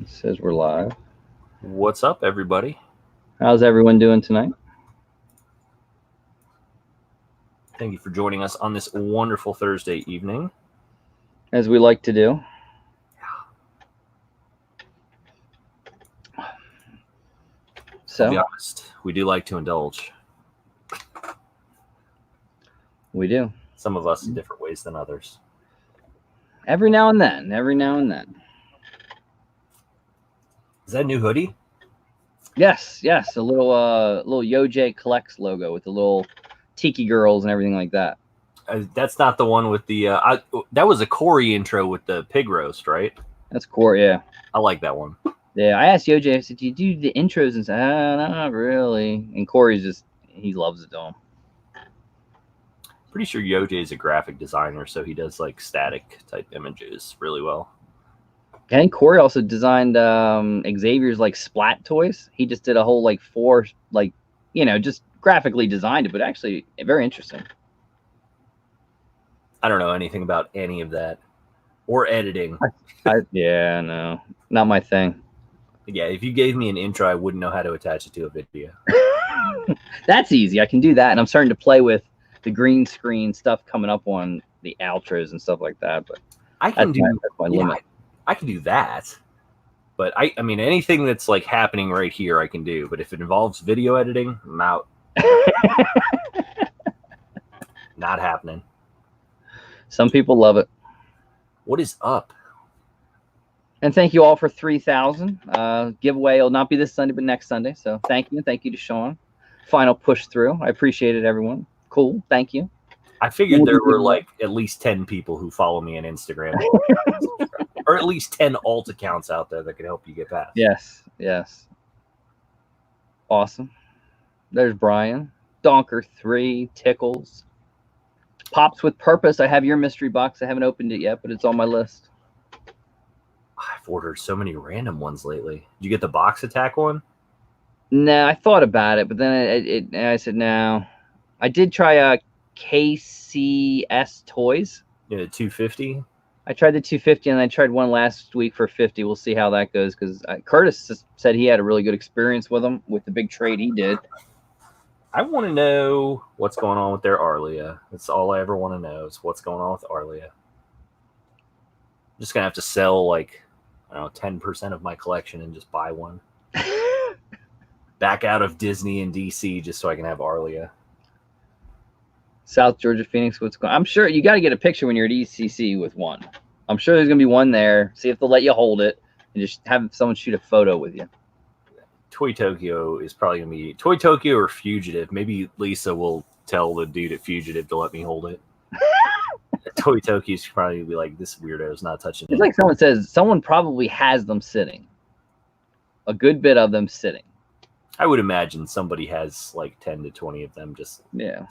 Says we're live. What's up, everybody? How's everyone doing tonight? Thank you for joining us on this wonderful Thursday evening. As we like to do. So, to be honest, we do like to indulge. We do. Some of us in different ways than others. Every now and then. Every now and then. Is that a new hoodie? Yes. A little YoJ Collects logo with the little tiki girls and everything like that. That's not the one with the... that was a Corey intro with the pig roast, right? That's Corey, yeah. I like that one. Yeah, I asked YoJ, I said, do you do the intros? And said, not really. And Corey's just, he loves it, though. Pretty sure YoJ is a graphic designer, so he does like static type images really well. I think Corey also designed Xavier's like Splat toys. He just did a whole like 4 just graphically designed it, but actually very interesting. I don't know anything about any of that or editing. Yeah, no, not my thing. Yeah, if you gave me an intro, I wouldn't know how to attach it to a video. That's easy. I can do that, and I'm starting to play with the green screen stuff coming up on the outros and stuff like that. But I can do my limit. I can do that. But I mean, anything that's like happening right here, I can do. But if it involves video editing, I'm out. Not happening. Some people love it. What is up? And thank you all for 3,000. Giveaway will not be this Sunday, but next Sunday. So thank you. Thank you to Sean. Final push through. I appreciate it, everyone. Cool. Thank you. I figured there were like at least 10 people who follow me on Instagram. Or at least 10 alt accounts out there that could help you get past. Yes. Awesome. There's Brian. Donker3. Tickles. Pops with Purpose. I have your mystery box. I haven't opened it yet, but it's on my list. I've ordered so many random ones lately. Did you get the box attack one? No, I thought about it, but then I said no. I did try KCS Toys. Yeah, 250. I tried the 250, and I tried one last week for 50. We'll see how that goes, because Curtis said he had a really good experience with them, with the big trade he did. I want to know what's going on with their Arlia. That's all I ever want to know is what's going on with Arlia. I'm just going to have to sell, like, I don't know, 10% of my collection and just buy one. Back out of Disney and DC just so I can have Arlia. South Georgia Phoenix, what's going on? I'm sure you got to get a picture when you're at ECC with one. I'm sure there's going to be one there. See if they'll let you hold it and just have someone shoot a photo with you. Toy Tokyo is probably going to be Toy Tokyo or Fugitive. Maybe Lisa will tell the dude at Fugitive to let me hold it. Toy Tokyo's probably be like, this weirdo is not touching it. It's like someone says, someone probably has them sitting. A good bit of them sitting. I would imagine somebody has like 10 to 20 of them just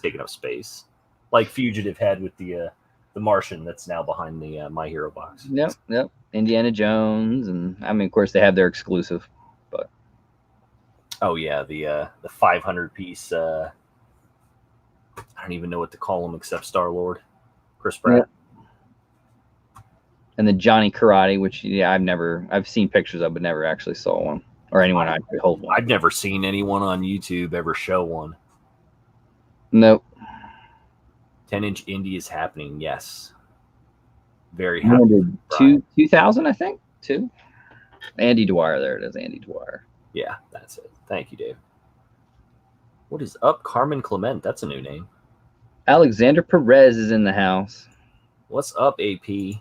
taking up space. Like Fugitive had with the Martian that's now behind the My Hero box. Yep. Indiana Jones. And I mean, of course, they have their exclusive. But oh, yeah, the 500-piece, I don't even know what to call them except Star-Lord. Chris Pratt. Yeah. And the Johnny Karate, which, I've seen pictures of, but never actually saw one. Or anyone actually hold one. I've never seen anyone on YouTube ever show one. Nope. 10-inch indie is happening, yes. Very happy. 2,000, I think? 2? Andy Dwyer, there it is, Andy Dwyer. Yeah, that's it. Thank you, Dave. What is up, Carmen Clement? That's a new name. Alexander Perez is in the house. What's up, AP? You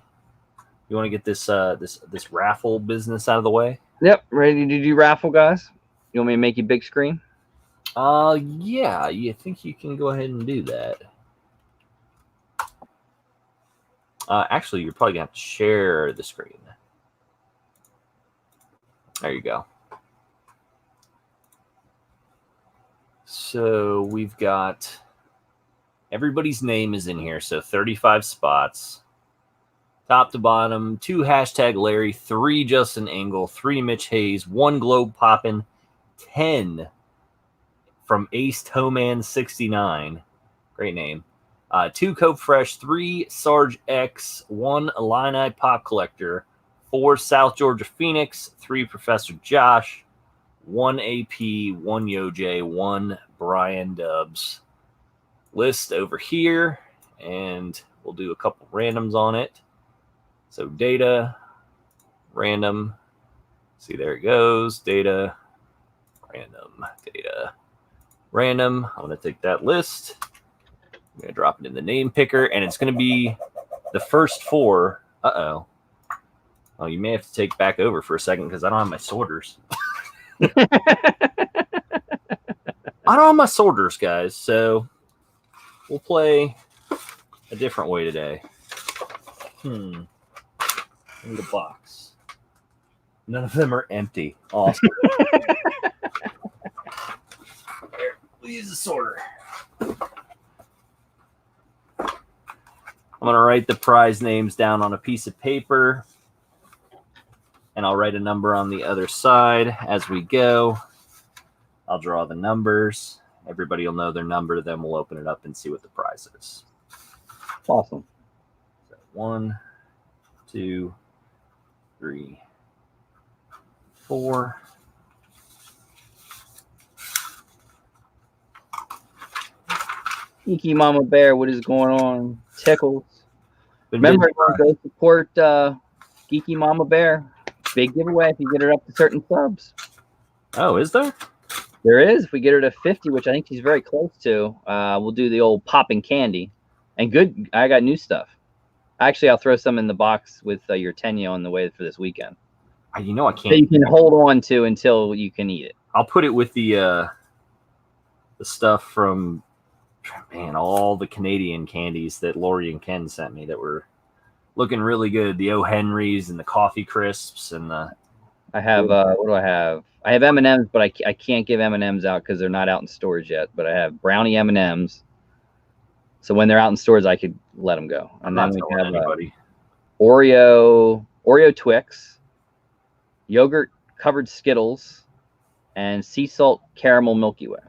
want to get this this raffle business out of the way? Yep, ready to do raffle, guys? You want me to make you big screen? Yeah, you think you can go ahead and do that. Actually, you're probably going to have to share the screen. There you go. So we've got everybody's name is in here, so 35 spots. Top to bottom, 2 hashtag Larry, 3 Justin Engel, 3 Mitch Hayes, 1 Globe Poppin', 10 from Ace Toman 69. Great name. 2 Cope Fresh, 3 Sarge X, 1 Illini Pop Collector, 4 South Georgia Phoenix, 3 Professor Josh, 1 AP, 1 Yoj, 1 Brian Dubs. List over here, and we'll do a couple randoms on it. So data, random. See, there it goes. Data, random, data, random. I'm going to take that list. I'm going to drop it in the name picker, and it's going to be the first 4. Uh-oh. Oh, you may have to take back over for a second because I don't have my sorters. I don't have my sorters, guys, so we'll play a different way today. In the box. None of them are empty. Awesome. Here, we'll use the sorter. I'm going to write the prize names down on a piece of paper, and I'll write a number on the other side as we go. I'll draw the numbers. Everybody will know their number. Then we'll open it up and see what the prize is. Awesome. So 1, 2, 3, 4. Geeky Mama Bear, what is going on? Tickles. Been Remember, busy. go support Geeky Mama Bear. Big giveaway if you get her up to certain subs. Oh, is there? There is. If we get her to 50, which I think she's very close to, we'll do the old popping candy. And good, I got new stuff. Actually, I'll throw some in the box with your Tenyo on the way for this weekend. You know I can't. That you can hold on to until you can eat it. I'll put it with the stuff from, man, all the Canadian candies that Lori and Ken sent me that were looking really good. The O. Henrys and the coffee crisps and the. I have what do I have? I have M&Ms, but I can't give M&Ms out because they're not out in stores yet. But I have brownie M&Ms. So when they're out in stores, I could let them go. And then we have Oreo Twix, yogurt covered Skittles, and sea salt caramel Milky Way.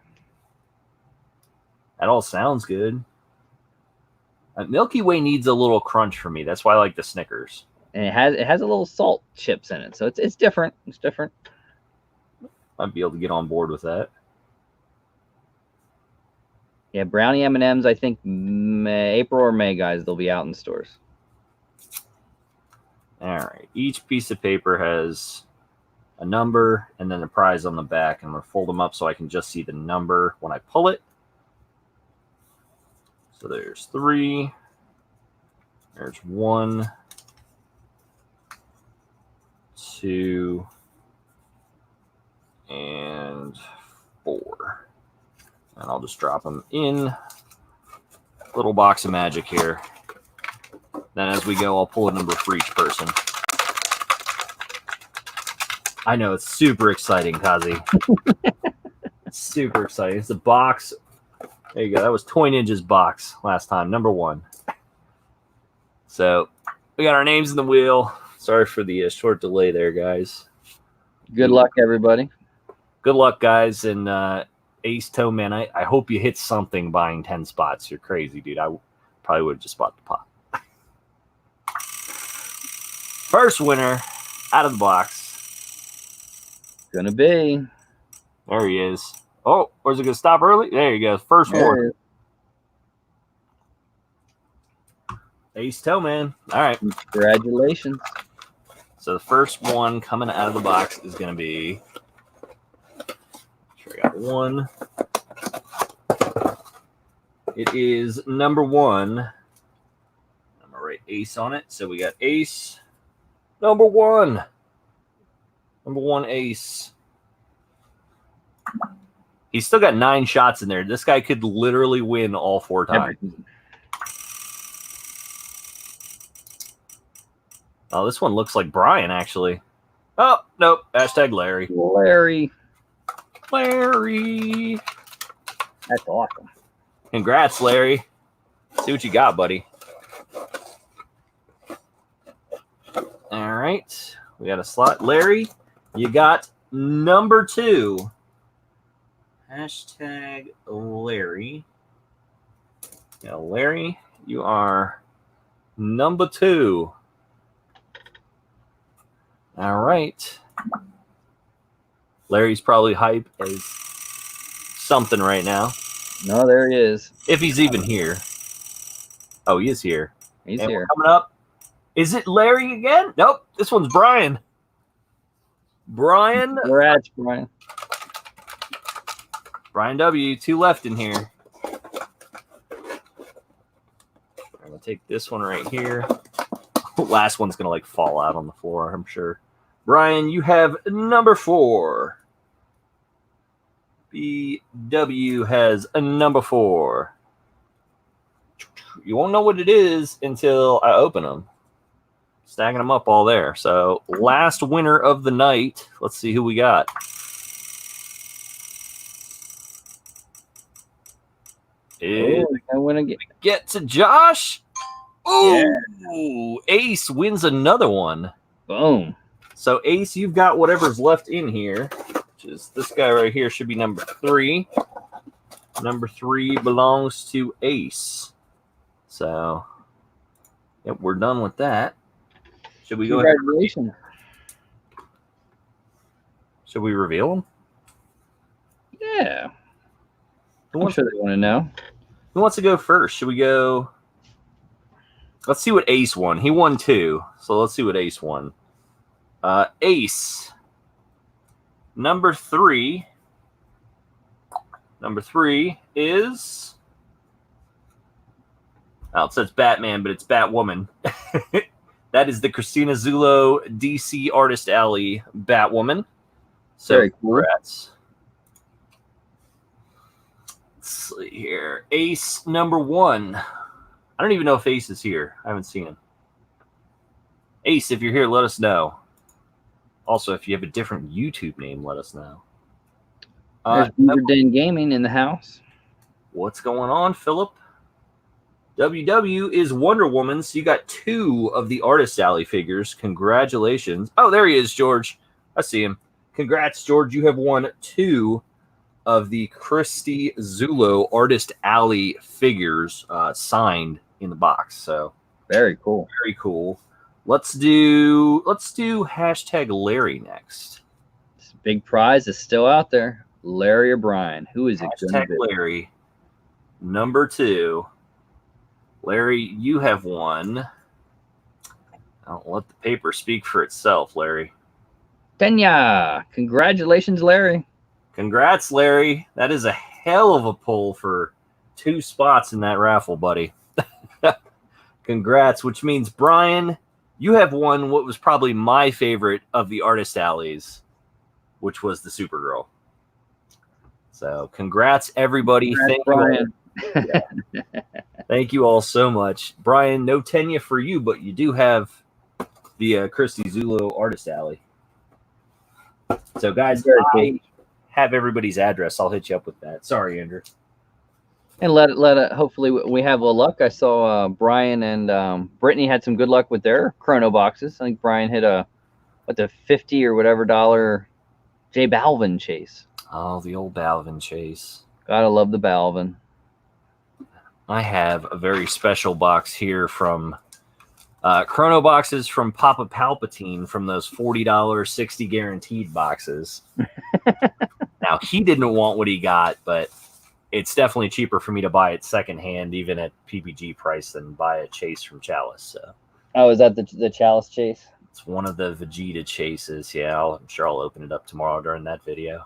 That all sounds good. Milky Way needs a little crunch for me. That's why I like the Snickers. And it has a little salt chips in it, so it's different. It's different. I'd be able to get on board with that. Yeah, brownie M&Ms. I think April or May, guys. They'll be out in stores. All right. Each piece of paper has a number and then a prize on the back. I'm going to fold them up so I can just see the number when I pull it. So there's 3. There's 1, 2, and 4. And I'll just drop them in a little box of magic here. Then as we go, I'll pull a number for each person. I know, it's super exciting, Kazi. Super exciting. It's a box. There you go. That was Toy Ninja's box last time, number 1. So we got our names in the wheel. Sorry for the short delay there, guys. Good luck, everybody. Good luck, guys. And Ace Toe Man, I hope you hit something buying 10 spots. You're crazy, dude. I probably would have just bought the pop. First winner out of the box. Gonna be. There he is. Oh, where's it gonna stop early? There you go. First one. Ace Toe Man. All right. Congratulations. So the first one coming out of the box is gonna be. Sure, I got 1. It is number 1. I'm gonna write Ace on it. So we got Ace. Number 1. Number 1 Ace. He's still got 9 shots in there. This guy could literally win all 4 times. Oh, this one looks like Brian, actually. Oh, nope. Hashtag Larry. Larry. That's awesome. Congrats, Larry. See what you got, buddy. All right. We got a slot. Larry, you got number 2. Hashtag Larry. Yeah, Larry, you are number 2. All right. Larry's probably hype as something right now. No, there he is. If he's even here. Oh, he is here. He's and here. Coming up. Is it Larry again? Nope. This one's Brian. Brian. Congrats, Brian. Brian W. 2 left in here. I'm going to take this one right here. Last one's going to like fall out on the floor, I'm sure. Brian, you have number 4. BW has a number 4. You won't know what it is until I open them. Stacking them up all there. So last winner of the night. Let's see who we got. I want to get to Josh. Ooh, yeah. Ace wins another one. Boom. So Ace, you've got whatever's left in here, which is this guy right here should be number 3. Number 3 belongs to Ace. So, yep, we're done with that. Should we go ahead? Congratulations. Should we reveal them? Yeah. I'm sure they want to know. Who wants to go first? Should we go? Let's see what Ace won. He won 2. So let's see what Ace won. Ace. Number 3. Number 3 is... Oh, it says Batman, but it's Batwoman. That is the Christina Zullo DC Artist Alley Batwoman. So very cool. Congrats. Let's see here. Ace number 1. I don't even know if Ace is here. I haven't seen him. Ace, if you're here, let us know. Also, if you have a different YouTube name, let us know. There's Beaver Den Gaming in the house. What's going on, Philip? WW is Wonder Woman, so you got 2 of the Artist Alley figures. Congratulations. Oh, there he is, George. I see him. Congrats, George. You have won 2 of the Christy Zullo Artist Alley figures signed in the box. So very cool. Very cool. Let's do hashtag Larry next. This big prize is still out there. Larry or Brian? Who is it? Hashtag Larry. Number 2. Larry, you have won. I'll let the paper speak for itself, Larry. Kenya. Congratulations, Larry. Congrats, Larry. That is a hell of a pull for 2 spots in that raffle, buddy. Congrats, which means, Brian, you have won what was probably my favorite of the Artist Alleys, which was the Supergirl. So congrats, everybody. Congrats, Thank Brian. you. Thank you all so much. Brian, no Tenya for you, but you do have the Christy Zullo Artist Alley. So, guys, I have everybody's address. I'll hit you up with that. Sorry, Andrew. And let it. Hopefully, we have a luck. I saw Brian and Brittany had some good luck with their Chrono boxes. I think Brian hit the $50 or whatever J Balvin chase. Oh, the old Balvin chase. Gotta love the Balvin. I have a very special box here from Chrono boxes from Papa Palpatine from those $40 60 guaranteed boxes. Now, he didn't want what he got, but it's definitely cheaper for me to buy it secondhand, even at PPG price, than buy a chase from Chalice. So. Oh, is that the Chalice chase? It's one of the Vegeta chases. Yeah, I'm sure I'll open it up tomorrow during that video.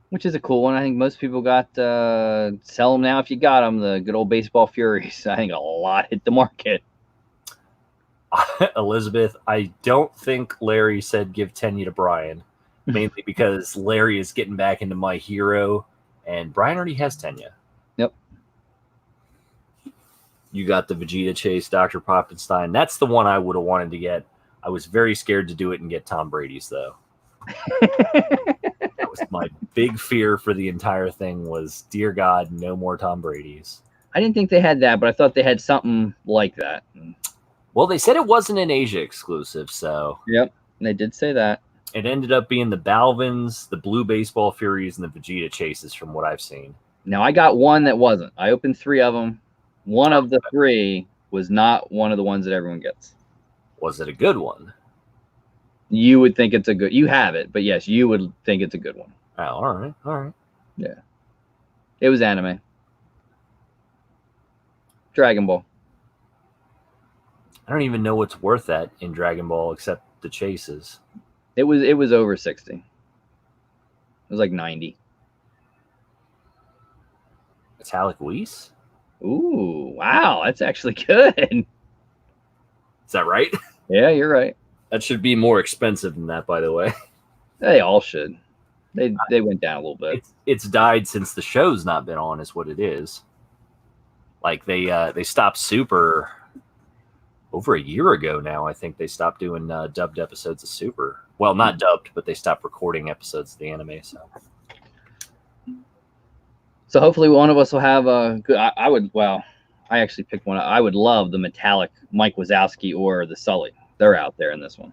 Which is a cool one. I think most people got sell them now if you got them. The good old Baseball Furies. I think a lot hit the market. Elizabeth, I don't think Larry said give Tenya to Brian, mainly because Larry is getting back into My Hero, and Brian already has Tenya. Yep. You got the Vegeta chase, Dr. Poppenstein. That's the one I would have wanted to get. I was very scared to do it and get Tom Brady's, though. That was my big fear for the entire thing was, dear God, no more Tom Brady's. I didn't think they had that, but I thought they had something like that. Well, they said it wasn't an Asia exclusive, so. Yep, they did say that. It ended up being the Balvins, the Blue Baseball Furies, and the Vegeta chases from what I've seen. Now, I got one that wasn't. I opened 3 of them. One of the 3 was not one of the ones that everyone gets. Was it a good one? You would think it's a good. You have it, but yes, you would think it's a good one. Oh, all right, all right. Yeah, it was anime. Dragon Ball. I don't even know what's worth that in Dragon Ball except the chases. It was over 60. It was like 90. Metallic Whis? Ooh, wow, that's actually good. Is that right? Yeah, you're right. That should be more expensive than that, by the way. They all should. They went down a little bit. It's died since the show's not been on, is what it is. Like they stopped Super over a year ago now. I think they stopped doing dubbed episodes of Super. Well, not dubbed, but they stopped recording episodes of the anime. So hopefully one of us will have a good. I would. Well, I actually picked one. I would love the metallic Mike Wazowski or the Sully. They're out there in this one.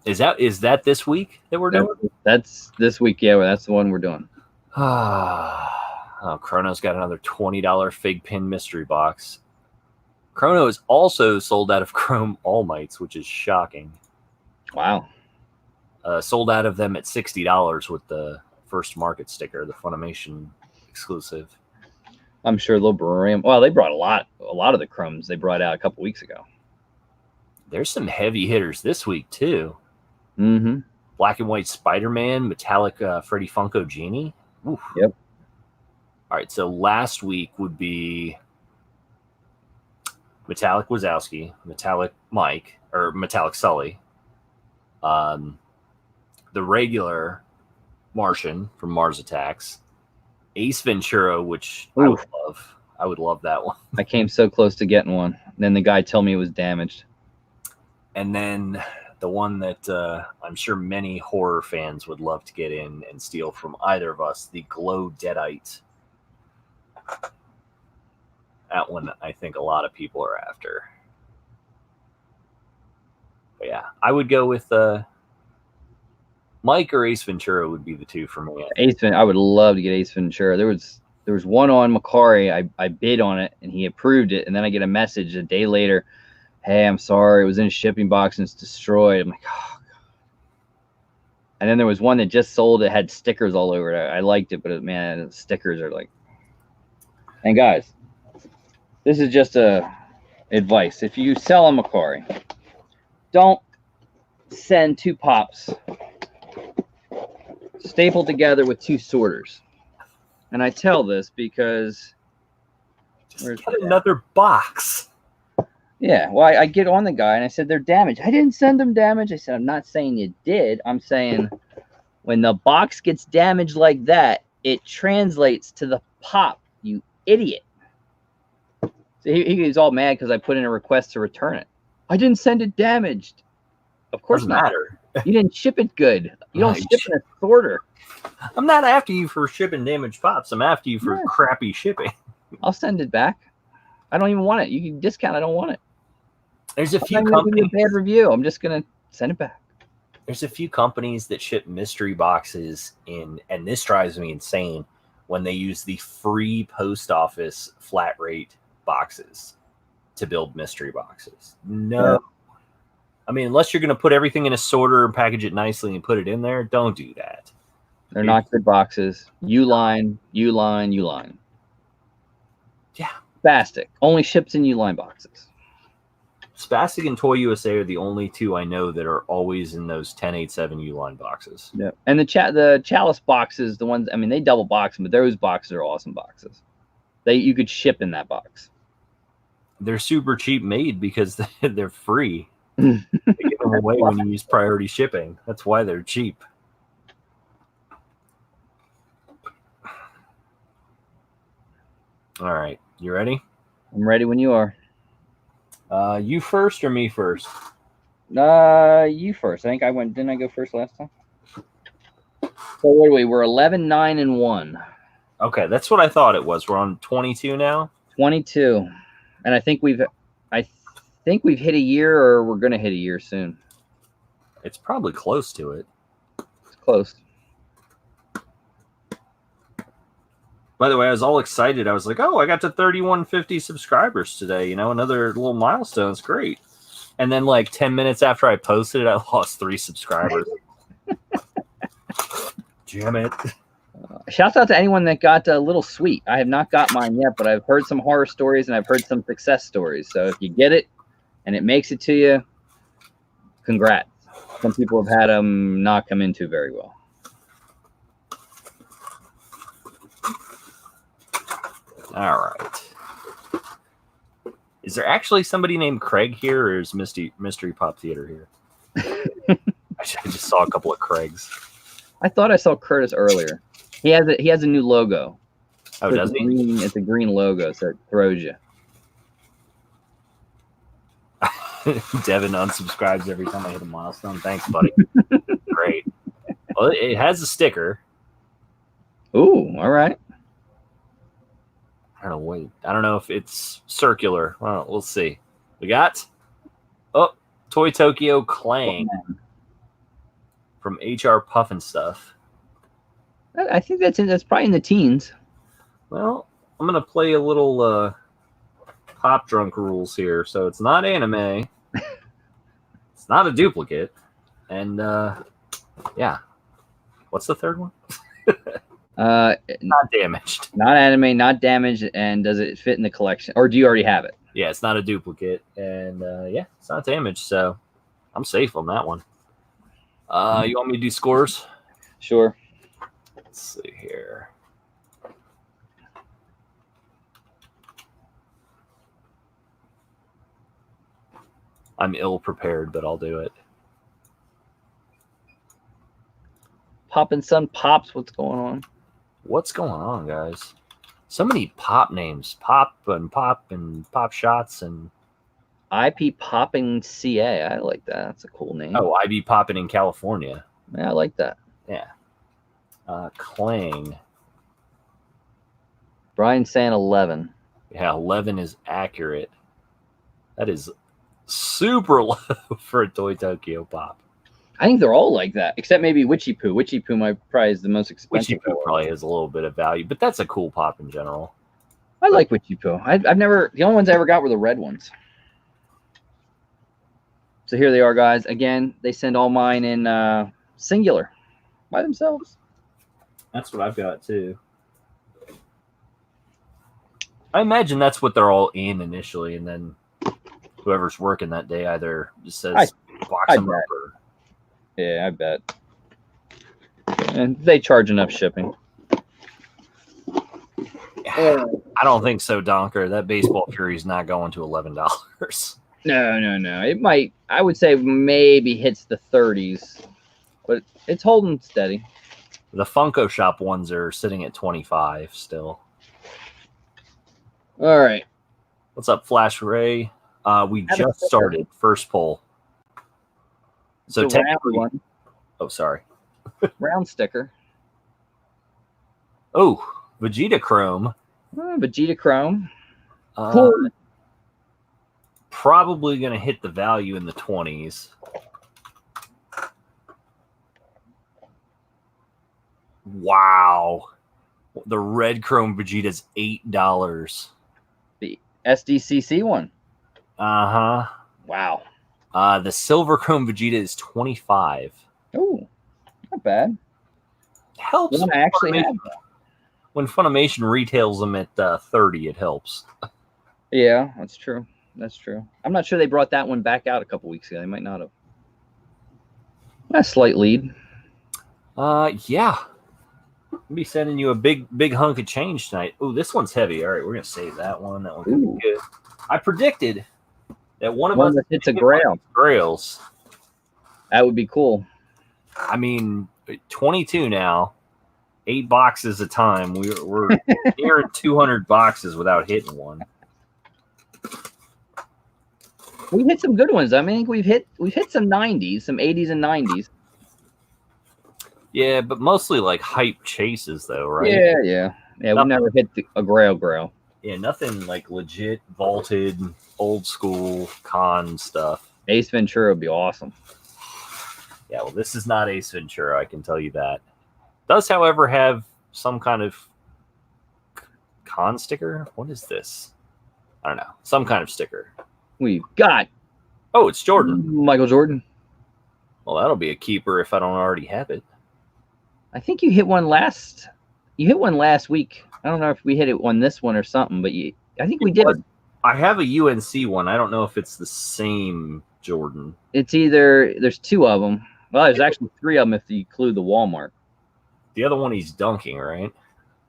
Is that this week that we're doing? That's this week. Yeah, that's the one we're doing. Oh, Chrono's got another $20 fig pin mystery box. Chrono is also sold out of Chrome All Mights, which is shocking. Wow. Sold out of them at $60 with the first market sticker, the Funimation exclusive. I'm sure they'll bring. Well, they brought a lot of the Chromes they brought out a couple weeks ago. There's some heavy hitters this week too. Mm-hmm. Black and white Spider-Man, metallic Freddy Funko Genie. Oof. Yep. All right, so last week would be metallic Wazowski, metallic Mike, or metallic Sully. The regular Martian from Mars Attacks. Ace Ventura, which I would love. I would love that one. I came so close to getting one. Then the guy told me it was damaged. And then the one that I'm sure many horror fans would love to get in and steal from either of us, the Glow Deadite. That one I think a lot of people are after. But yeah, I would go with Mike or Ace Ventura would be the two for me. I would love to get Ace Ventura. There was one on Macari. I bid on it and he approved it, and then I get a message a day later. Hey, I'm sorry, it was in a shipping box and it's destroyed. I'm like, oh God. And then there was one that just sold. It had stickers all over it. I liked it, but man, the stickers are like. And guys, this is just advice. If you sell a Macari, don't send two pops stapled together with two sorters. And I tell this because just get another box. Yeah, well, I get on the guy and I said they're damaged. I didn't send them damaged. I said, I'm not saying you did. I'm saying when the box gets damaged like that, it translates to the pop, you idiot. So he was all mad because I put in a request to return it. I didn't send it damaged. Of course Doesn't not. matter. You didn't ship it good. You don't ship in a sorter. I'm not after you for shipping damaged pops. I'm after you for crappy shipping. I'll send it back. I don't even want it. You can discount. I don't want it. There's a few companies. Bad review. I'm just gonna send it back. There's a few companies that ship mystery boxes in, and this drives me insane when they use the free post office flat rate boxes to build mystery boxes. No. Yeah. I mean, unless you're going to put everything in a sorter and package it nicely and put it in there, don't do that. They're not good boxes. Uline. Yeah. Spastic. Only ships in Uline boxes. Spastic and Toy USA are the only two I know that are always in those 1087 Uline boxes. Yeah. And the Chalice boxes, the ones, I mean, they double box them, but those boxes are awesome boxes. You could ship in that box. They're super cheap made because they're free. They give them away when you use priority shipping. That's why they're cheap. All right. You ready? I'm ready when you are. You first or me first? You first. I think didn't I go first last time? So what are we? We're 11, 9, and 1. Okay, that's what I thought it was. We're on 22 now? 22. And I think we've hit a year, or we're gonna hit a year soon. It's probably close to it. It's close. By the way, I was all excited. I was like, oh, I got to 3150 subscribers today. You know, another little milestone. It's great. And then like 10 minutes after I posted it, I lost 3 subscribers. Damn it. Shouts out to anyone that got a little sweet. I have not got mine yet, but I've heard some horror stories and I've heard some success stories. So if you get it and it makes it to you, congrats. Some people have had them not come into very well. All right. Is there actually somebody named Craig here, or is Mystery Pop Theater here? I just saw a couple of Craigs. I thought I saw Curtis earlier. He has a new logo. Oh, So does he? It's a green logo, so it throws you. Devin unsubscribes every time I hit a milestone. Thanks, buddy. Great. Well, it has a sticker. Ooh, all right. I don't know if it's circular. Well, we'll see. We got Toy Tokyo Clang from HR Puff and Stuff. I think that's probably in the teens. Well, I'm gonna play a little Pop Drunk rules here. So it's not anime. It's not a duplicate, and yeah. What's the third one? Not damaged. Not anime, not damaged, and does it fit in the collection? Or do you already have it? Yeah, it's not a duplicate, and yeah, it's not damaged, so I'm safe on that one. You want me to do scores? Sure. Let's see here. I'm ill prepared, but I'll do it. Pop and Son Pops, what's going on? What's going on, guys? So many pop names. Pop Shots and IP Popping CA. I like that. That's a cool name. oh, I be popping in California. Yeah, I like that. Yeah. Clang. Brian saying 11. Yeah, 11 is accurate. That is super low for a Toy Tokyo Pop. I think they're all like that, except maybe Witchy Poo. Witchy Poo might probably is the most expensive. Witchy Poo probably has a little bit of value, but that's a cool pop in general. I like Witchy Poo. I've never. The only ones I ever got were the red ones. So here they are, guys. Again, they send all mine in singular by themselves. That's what I've got too. I imagine that's what they're all in initially, and then whoever's working that day either just says box them up or. Yeah, I bet. And they charge enough shipping. I don't think so, Donker. That baseball Fury's not going to $11. No. It might. I would say maybe hits the 30s, but it's holding steady. The Funko Shop ones are sitting at 25 still. All right. What's up, Flash Ray? We just started first poll. So technically, one. Oh, sorry. Round sticker. Oh, Vegeta Chrome. Vegeta Chrome. Cool. Probably going to hit the value in the 20s. Wow. The red Chrome Vegeta's $8. The SDCC one. Uh-huh. Wow. The silver Chrome Vegeta is $25. Oh, not bad. Helps. One I actually have. When Funimation retails them at $30, it helps. Yeah, that's true. That's true. I'm not sure they brought that one back out a couple weeks ago. They might not have. A slight lead. Yeah. I'll be sending you a big hunk of change tonight. Oh, this one's heavy. All right, we're gonna save that one. That one could be good. I predicted that one of us hits a grail. Grails. That would be cool. I mean, 22 now. 8 boxes a time. We're near 200 boxes without hitting one. We hit some good ones. I mean, we've hit some 90s, some 80s and 90s. Yeah, but mostly like hype chases though, right? Yeah. We never hit a grail. Yeah, nothing like legit vaulted, old school con stuff. Ace Ventura would be awesome. Yeah, well, this is not Ace Ventura, I can tell you that. Does, however, have some kind of con sticker. What is this? I don't know. Some kind of sticker. We've got Oh, it's Jordan. Michael Jordan. Well, that'll be a keeper if I don't already have it. I think you hit one last. You hit one last week. I don't know if we hit it one this one or something, but I think we did. I have a UNC one. I don't know if it's the same Jordan. It's either there's two of them. Well, there's actually three of them if you include the Walmart. The other one he's dunking, right?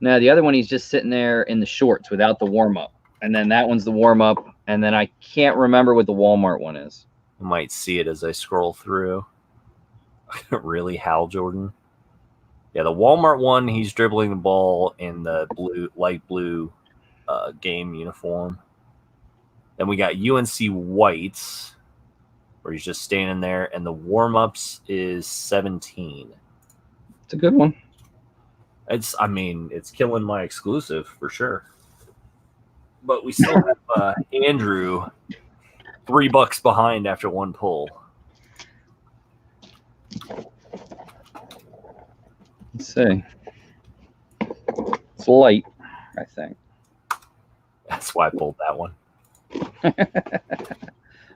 No, the other one he's just sitting there in the shorts without the warm up, and then that one's the warm up, and then I can't remember what the Walmart one is. I might see it as I scroll through. Really, Hal Jordan? Yeah, the Walmart one, he's dribbling the ball in the light blue game uniform. Then we got UNC whites, where he's just standing there, and the warm-ups is 17. It's a good one. It's killing my exclusive for sure. But we still have Andrew $3 behind after one pull. Let's see. It's light, I think. That's why I pulled that one.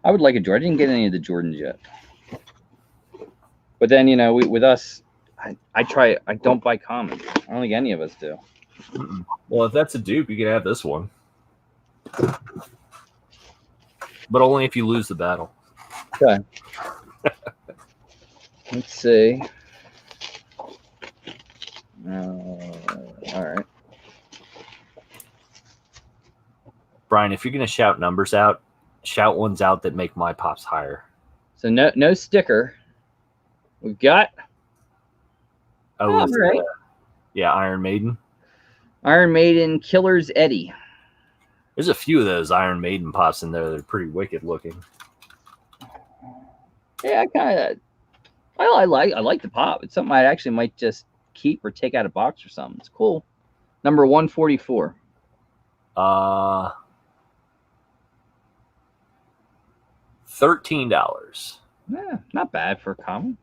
I would like a Jordan. I didn't get any of the Jordans yet. But then, with us, I don't buy common. I don't think any of us do. Well, if that's a dupe, you can have this one. But only if you lose the battle. Okay. Let's see. All right. Brian, if you're going to shout numbers out, shout ones out that make my pops higher. So no sticker. We've got. Oh, right. Yeah, Iron Maiden. Iron Maiden Killers Eddie. There's a few of those Iron Maiden pops in there that are pretty wicked looking. Yeah, I like the pop. It's something I actually might just keep or take out a box or something. It's cool. Number 144. $13. Yeah, not bad for a common.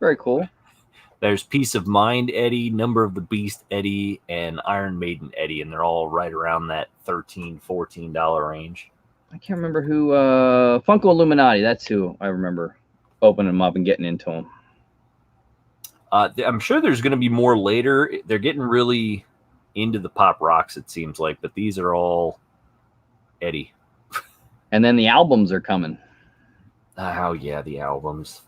Very cool. There's Peace of Mind Eddie, Number of the Beast Eddie, and Iron Maiden Eddie, and they're all right around that $13, $14 range. I can't remember who. Funko Illuminati. That's who I remember opening them up and getting into them. I'm sure there's going to be more later. They're getting really into the pop rocks, it seems like, but these are all Eddie. And then the albums are coming. Oh, yeah, the albums.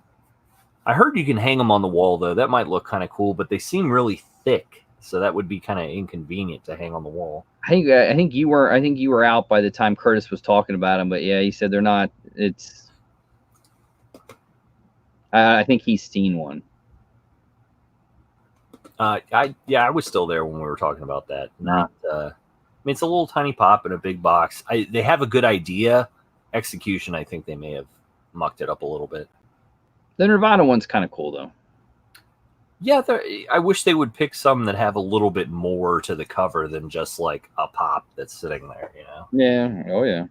I heard you can hang them on the wall, though. That might look kind of cool, but they seem really thick, so that would be kind of inconvenient to hang on the wall. I think you were out by the time Curtis was talking about them, but yeah, he said they're not. It's. I think he's seen one. I was still there when we were talking about that. It's a little tiny pop in a big box. They have a good idea. Execution, I think they may have mucked it up a little bit. The Nirvana one's kind of cool, though. Yeah, I wish they would pick some that have a little bit more to the cover than just like a pop that's sitting there, Yeah. Oh, yeah.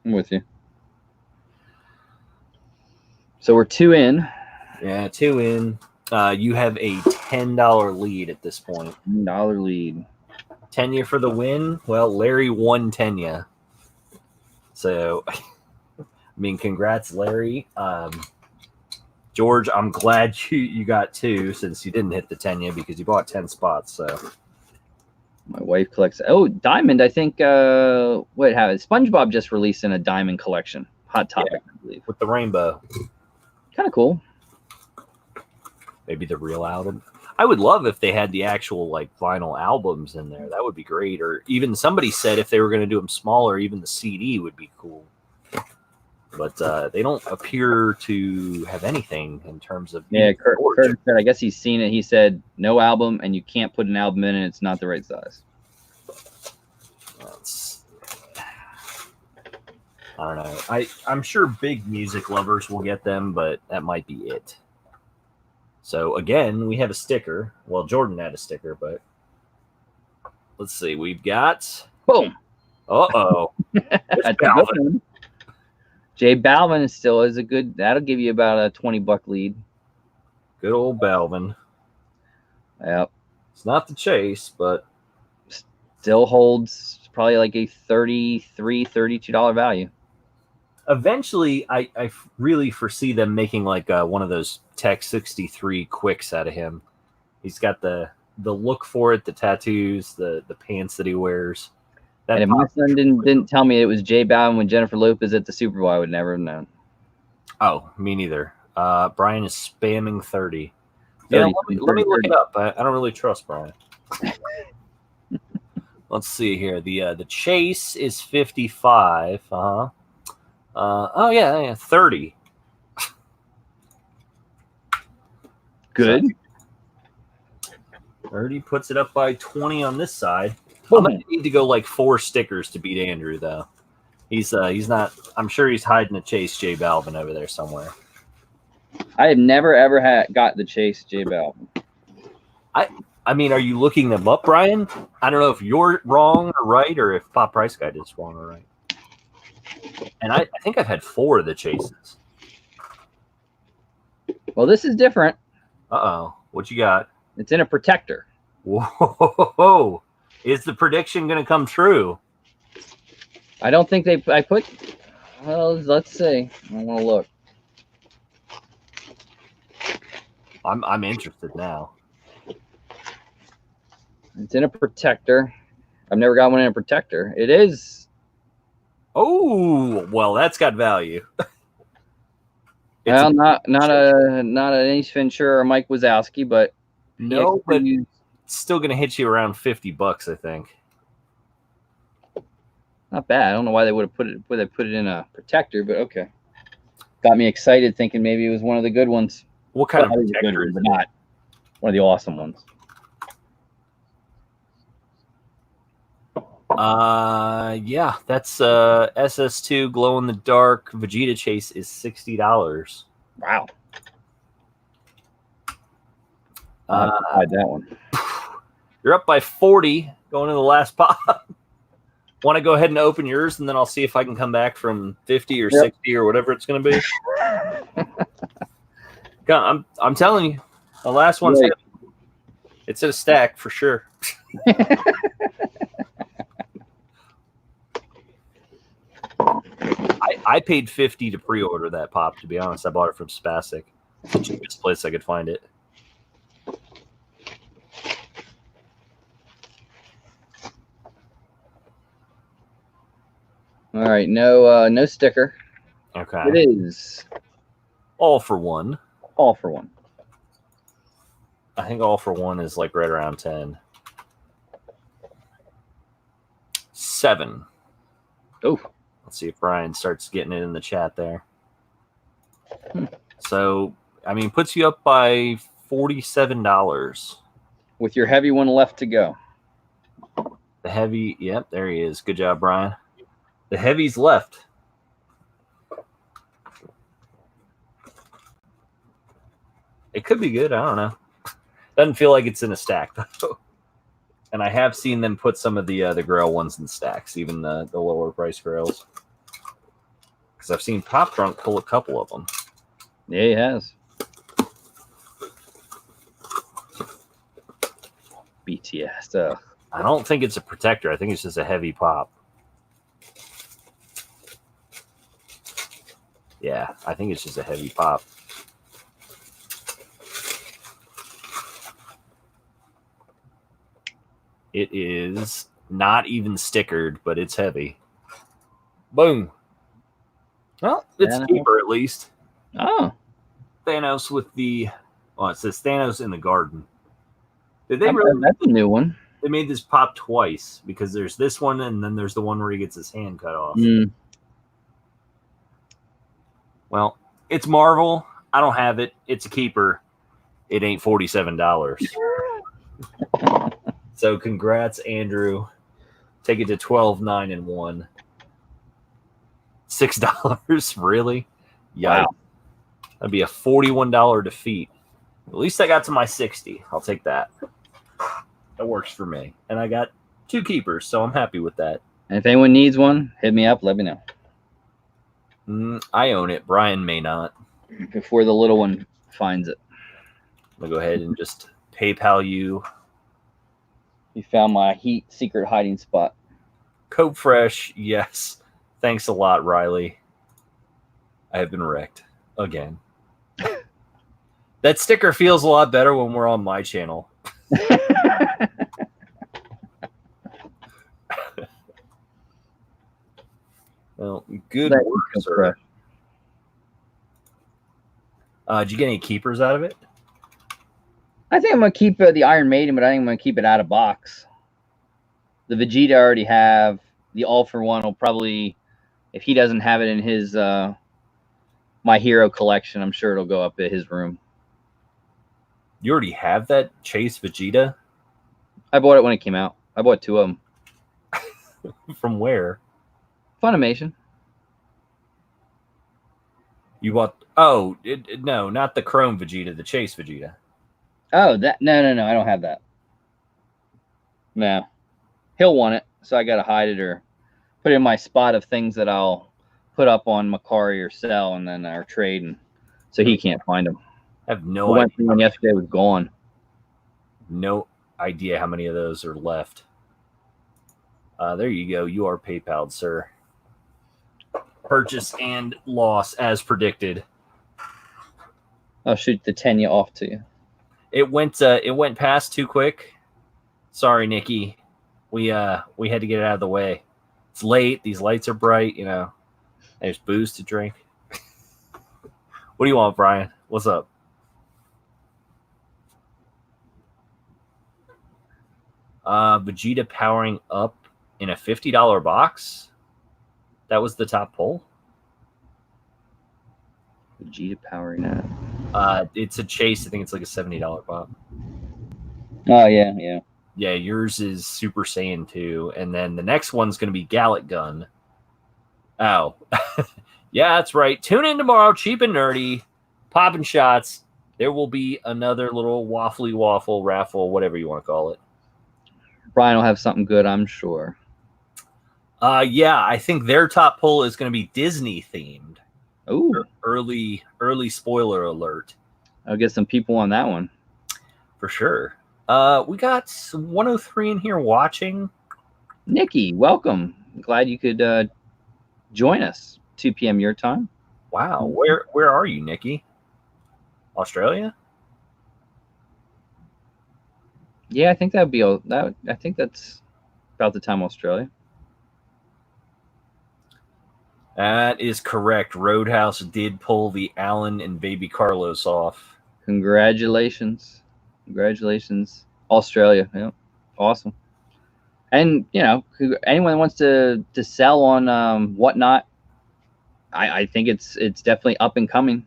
I'm with you. So we're 2 in. Yeah, 2 in. You have a $10 lead at this point. $10 lead. Tenya for the win. Well, Larry won Tenya. So, congrats, Larry. George, I'm glad you got 2 since you didn't hit the Tenya because you bought 10 spots. So, my wife collects. Oh, Diamond! I think. SpongeBob just released in a Diamond collection. Hot Topic, yeah, I believe, with the rainbow. Kind of cool. Maybe the real album. I would love if they had the actual vinyl albums in there. That would be great. Or even somebody said if they were going to do them smaller, even the CD would be cool. But they don't appear to have anything in terms of. Yeah, Kurt said, I guess he's seen it. He said no album, and you can't put an album in, and it's not the right size. I don't know. I'm sure big music lovers will get them, but that might be it. So again, we have a sticker. Well, Jordan had a sticker, but let's see. We've got boom. Uh-oh. That's Balvin. Jay Balvin still is a good. That'll give you about a $20 lead. Good old Balvin. Yep. It's not the chase, but still holds probably like a $33, $32 value. Eventually, I really foresee them making like one of those Tech 63 quicks out of him. He's got the look for it, the tattoos, the pants that he wears. That And if my son didn't tell me it was J Balvin when Jennifer Lopez at the Super Bowl, I would never have known. Oh, me neither. Brian is spamming 30. Yeah, let me look it up. I don't really trust Brian. Let's see here. The Chase is 55. Oh yeah, 30. Good. So, 30 puts it up by 20 on this side. I'm gonna need to go like 4 stickers to beat Andrew though. He's not. I'm sure he's hiding a Chase J Balvin over there somewhere. I have never ever got the Chase J Balvin. I mean, are you looking them up, Brian? I don't know if you're wrong or right, or if Pop Price Guide is wrong or right. And I think I've had 4 of the Chases. Well, this is different. Uh-oh. What you got? It's in a protector. Whoa. Is the prediction going to come true? I don't think I put... Well, let's see. I want to look. I'm interested now. It's in a protector. I've never got one in a protector. It is. Oh, well, that's got value. Well, not an Ace Ventura or Mike Wazowski, but no, but it's still going to hit you around $50, I think. Not bad. I don't know why they would have put it in a protector, but okay. Got me excited thinking maybe it was one of the good ones. What kind of protector is it? Not one of the awesome ones. Yeah, that's SS2 glow in the dark Vegeta Chase is $60. Wow. I tried that one. You're up by 40 going to the last pop. Want to go ahead and open yours, and then I'll see if I can come back from 50 or 60 or whatever it's going to be. I'm telling you, the last one's heavy. It's in a stack for sure. I paid $50 to pre-order that pop. To be honest, I bought it from Spastic. It's the cheapest place I could find it. All right, no sticker. Okay. It is all for one. All for one. I think all for one is like right around 10. 7. Oh. Let's see if Brian starts getting it in the chat there. So, I mean, puts you up by $47. With your heavy one left to go. The heavy, yep, there he is. Good job, Brian. The heavy's left. It could be good. I don't know. Doesn't feel like it's in a stack, though. And I have seen them put some of the Grail ones in stacks, even the lower price Grails. Because I've seen Pop Drunk pull a couple of them. Yeah, he has. BTS. I don't think it's a protector. I think it's just a heavy pop. Yeah, I think it's just a heavy pop. It is not even stickered, but it's heavy. Boom. Well, it's cheaper at least. Oh. Thanos with the... Oh, it says Thanos in the garden. Did they That's a new one. They made this pop twice because there's this one and then there's the one where he gets his hand cut off. Well, it's Marvel. I don't have it. It's a keeper. It ain't $47. So congrats, Andrew. Take it to 12, 9, and 1. $6, really? Yeah, wow. That'd be a $41 defeat. At least I got to my 60. I'll take that. That works for me. And I got 2 keepers, so I'm happy with that. And if anyone needs one, hit me up. Let me know. I own it. Brian may not. Before the little one finds it. I'm going to go ahead and just PayPal you. You found my secret hiding spot. Cope Fresh, yes. Thanks a lot, Riley. I have been wrecked again. That sticker feels a lot better when we're on my channel. Well, good work, sir. Did you get any keepers out of it? I think I'm going to keep the Iron Maiden, but I think I'm going to keep it out of box. The Vegeta I already have. The All for One will probably, if he doesn't have it in his My Hero collection, I'm sure it'll go up at his room. You already have that Chase Vegeta? I bought it when it came out. I bought 2 of them. From where? Funimation. You bought... Oh, no, not the Chrome Vegeta, the Chase Vegeta. Oh, that... No, I don't have that. No. He'll want it, so I got to hide it or put it in my spot of things that I'll put up on Macari or sell and then or trade, and so he can't find them. I have no idea. The one yesterday was gone. No idea how many of those are left. There you go. You are PayPal'd, sir. Purchase and loss as predicted. I'll shoot the 10 off to you. It went past too quick. Sorry, Nikki. We had to get it out of the way. It's late. These lights are bright. You know, there's booze to drink. What do you want, Brian? What's up? Vegeta powering up in a $50 box. That was the top pull. Vegeta powering up. It's a Chase. I think it's like a $70 pop. Oh yeah. Yeah, yours is Super Saiyan 2, and then the next one's going to be Gallic Gun. Oh, yeah, that's right. Tune in tomorrow, cheap and nerdy, popping shots. There will be another little waffly waffle raffle, whatever you want to call it. Brian will have something good, I'm sure. Yeah, I think their top pull is going to be Disney themed. Ooh, early spoiler alert. I'll get some people on that one for sure. We got 103 in here watching. Nikki, welcome. Glad you could join us. 2 p.m. your time. Wow, where are you, Nikki? Australia? Yeah, I think that'd be that. I think that's about the time Australia. That is correct. Roadhouse did pull the Alan and Baby Carlos off. Congratulations. Australia. Yeah. Awesome. And, you know, anyone that wants to sell on whatnot, I think it's definitely up and coming.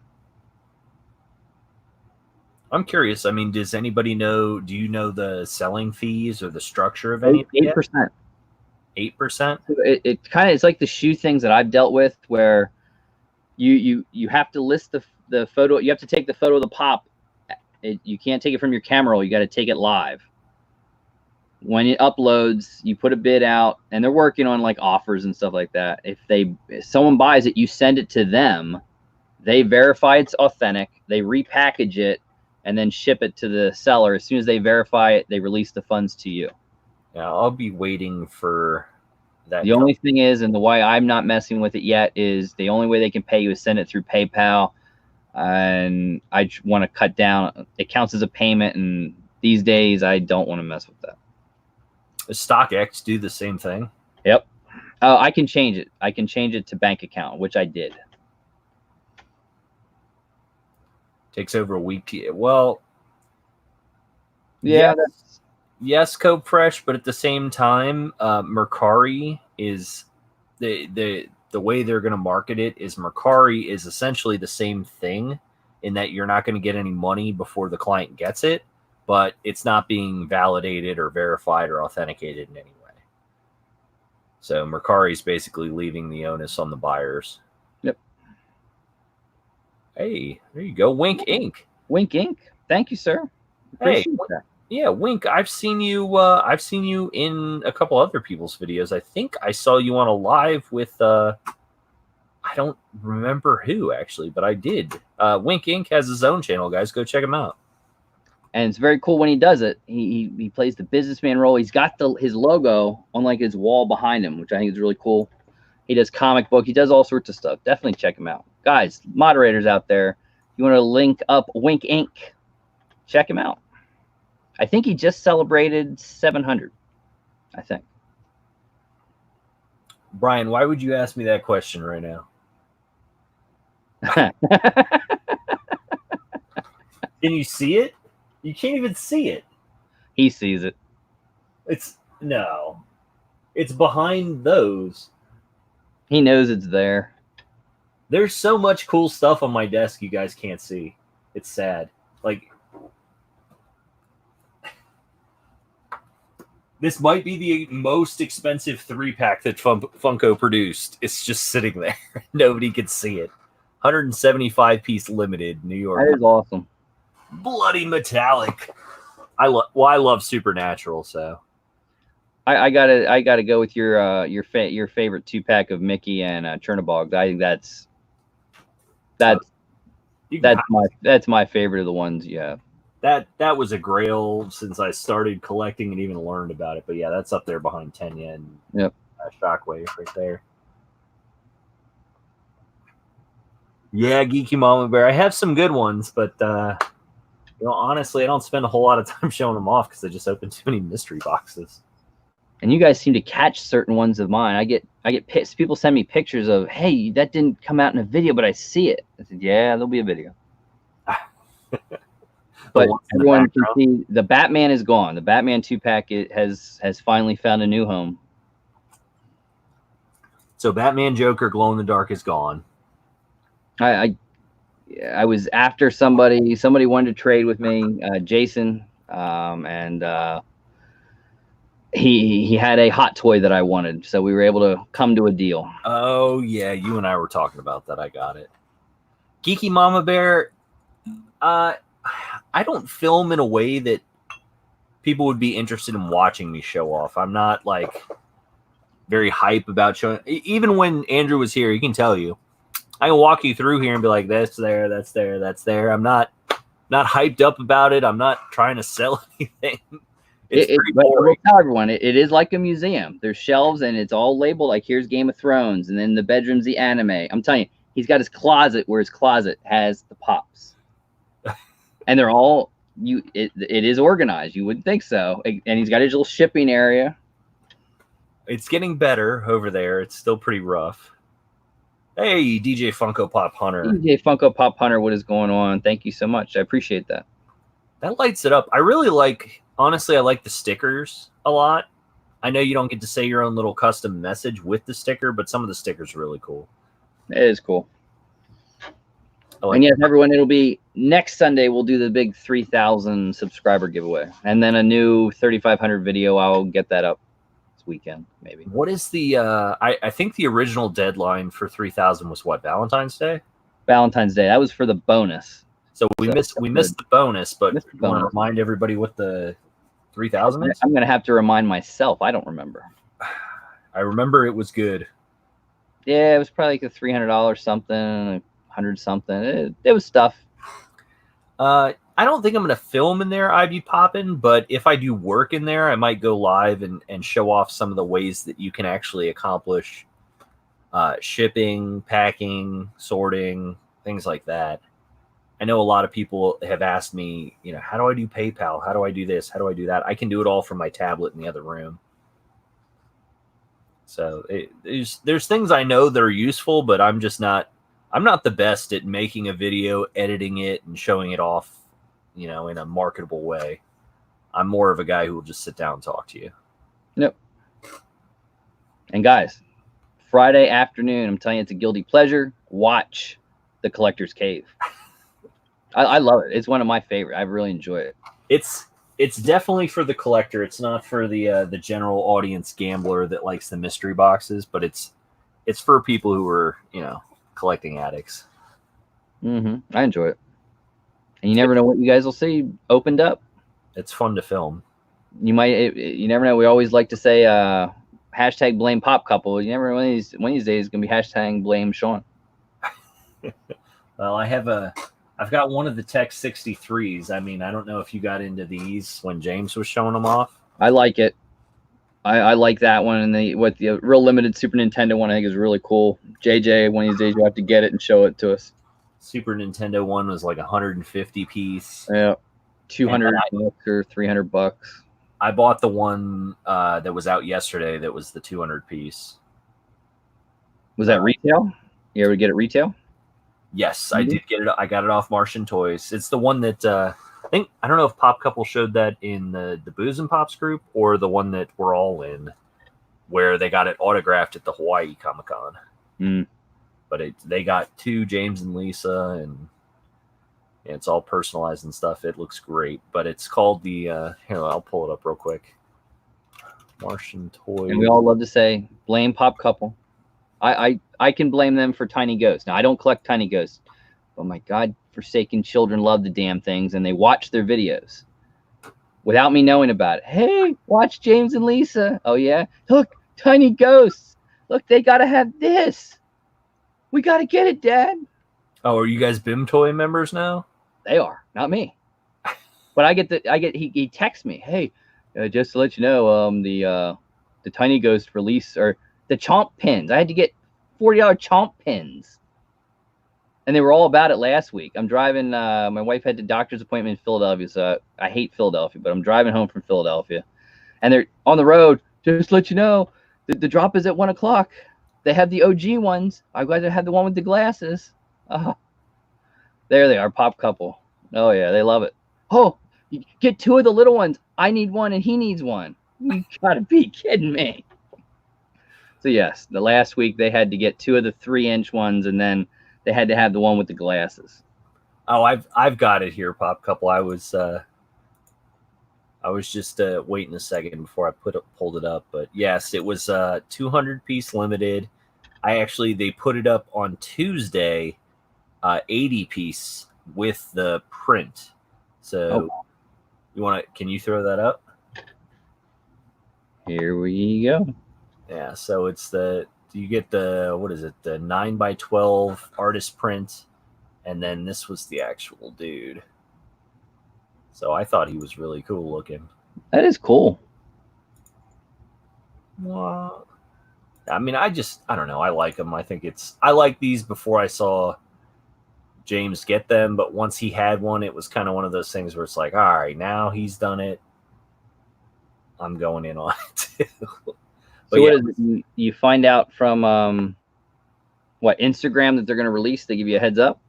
I'm curious. I mean, does anybody know, do you know the selling fees or the structure of any? 8%. 8%? It kind of, it's like the shoe things that I've dealt with where you have to list the photo. You have to take the photo of the pop. You can't take it from your camera roll. You got to take it live. When it uploads, you put a bid out, and they're working on like offers and stuff like that. If someone buys it, you send it to them. They verify it's authentic. They repackage it and then ship it to the seller. As soon as they verify it, they release the funds to you. Yeah, I'll be waiting for that. The only thing is, and the way I'm not messing with it yet, is the only way they can pay you is send it through PayPal. And I want to cut down. It counts as a payment, and these days I don't want to mess with that. Does StockX do the same thing? Yep. I can change it. I can change it to bank account, which I did. Takes over a week to, well, yeah. Yes, Cope Fresh, but at the same time, Mercari is the way they're going to market it is Mercari is essentially the same thing in that you're not going to get any money before the client gets it, but it's not being validated or verified or authenticated in any way. So Mercari is basically leaving the onus on the buyers. Yep. Hey, there you go. Wink Inc. Wink Inc. Thank you, sir. Appreciate that. Yeah, Wink, I've seen you in a couple other people's videos. I think I saw you on a live with I don't remember who actually, but I did. Wink Inc. has his own channel, guys. Go check him out. And it's very cool when he does it. He plays the businessman role. He's got his logo on like his wall behind him, which I think is really cool. He does comic book. He does all sorts of stuff. Definitely check him out. guys, moderators out there, you want to link up Wink Inc., check him out. I think he just celebrated 700, I think. Brian, why would you ask me that question right now? Can you see it? You can't even see it. He sees it. It's behind those. He knows it's there. There's so much cool stuff on my desk you guys can't see. It's sad. Like, this might be the most expensive 3-pack that Funko produced. It's just sitting there. Nobody can see it. 175-piece limited, New York. That is awesome. Bloody metallic. I love Supernatural, so I gotta go with your favorite 2-pack of Mickey and Chernobog. I think that's my favorite of the ones. Yeah, that was a grail since I started collecting and even learned about it. But yeah, that's up there behind Tenya and yep. Shockwave right there. Yeah, Geeky Mama Bear. I have some good ones, but honestly, I don't spend a whole lot of time showing them off because I just open too many mystery boxes. And you guys seem to catch certain ones of mine. I get pissed. People send me pictures of, hey, that didn't come out in a video, but I see it. I said, yeah, there'll be a video. But everyone can see the Batman is gone. The Batman 2-pack has finally found a new home. So Batman Joker Glow in the Dark is gone. I was after somebody wanted to trade with me, Jason, and he had a hot toy that I wanted, so we were able to come to a deal. Oh yeah, you and I were talking about that. I got it. Geeky Mama Bear, I don't film in a way that people would be interested in watching me show off. I'm not like very hype about showing. Even when Andrew was here, he can tell you. I can walk you through here and be like, that's there, that's there, that's there. I'm not hyped up about it. I'm not trying to sell anything. We'll tell everyone, it is like a museum. There's shelves and it's all labeled like here's Game of Thrones, and then the bedroom's the anime. I'm telling you, he's got his closet where his closet has the pops, and they're all it is organized. You wouldn't think so, and he's got his little shipping area. It's getting better over there. It's still pretty rough. Hey, DJ Funko Pop Hunter. DJ Funko Pop Hunter, what is going on? Thank you so much. I appreciate that. That lights it up. I really like, honestly, I like the stickers a lot. I know you don't get to say your own little custom message with the sticker, but some of the stickers are really cool. It is cool. And yes, everyone, it'll be next Sunday. We'll do the big 3,000 subscriber giveaway, and then a new 3,500 video. I'll get that up this weekend, maybe. What is the? I think the original deadline for 3,000 was what, Valentine's Day. Valentine's Day. That was for the bonus. So we missed the bonus, but you want to remind everybody what the 3,000 is? I'm gonna have to remind myself. I don't remember. I remember it was good. Yeah, it was probably like a $300 something. 100 something. It was stuff. I don't think I'm going to film in there, I'd be popping, but if I do work in there, I might go live and show off some of the ways that you can actually accomplish shipping, packing, sorting, things like that. I know a lot of people have asked me, how do I do PayPal? How do I do this? How do I do that? I can do it all from my tablet in the other room. So there's things I know that are useful, but I'm not the best at making a video, editing it, and showing it off, in a marketable way. I'm more of a guy who will just sit down and talk to you. Yep. And guys, Friday afternoon, I'm telling you, it's a guilty pleasure. Watch The Collector's Cave. I love it. It's one of my favorite. I really enjoy it. It's definitely for the collector. It's not for the general audience gambler that likes the mystery boxes, but it's for people who are, collecting addicts. I enjoy it. And you never know what you guys will see opened up. It's fun to film. You never know. We always like to say hashtag blame pop couple. You never know one of these days it's gonna be hashtag blame Sean. Well, I've got one of the Tech 63s. I mean, I don't know if you got into these when James was showing them off. I like it. I like that one, and the real limited Super Nintendo one I think is really cool. JJ, one of these days you have to get it and show it to us. Super Nintendo one was like 150 piece. Yeah, 200 bucks or $300. I bought the one that was out yesterday. That was the 200 piece. Was that retail? You ever get it retail? Yes, I did get it. I got it off Martian Toys. It's the one that I don't know if Pop Couple showed that in the Booze and Pops group or the one that we're all in, where they got it autographed at the Hawaii Comic-Con. But they got 2 James and Lisa, and it's all personalized and stuff. It looks great, but it's called the here, I'll pull it up real quick. Martian Toys. And we all love to say blame Pop Couple. I can blame them for Tiny Ghosts. Now I don't collect Tiny Ghosts, but my God forsaken children love the damn things, and they watch their videos without me knowing about it. Hey, watch James and Lisa. Oh yeah, look, Tiny Ghosts. Look, they gotta have this. We gotta get it, Dad. Oh, are you guys BIM Toy members now? They are, not me. But he texts me, hey, just to let you know, the Tiny Ghost release, or the Chomp pins. I had to get $40 Chomp pins, and they were all about it last week. I'm driving. My wife had a doctor's appointment in Philadelphia, so I hate Philadelphia, but I'm driving home from Philadelphia, and they're on the road. Just to let you know, the drop is at 1 o'clock. They have the OG ones. I'm glad to have the one with the glasses. There they are, Pop Couple. Oh yeah, they love it. Oh, you get 2 of the little ones. I need one, and he needs one. You gotta be kidding me. So yes, the last week they had to get 2 of the 3-inch ones, and then they had to have the one with the glasses. Oh, I've got it here, Pop Couple. I was just waiting a second before I pulled it up, but yes, it was 200 piece limited. They put it up on Tuesday, 80 piece with the print. So can you throw that up? Here we go. Yeah, so it's you get the 9x12 artist print, and then this was the actual dude. So I thought he was really cool looking. That is cool. Well, I mean, I don't know. I like them. I like these before I saw James get them, but once he had one, it was kind of one of those things where it's like, all right, now he's done it, I'm going in on it too. So what is it? You find out from Instagram that they're going to release? They give you a heads up?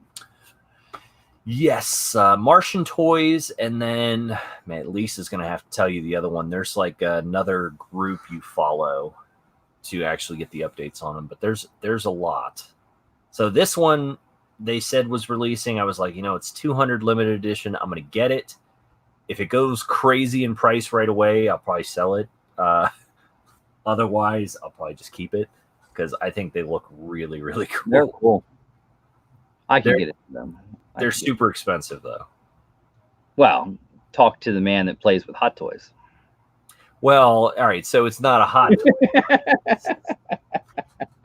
Yes, Martian Toys, and then Lisa's going to have to tell you the other one. There's like another group you follow to actually get the updates on them, but there's a lot. So this one they said was releasing. I was like, it's 200 limited edition. I'm going to get it. If it goes crazy in price right away, I'll probably sell it. Otherwise, I'll probably just keep it because I think they look really, really cool. They're cool. I can get it to them. They're super expensive, though. Well, talk to the man that plays with Hot Toys. Well, all right. So it's not a Hot Toy.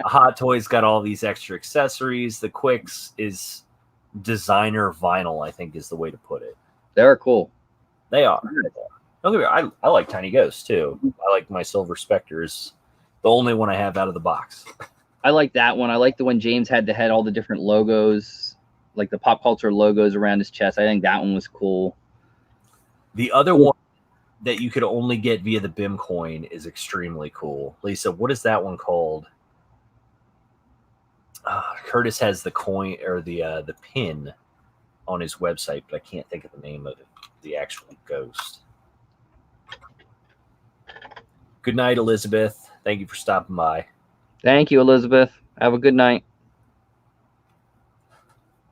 A Hot Toy's got all these extra accessories. The Quicks is designer vinyl, I think is the way to put it. They're cool. They are. Don't get me wrong, I like Tiny Ghosts, too. I like my Silver Spectres. The only one I have out of the box. I like that one. I like the one James had that had all the different logos, like the pop culture logos around his chest. I think that one was cool. The other one that you could only get via the BIM coin is extremely cool. Lisa, what is that one called? Curtis has the coin or the pin on his website, but I can't think of the name of it. The actual ghost. Good night, Elizabeth. Thank you for stopping by. Thank you, Elizabeth. Have a good night.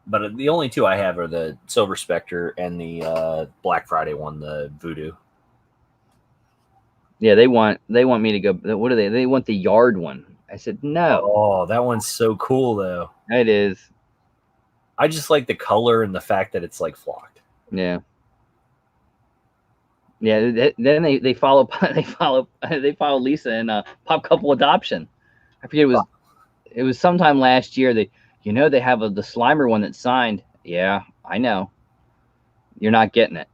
But the only 2 I have are the Silver Spectre and the Black Friday one, the Voodoo. Yeah, they want me to go. What do they? They want the yard one. I said no. Oh, that one's so cool though. It is. I just like the color and the fact that it's like flocked. Yeah. Yeah. Then they follow Lisa and Pop Couple Adoption. I forget it was sometime last year. They have the Slimer one that's signed. Yeah, I know. You're not getting it.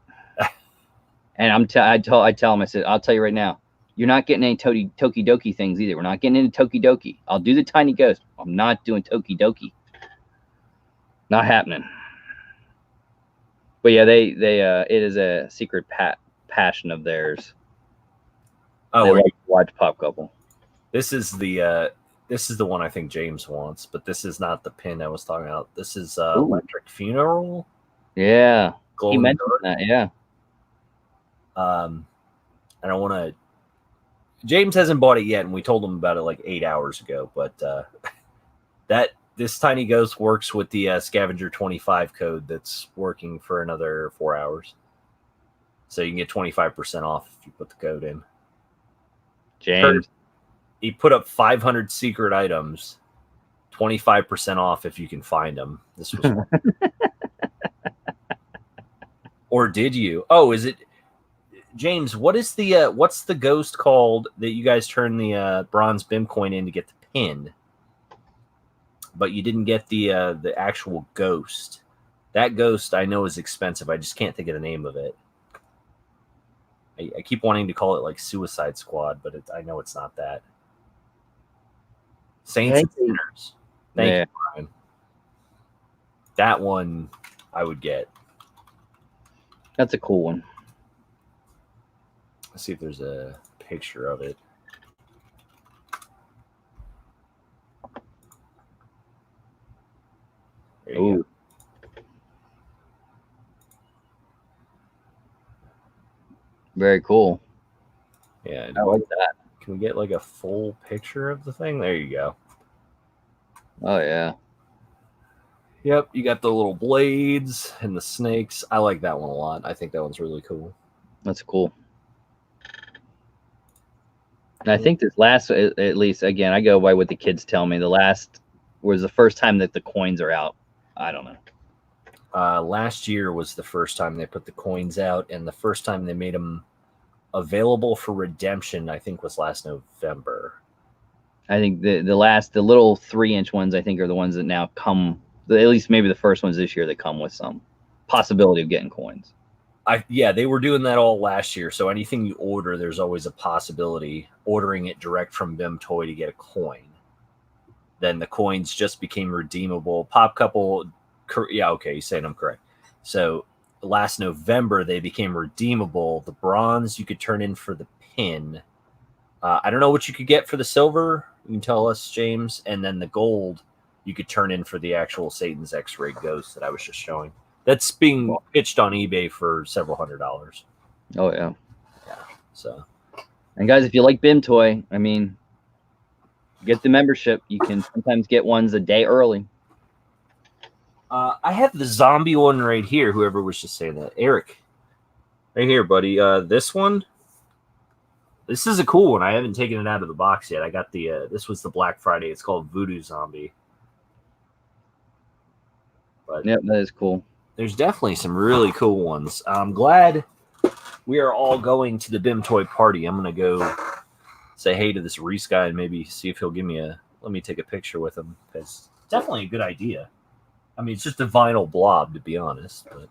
And I tell him, I said, I'll tell you right now, You're not getting any Tokidoki things either. We're not getting into Tokidoki. I'll do the tiny ghost. I'm not doing Tokidoki. Not happening. But yeah, it is a secret passion of theirs. Oh, they like to watch Pop Couple. This is the one I think James wants, but this is not the pin I was talking about. This is Electric Funeral. Yeah, Glow he in the mentioned dark. that. Yeah. I don't want to. James hasn't bought it yet, and we told him about it like 8 hours ago. But this tiny ghost works with the Scavenger 25 code that's working for another 4 hours, so you can get 25% off if you put the code in. James, he put up 500 secret items, 25% off if you can find them. This was one. Or did you? Oh, is it? James, what's the ghost called that you guys turn the bronze BIM coin in to get the pin, but you didn't get the actual ghost? That ghost I know is expensive. I just can't think of the name of it. I keep wanting to call it like Suicide Squad, but I know it's not that. Saints and Sinners. Thank you, Brian. That one I would get. That's a cool one. Let's see if there's a picture of it. There you go. Very cool. Yeah, I like that. Can we get like a full picture of the thing? There you go. Oh yeah. Yep, you got the little blades and the snakes. I like that one a lot. I think that one's really cool. That's cool. And I think this last, at least, again, I go by what the kids tell me. The last was the first time that the coins are out. I don't know. Last year was the first time they put the coins out, and the first time they made them available for redemption, I think, was last November. I think the little 3-inch ones, I think, are the ones that now come. At least maybe the first ones this year that come with some possibility of getting coins. Yeah, they were doing that all last year. So anything you order, there's always a possibility ordering it direct from BIM Toy to get a coin. Then the coins just became redeemable. Pop Couple, yeah, okay, you're saying I'm correct. So last November, they became redeemable. The bronze you could turn in for the pin. I don't know what you could get for the silver. You can tell us, James. And then the gold you could turn in for the actual Satan's X-ray ghost that I was just showing. That's being pitched on eBay for several $100s. Oh yeah. Yeah. So, and guys, if you like BIM Toy, I mean, get the membership. You can sometimes get ones a day early. I have the zombie one right here. Whoever was just saying that, Eric, right here, buddy. This one. This is a cool one. I haven't taken it out of the box yet. I got the. This was the Black Friday. It's called Voodoo Zombie. But yep, that is cool. There's definitely some really cool ones. I'm glad we are all going to the BIM Toy party. I'm going to go say hey to this Reese guy and maybe see if he'll give me let me take a picture with him. It's definitely a good idea. I mean, it's just a vinyl blob, to be honest. But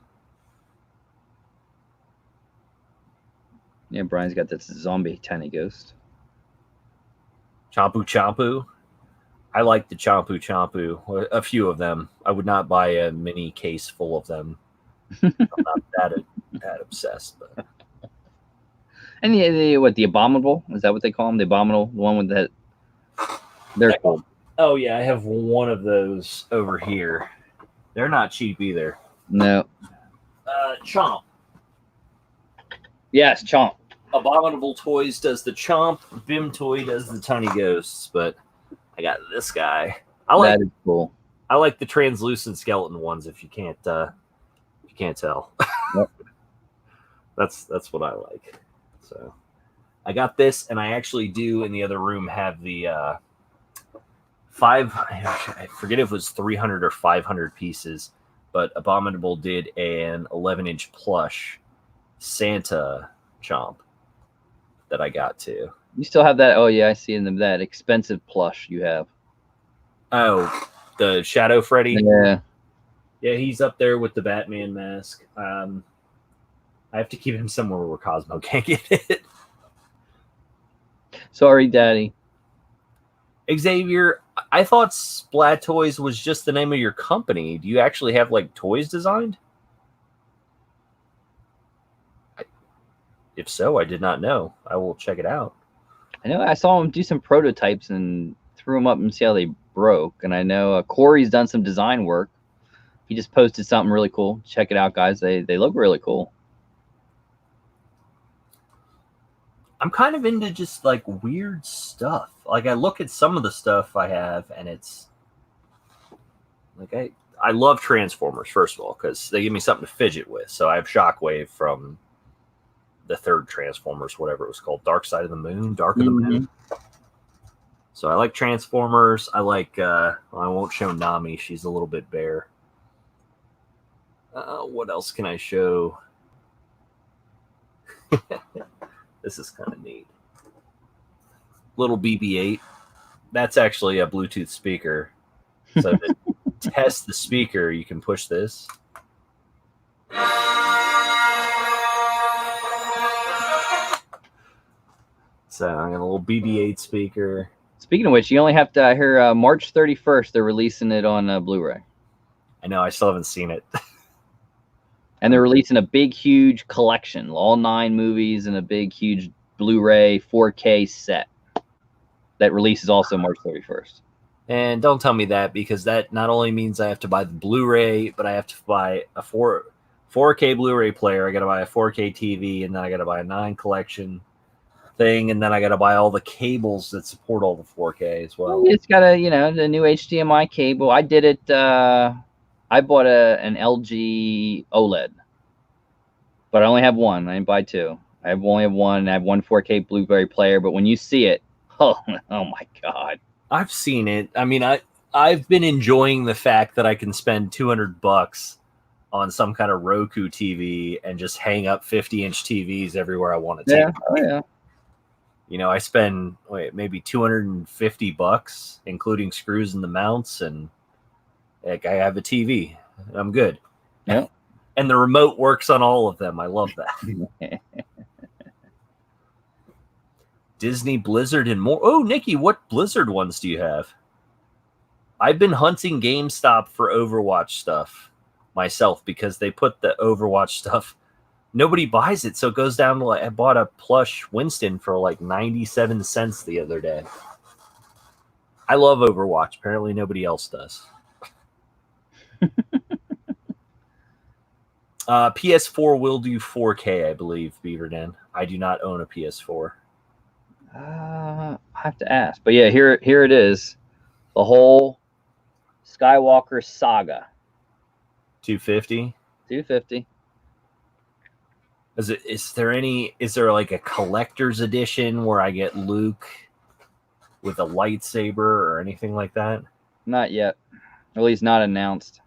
yeah, Brian's got this zombie tiny ghost. Champu Champu. I like the Champu Champu. A few of them. I would not buy a mini case full of them. I'm not that obsessed. But. And the Abominable? Is that what they call them? The Abominable? The one with that? They're cool. Oh, yeah. I have one of those over here. They're not cheap either. No. Chomp. Yes, Chomp. Abominable Toys does the Chomp. BIM Toy does the Tiny Ghosts. But I got this guy. That is cool. I like the translucent skeleton ones. If you can't tell, yep. That's what I like. So I got this, and I actually do in the other room have the 5. I forget if it was 300 or 500 pieces, but Abominable did an 11-inch plush Santa Chomp that I got too. You still have that? Oh yeah, I see in them that expensive plush you have. Oh, the Shadow Freddy. Yeah, yeah, he's up there with the Batman mask. I have to keep him somewhere where Cosmo can't get it. Sorry, Daddy. Xavier, I thought Splat Toys was just the name of your company. Do you actually have like toys designed? If so, I did not know. I will check it out. I know I saw him do some prototypes and threw them up and see how they broke. And I know Corey's done some design work. He just posted something really cool. Check it out, guys. They look really cool. I'm kind of into just like weird stuff. Like I look at some of the stuff I have, and it's like I love Transformers, first of all, because they give me something to fidget with. So I have Shockwave from the third Transformers, whatever it was called, Dark Side of the Moon, Dark of the Moon. So I like Transformers. I like I won't show Nami, she's a little bit bare. What else can I show? This is kind of neat. Little BB-8. That's actually a Bluetooth speaker. So to test the speaker, you can push this. So I got a little BB-8 speaker. Speaking of which, you only have to, I hear March 31st, they're releasing it on Blu-ray. I know, I still haven't seen it. And they're releasing a big, huge collection, all 9 movies in a big, huge Blu-ray 4K set that releases also March 31st. And don't tell me that, because that not only means I have to buy the Blu-ray, but I have to buy a 4K Blu-ray player. I got to buy a 4K TV, and then I got to buy a 9 collection thing, and then I got to buy all the cables that support all the 4K as well. It's got the new HDMI cable. I did it. I bought an LG OLED, but I only have one. I didn't buy 2. I only have one. I have one 4K Blu-ray player, but when you see it, oh my God. I've seen it. I mean, I've been enjoying the fact that I can spend $200 on some kind of Roku TV and just hang up 50-inch TVs everywhere I want to take. Yeah. You know, I spend maybe $250, including screws and the mounts, and like I have a TV. I'm good. Yeah. And the remote works on all of them. I love that. Disney, Blizzard, and more. Oh, Nikki, what Blizzard ones do you have? I've been hunting GameStop for Overwatch stuff myself, because they put the Overwatch stuff. Nobody buys it, so it goes down to like, I bought a plush Winston for like 97 cents the other day. I love Overwatch. Apparently nobody else does. PS4 will do 4K, I believe, Beaverden. I do not own a PS4. I have to ask, but yeah, here it is, the whole Skywalker saga. 250. 250. Is there like a collector's edition where I get Luke with a lightsaber or anything like that? Not yet. At least not announced.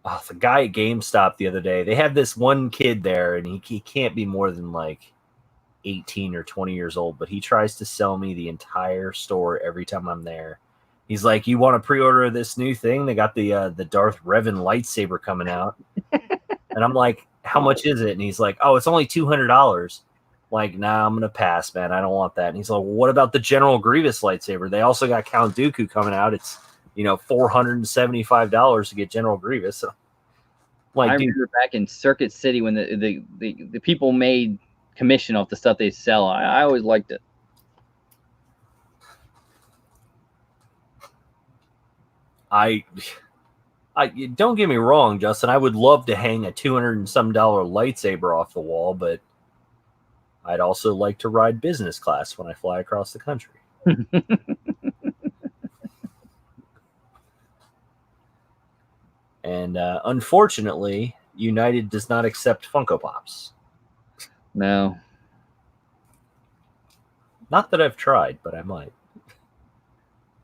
Oh, the guy at GameStop the other day, they had this one kid there, and he can't be more than like 18 or 20 years old, but he tries to sell me the entire store every time I'm there. He's like, you want to pre-order this new thing? They got the Darth Revan lightsaber coming out. And I'm like, how much is it? And he's like, oh, it's only $200. Like, nah, I'm going to pass, man. I don't want that. And he's like, well, what about the General Grievous lightsaber? They also got Count Dooku coming out. It's, $475 to get General Grievous. So, like, I remember back in Circuit City when the people made commission off the stuff they sell. I always liked it. I don't get me wrong, Justin. I would love to hang a $200 and some lightsaber off the wall, but I'd also like to ride business class when I fly across the country. And unfortunately, United does not accept Funko Pops. No. Not that I've tried, but I might.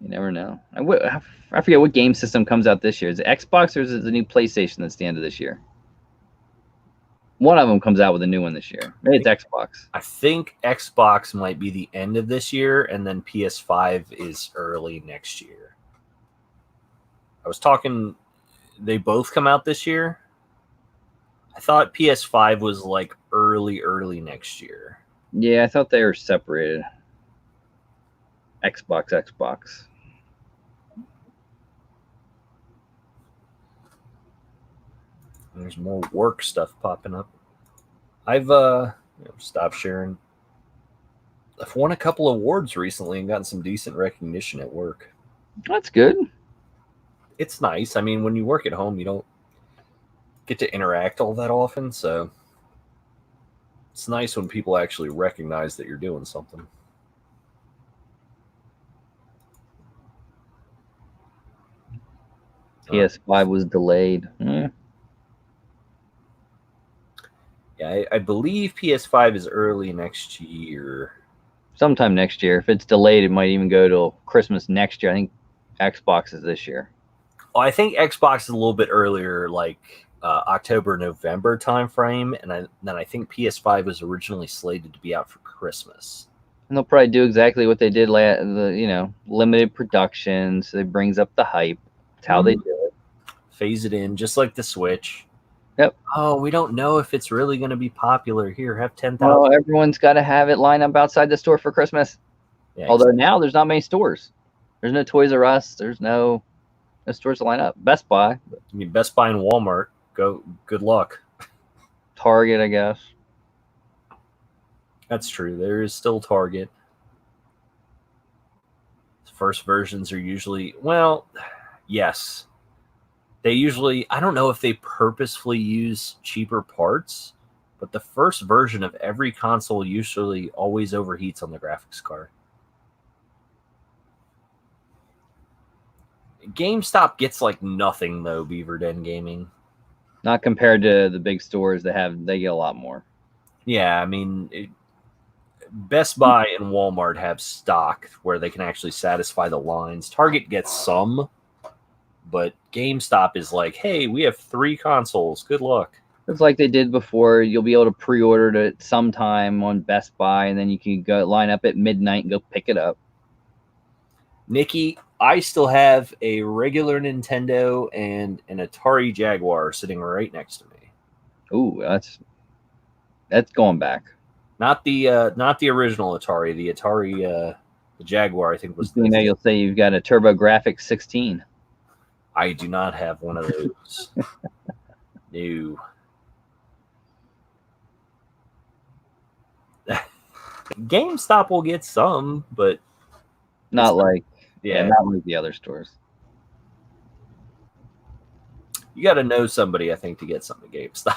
You never know. I forget what game system comes out this year. Is it Xbox or is it the new PlayStation that's the end of this year? One of them comes out with a new one this year. Maybe it's Xbox. I think Xbox might be the end of this year, and then PS5 is early next year. I was talking, they both come out this year. I thought PS5 was like early next year. Yeah, I thought they were separated. Xbox. There's more work stuff popping up. I've stopped sharing. I've won a couple of awards recently and gotten some decent recognition at work. That's good. It's nice. I mean, when you work at home, you don't get to interact all that often, so it's nice when people actually recognize that you're doing something. PS5 was delayed. Yeah, I believe PS5 is early next year. Sometime next year. If it's delayed, it might even go till Christmas next year. I think Xbox is this year. Oh, I think Xbox is a little bit earlier, like October, November timeframe, and then I think PS5 was originally slated to be out for Christmas. And they'll probably do exactly what they did limited production, so it brings up the hype. That's how they do it. Phase it in, just like the Switch. Yep. Oh, we don't know if it's really going to be popular. Here, have 10,000. Oh, everyone's got to have it line up outside the store for Christmas. Yeah, although now there's not many stores. There's no Toys R Us. There's no stores to line up. Best Buy. I mean, Best Buy and Walmart. Good luck. Target, I guess. That's true. There is still Target. First versions are usually, well, yes. They usually, I don't know if they purposefully use cheaper parts, but the first version of every console usually always overheats on the graphics card. GameStop gets like nothing though, Beaver Den Gaming. Not compared to the big stores they get a lot more. Yeah, I mean, Best Buy and Walmart have stock where they can actually satisfy the lines. Target gets some, but GameStop is like, hey, we have 3 consoles. Good luck. It's like they did before. You'll be able to pre-order it sometime on Best Buy, and then you can go line up at midnight and go pick it up. Nikki, I still have a regular Nintendo and an Atari Jaguar sitting right next to me. Ooh, that's going back. Not the original Atari. The Atari the Jaguar, I think was. You'll say you've got a TurboGrafx 16. I do not have one of those. No. GameStop will get some, but not like the other stores. You got to know somebody, I think, to get something at GameStop.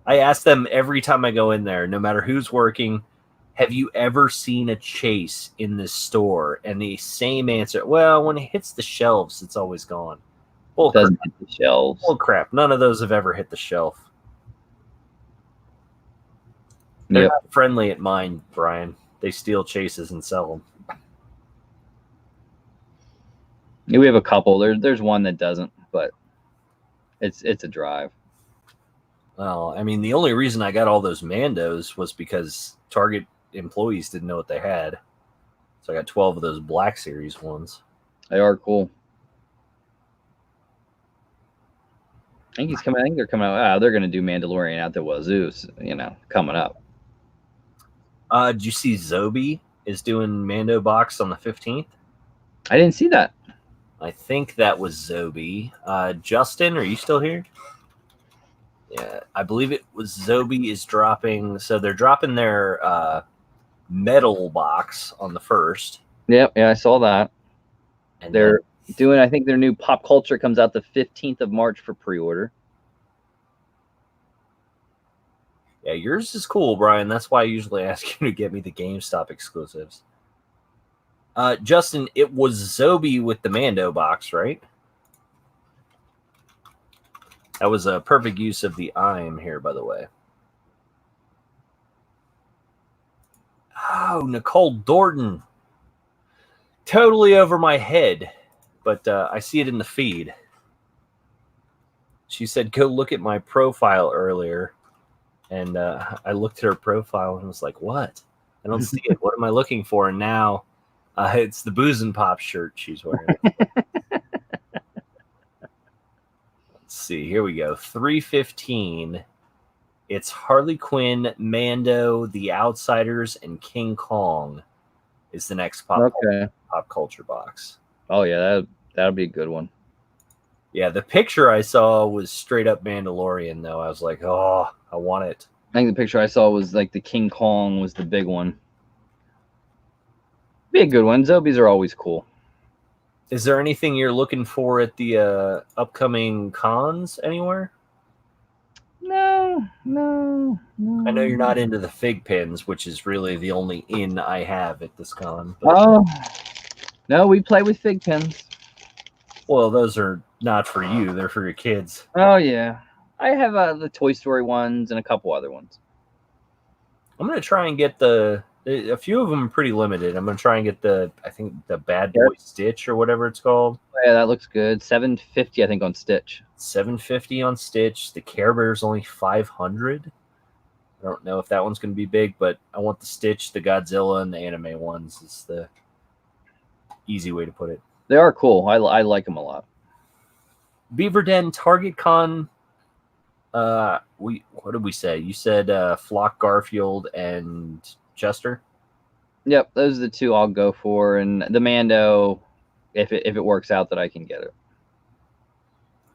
I ask them every time I go in there, no matter who's working, have you ever seen a chase in this store? And the same answer, well, when it hits the shelves, it's always gone. It doesn't hit the shelves. Oh, crap. None of those have ever hit the shelf. They're not friendly at mine, Brian. They steal chases and sell them. Yeah, we have a couple. There's one that doesn't, but it's a drive. Well, I mean, the only reason I got all those Mandos was because Target employees didn't know what they had. So I got 12 of those Black Series ones. They are cool. I think they're coming out. They're going to do Mandalorian out the wazoo, coming up. Did you see Zobi is doing Mando box on the 15th? I didn't see that. I think that was Zobi. Justin, are you still here? Yeah, I believe it was Zobi is dropping. So they're dropping their metal box on the 1st. Yep, yeah, I saw that. And they're doing, I think their new Pop Culture comes out the 15th of March for pre-order. Yeah, yours is cool, Brian. That's why I usually ask you to get me the GameStop exclusives. Justin, it was Zobi with the Mando box, right? That was a perfect use of the I'm here, by the way. Oh, Nicole Dorton. Totally over my head, but I see it in the feed. She said, go look at my profile earlier. And I looked at her profile and was like, what? I don't see it. What am I looking for? And now it's the Booze and Pop shirt she's wearing. Let's see. Here we go. 315. It's Harley Quinn, Mando, The Outsiders, and King Kong. is the next pop culture box. Oh yeah, that'll be a good one. Yeah, the picture I saw was straight up Mandalorian though. I was like, oh, I want it. I think the picture I saw was like the King Kong was the big one. Be a good one. Zobies are always cool. Is there anything you're looking for at the upcoming cons anywhere? No. I know you're not into the fig pins, which is really the only in I have at this con. But... Oh, no, we play with fig pins. Well, those are not for you. They're for your kids. Oh, yeah. I have the Toy Story ones and a couple other ones. I'm going to try and get a few of them are pretty limited. I'm going to try and get the Bad Boy Stitch or whatever it's called. Oh, yeah, that looks good. $750, I think, on Stitch. $750 on Stitch. The Care Bear's only $500. I don't know if that one's going to be big, but I want the Stitch, the Godzilla, and the anime ones. Is the easy way to put it. They are cool. I like them a lot. Beaver Den, Target Con. What did we say? You said Flock, Garfield, and Chester. Yep, those are the two I'll go for, and the Mando, if it works out that I can get it.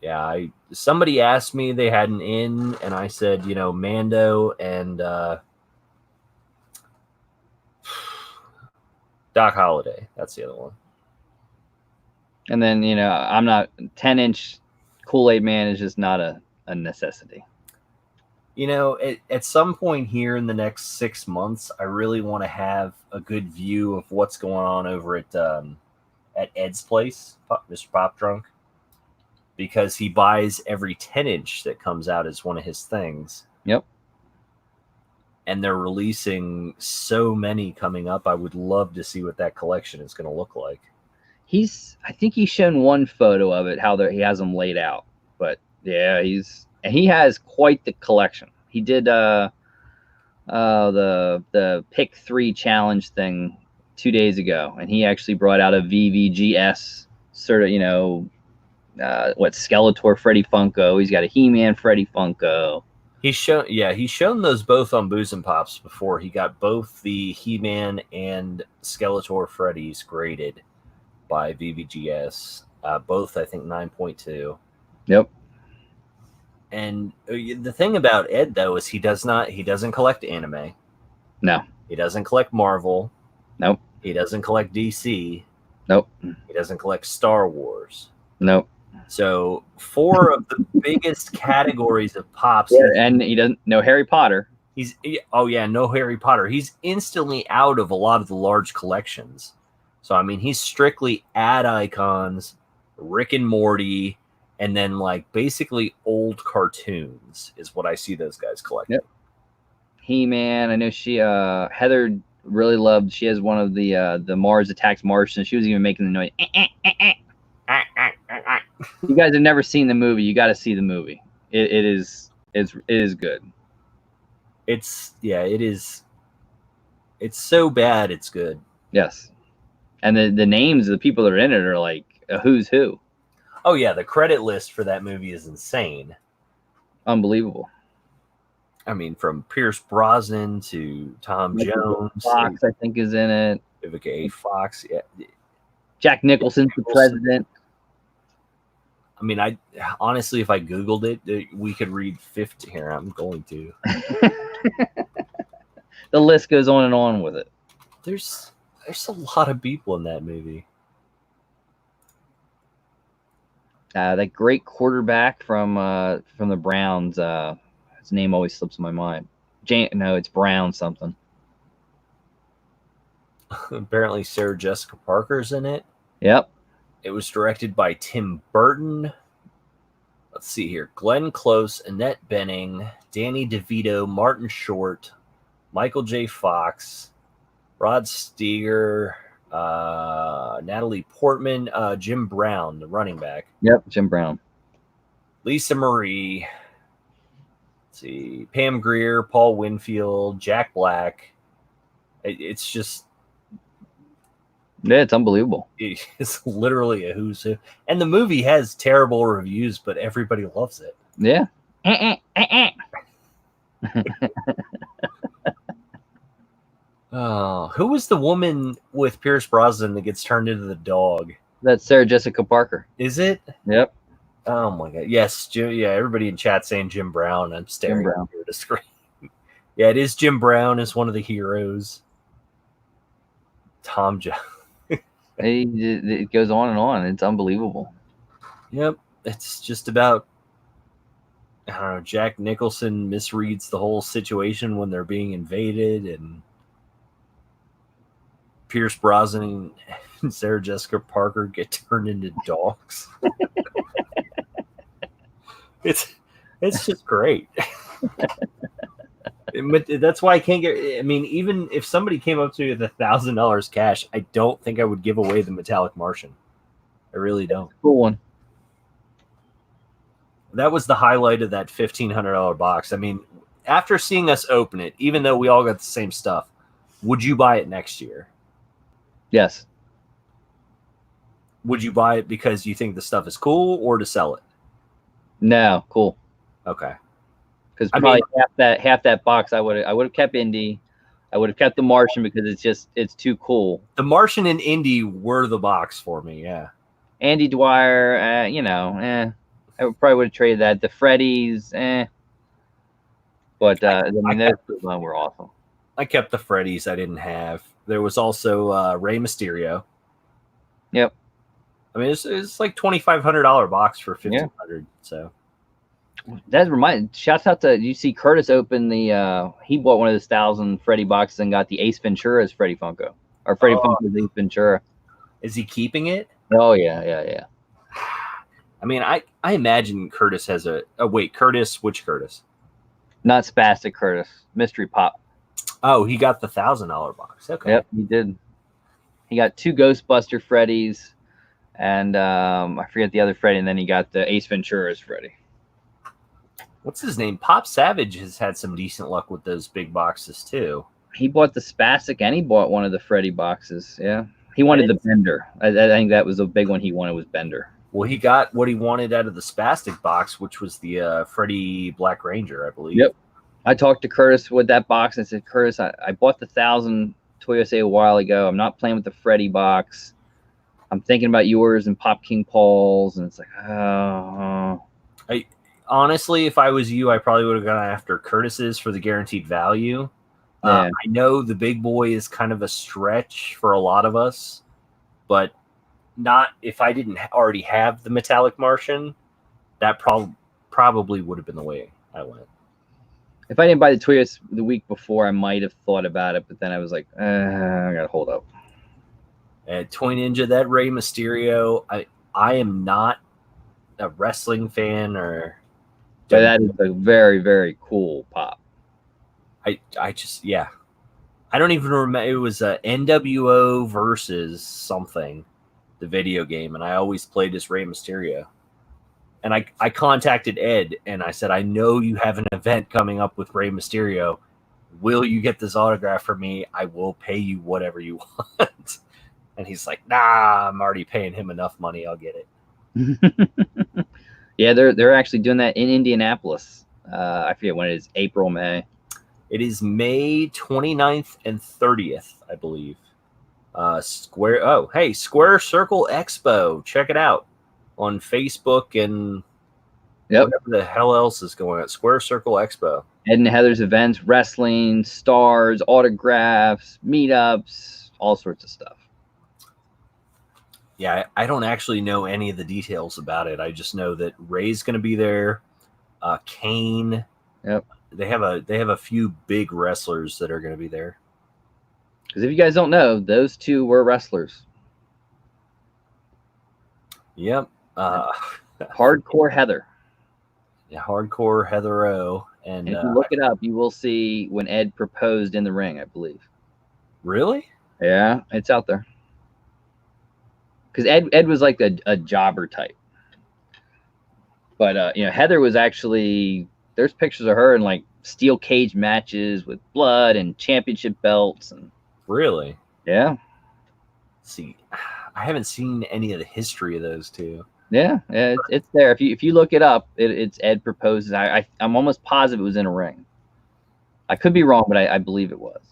Yeah, somebody asked me they had an in, and I said, Mando and Doc Holliday. That's the other one. And then, I'm not 10-inch Kool-Aid Man is just not a necessity. At some point here in the next 6 months, I really want to have a good view of what's going on over at Ed's place, Mr. Pop Drunk, because he buys every 10-inch that comes out as one of his things. Yep. And they're releasing so many coming up. I would love to see what that collection is going to look like. I think he's shown one photo of it, how he has them laid out. But yeah, he has quite the collection. He did the pick 3 challenge thing 2 days ago, and he actually brought out a VVGS sort of, Skeletor Freddy Funko. He's got a He-Man Freddy Funko. He's shown those both on Booze and Pops before. He got both the He-Man and Skeletor Freddy's graded by VVGS. Both, I think, 9.2. Yep. And the thing about Ed, though, is he doesn't collect anime. No. He doesn't collect Marvel. Nope. He doesn't collect DC. Nope. He doesn't collect Star Wars. Nope. So 4 of the biggest categories of Pops. Yeah, and he doesn't know Harry Potter. No Harry Potter. He's instantly out of a lot of the large collections. So, I mean, he's strictly ad icons, Rick and Morty, and then, basically old cartoons is what I see those guys collecting. Yep. He-Man, I know Heather really loved, she has one of the Mars Attacks Martians. She was even making the noise. You guys have never seen the movie. You got to see the movie. It is good. It is. It's so bad, it's good. Yes. And the names of the people that are in it are like a who's who. Oh, yeah. The credit list for that movie is insane. Unbelievable. I mean, from Pierce Brosnan to Tom Jones. Fox, I think, is in it. Vivica A. Fox. Yeah. Jack Nicholson's the president. I mean, honestly, if I Googled it, we could read 50 here. I'm going to. The list goes on and on with it. There's a lot of people in that movie. That great quarterback from the Browns. His name always slips in my mind. It's Brown something. Apparently, Sarah Jessica Parker's in it. Yep. It was directed by Tim Burton. Let's see here. Glenn Close, Annette Bening, Danny DeVito, Martin Short, Michael J. Fox, Rod Steiger, Natalie Portman, Jim Brown, the running back. Yep, Jim Brown. Lisa Marie. Let's see. Pam Grier, Paul Winfield, Jack Black. It's just... Yeah, it's unbelievable. It's literally a who's who. And the movie has terrible reviews, but everybody loves it. Yeah. Oh, who was the woman with Pierce Brosnan that gets turned into the dog? That's Sarah Jessica Parker. Is it? Yep. Oh my god. Yes, Jim, yeah, everybody in chat saying Jim Brown. I'm staring Brown. at the screen. Yeah, it is Jim Brown as one of the heroes. Tom Jones. It goes on and on. It's unbelievable. Yep. It's just about, I don't know, Jack Nicholson misreads the whole situation when they're being invaded, and Pierce Brosnan and Sarah Jessica Parker get turned into dogs. It's just great. That's why I can't get. I mean, even if somebody came up to me with $1,000 cash, I don't think I would give away the Metallic Martian. I really don't. Cool one. That was the highlight of that $1,500 box. I mean, after seeing us open it, even though we all got the same stuff, would you buy it next year? Yes. Would you buy it because you think the stuff is cool or to sell it? No, cool. Okay. Because probably half that box I would have kept Indy. I would have kept the Martian because it's too cool. The Martian and Indy were the box for me. Yeah. Andy Dwyer, I probably would have traded that. The Freddies, But I mean, those were awesome. I kept the Freddies I didn't have. There was also Rey Mysterio. Yep. I mean, it's like $2,500 box for $1,500. Yeah. So that reminds. Shouts out to, you see Curtis open the. He bought one of those 1,000 Freddy boxes and got the Ace Ventura's Freddy Funko, or Freddy Funko's Ace Ventura. Is he keeping it? Oh yeah. I mean, I imagine Curtis has a wait, Curtis, which Curtis? Not Spastic Curtis, Mystery Pop. Oh, he got the $1,000 box. Okay. Yep, he did. He got 2 Ghostbuster Freddys, and I forget the other Freddy, and then he got the Ace Ventura's Freddy. What's his name? Pop Savage has had some decent luck with those big boxes too. He bought the Spastic, and he bought one of the Freddy boxes. Yeah, he wanted the Bender. I think that was a big one he wanted, was Bender. Well, he got what he wanted out of the Spastic box, which was the Freddy Black Ranger, I believe. Yep. I talked to Curtis with that box and said, Curtis, I bought the 1,000 Toy USA a while ago. I'm not playing with the Freddy box. I'm thinking about yours and Pop King Paul's, and it's like, oh. Honestly, if I was you, I probably would have gone after Curtis's for the guaranteed value. Yeah. I know the big boy is kind of a stretch for a lot of us, but not if I didn't already have the Metallic Martian. That probably would have been the way I went. If I didn't buy the Toyota the week before, I might have thought about it, but then I was like, I gotta hold up. Toy Ninja, that Rey Mysterio, I am not a wrestling fan, but that is a very, very cool pop. I just, yeah. I don't even remember. It was a NWO versus something, the video game, and I always played as Rey Mysterio. And I contacted Ed, and I said, I know you have an event coming up with Rey Mysterio. Will you get this autograph for me? I will pay you whatever you want. And he's like, nah, I'm already paying him enough money. I'll get it. Yeah, they're actually doing that in Indianapolis. I forget when it is, April, May. It is May 29th and 30th, I believe. Square Circle Expo. Check it out on Facebook and whatever the hell else is going on. Square Circle Expo. Ed and Heather's events, wrestling, stars, autographs, meetups, all sorts of stuff. Yeah, I don't actually know any of the details about it. I just know that Ray's going to be there. Kane. Yep. They have a few big wrestlers that are going to be there. Because if you guys don't know, those two were wrestlers. Yep. Hardcore Heather. Yeah, Hardcore Heather O. And if you look it up, you will see when Ed proposed in the ring, I believe. Really? Yeah, it's out there. Because Ed was like a jobber type. But, Heather was actually, there's pictures of her in like steel cage matches with blood and championship belts. And really? Yeah. See, I haven't seen any of the history of those two. Yeah, it's there. If you look it up, it's Ed proposes. I'm almost positive it was in a ring. I could be wrong, but I believe it was.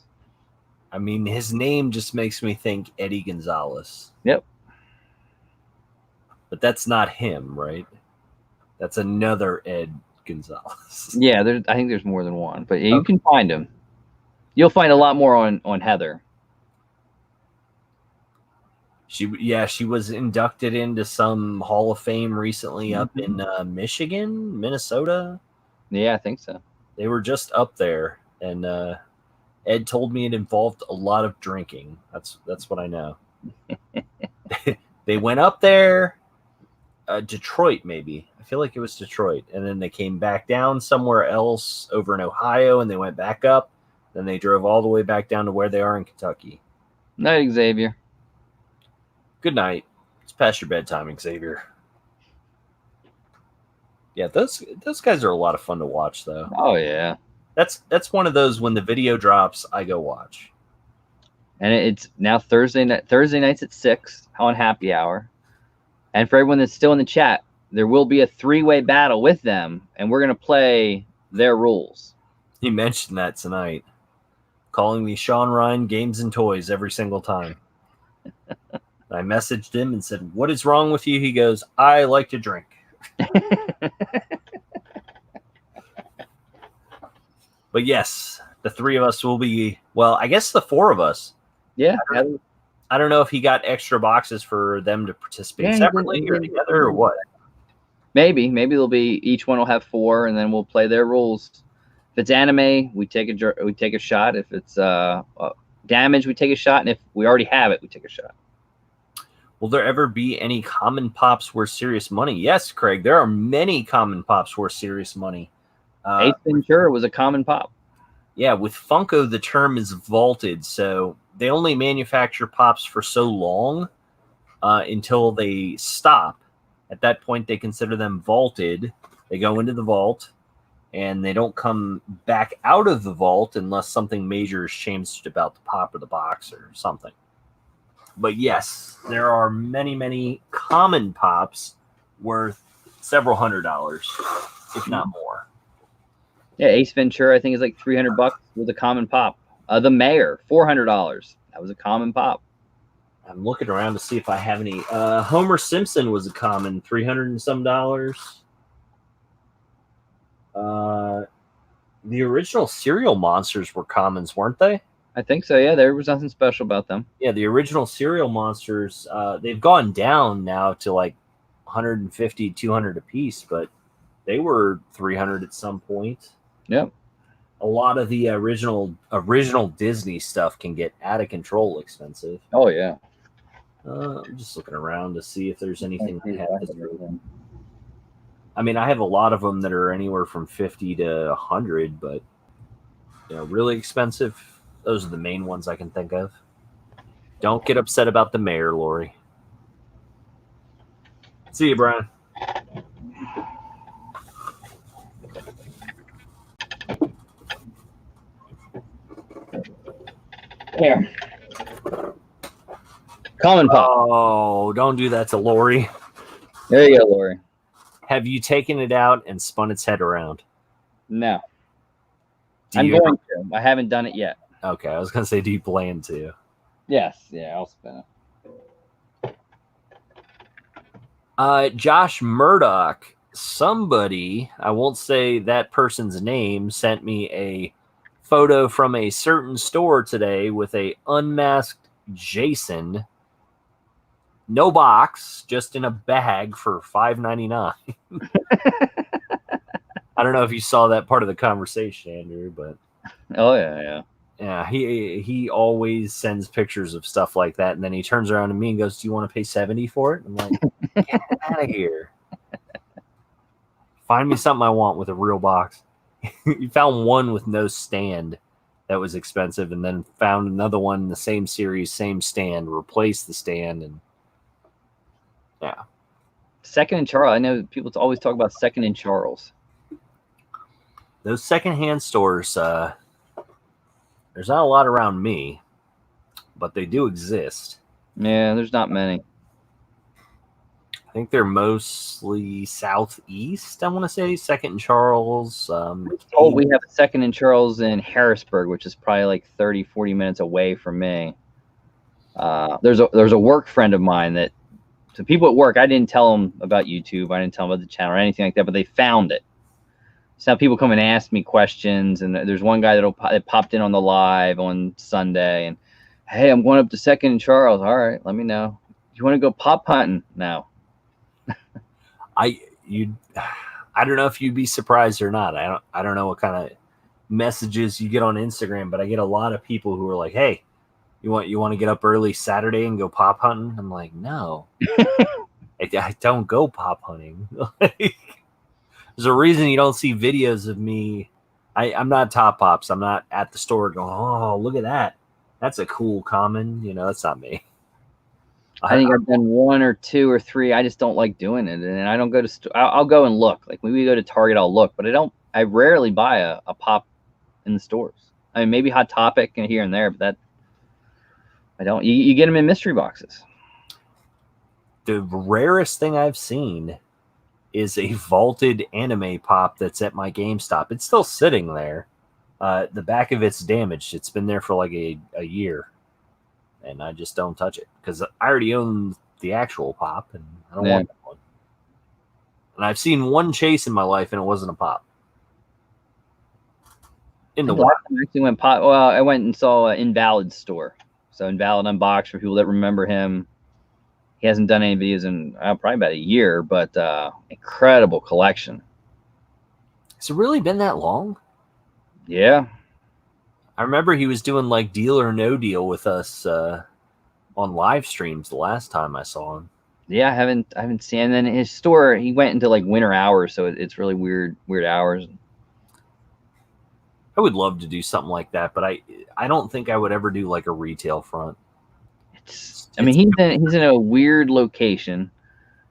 I mean, his name just makes me think Eddie Gonzalez. Yep. But that's not him, right? That's another Ed Gonzalez. Yeah, I think there's more than one, but you can find him. You'll find a lot more on Heather. She was inducted into some Hall of Fame recently up in Michigan, Minnesota. Yeah, I think so. They were just up there, and Ed told me it involved a lot of drinking. That's what I know. They went up there, Detroit maybe. I feel like it was Detroit, and then they came back down somewhere else over in Ohio, and they went back up. Then they drove all the way back down to where they are in Kentucky. Night, Xavier. Good night. It's past your bedtime, Xavier. Yeah, those guys are a lot of fun to watch, though. Oh yeah. That's one of those when the video drops, I go watch. And it's now Thursday nights at 6 on Happy Hour. And for everyone that's still in the chat, there will be a 3-way battle with them, and we're gonna play their rules. He mentioned that tonight, calling me Sean Ryan Games and Toys every single time. I messaged him and said, "What is wrong with you?" He goes, "I like to drink." But yes, the 3 of us will be, well, I guess the 4 of us. Yeah. I don't know if he got extra boxes for them to participate separately or together or what. Maybe they'll be, each one will have 4, and then we'll play their rules. If it's anime, we take a shot. If it's damage, we take a shot, and if we already have it, we take a shot. Will there ever be any common pops worth serious money? Yes, Craig. There are many common pops worth serious money. Ace Ventura was a common pop. Yeah, with Funko, the term is vaulted, so they only manufacture pops for so long until they stop. At that point, they consider them vaulted. They go into the vault, and they don't come back out of the vault unless something major is changed about the pop or the box or something. But yes, there are many, many common pops worth several $100s, if not more. Yeah, Ace Ventura, I think, is like $300 with a common pop. The Mayor, $400. That was a common pop. I'm looking around to see if I have any. Homer Simpson was a common, $300 and some dollars. The original cereal monsters were commons, weren't they? I think so, yeah. There was nothing special about them. Yeah, the original cereal monsters, they've gone down now to like 150, 200 a piece, but they were 300 at some point. Yep. A lot of the original Disney stuff can get out of control expensive. Oh, yeah. I'm just looking around to see if there's anything I have. I mean, I have a lot of them that are anywhere from 50 to 100, but really expensive. Those are the main ones I can think of. Don't get upset about the Mayor, Lori. See you, Brian. Here. Common pop. Oh, don't do that to Lori. There you go, Lori. Have you taken it out and spun its head around? No. I'm going to. I haven't done it yet. Okay, I was going to say, do you plan to? Yes. Yeah, I'll spin it. Josh Murdoch, somebody, I won't say that person's name, sent me a photo from a certain store today with a unmasked Jason. No box, just in a bag for $5.99. I don't know if you saw that part of the conversation, Andrew, but oh yeah. Yeah, he always sends pictures of stuff like that, and then he turns around to me and goes, "Do you want to pay $70 for it?" I'm like, "Get out of here! Find me something I want with a real box." You found one with no stand that was expensive, and then found another one in the same series, same stand, replaced the stand, and yeah. Second and Charles. I know people always talk about Second and Charles. Those secondhand stores, there's not a lot around me, but they do exist. Yeah, there's not many. think they're mostly southeast. I want to say Second and Charles. We have a Second and Charles in Harrisburg, which is probably like 30, 40 minutes away from me. There's a work friend of mine that, so people at work, I didn't tell them about YouTube. I didn't tell them about the channel or anything like that, but they found it. So now people come and ask me questions, and there's one guy that popped in on the live on Sunday, and hey, I'm going up to Second and Charles. All right, let me know. You want to go pop hunting now? I don't know if you'd be surprised or not. I don't know what kind of messages you get on Instagram, but I get a lot of people who are like, "Hey, you want to get up early Saturday and go pop hunting?" I'm like, "No, I don't go pop hunting." There's a reason you don't see videos of me. I'm not Top Pops. I'm not at the store going, "Oh, look at that. That's a cool common." You know, that's not me. I think I've done 1 or 2 or 3. I just don't like doing it, and I don't go to. I'll go and look. Like when we go to Target, I'll look, but I rarely buy a pop in the stores. I mean, maybe Hot Topic and here and there, but that I don't. You get them in mystery boxes. The rarest thing I've seen is a vaulted anime pop that's at my GameStop. It's still sitting there. The back of it's damaged. It's been there for like a year, and I just don't touch it because I already own the actual pop, and I don't want that one. And I've seen one chase in my life, and it wasn't a pop. In the wild. I actually went pop. Well, I went and saw Invalid store. So Invalid Unboxed, for people that remember him. He hasn't done any videos in probably about a year, but incredible collection. Has it really been that long? Yeah. I remember he was doing like Deal or No Deal with us on live streams the last time I saw him. Yeah, I haven't seen. And then his store, he went into like winter hours, so it's really weird hours. I would love to do something like that, but I don't think I would ever do like a retail front. He's in a weird location,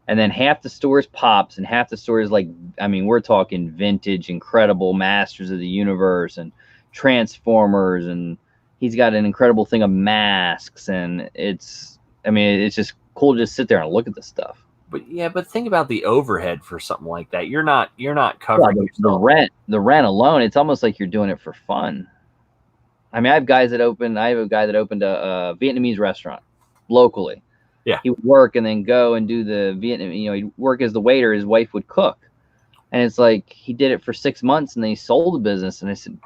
and then half the store is pops, and half the store is like, I mean, we're talking vintage, incredible Masters of the Universe and Transformers, and he's got an incredible thing of masks, and it's just cool to just sit there and look at this stuff. But think about the overhead for something like that. You're not covering the rent alone. It's almost like you're doing it for fun. I mean, I have a guy that opened a Vietnamese restaurant locally. Yeah. He would work and then go and do the Vietnam, he'd work as the waiter. His wife would cook. And it's like, he did it for 6 months and then he sold the business. And I said,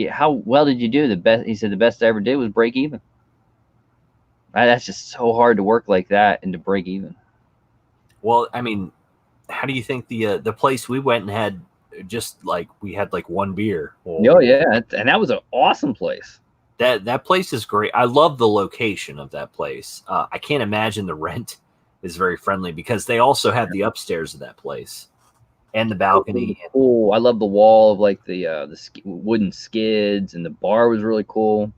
how well did you do? He said, the best I ever did was break even. That's just so hard to work like that and to break even. Well, I mean, how do you think the place we went and had we had one beer? Oh yeah, and that was an awesome place. That place is great. I love the location of that place. I can't imagine the rent is very friendly because they also have the upstairs of that place and the balcony. Oh, I love the wall of like the wooden skids, and the bar was really cool.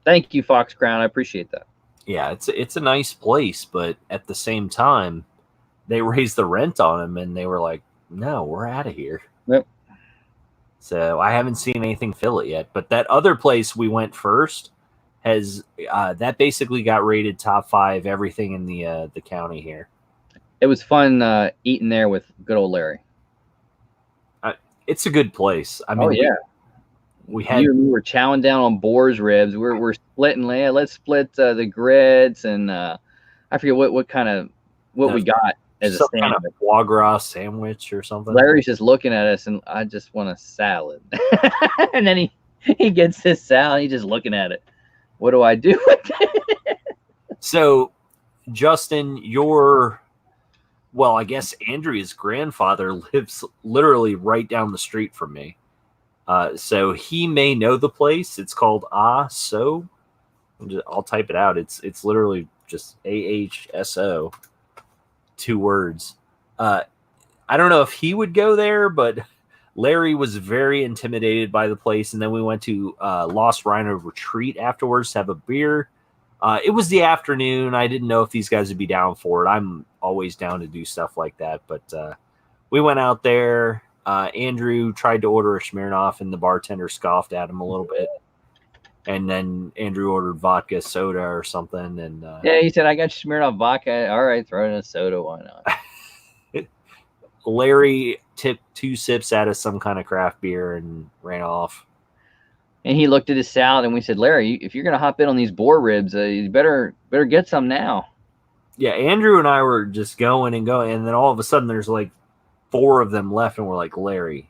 Thank you, Fox Crown. I appreciate that. Yeah, it's a nice place, but at the same time, they raised the rent on them, and they were like, "No, we're out of here." Yep. So I haven't seen anything fill it yet. But that other place we went first has that basically got rated top 5 everything in the county here. It was fun eating there with good old Larry. It's a good place. I mean, we were chowing down on boar's ribs. We're splitting. Let's split the grits, and I forget what we got. As some kind of foie gras sandwich or something. Larry's just looking at us, and I just want a salad. And then he gets his salad. He's just looking at it. What do I do with it? So, Justin, I guess Andrea's grandfather lives literally right down the street from me. So he may know the place. It's called So. I'll type it out. It's literally just AHSO. 2 words. I don't know if he would go there, but Larry was very intimidated by the place. And then we went to Lost Rhino Retreat afterwards to have a beer. It was the afternoon. I didn't know if these guys would be down for it. I'm always down to do stuff like that. But we went out there. Andrew tried to order a Smirnoff, and the bartender scoffed at him a little bit. And then Andrew ordered vodka soda or something. And yeah, he said, "I got Smirnoff vodka." All right, throw in a soda. Why not? Larry tipped 2 sips out of some kind of craft beer and ran off. And he looked at his salad, and we said, Larry, if you're going to hop in on these boar ribs, you better get some now. Yeah, Andrew and I were just going, and then all of a sudden there's like 4 of them left, and we're like, Larry,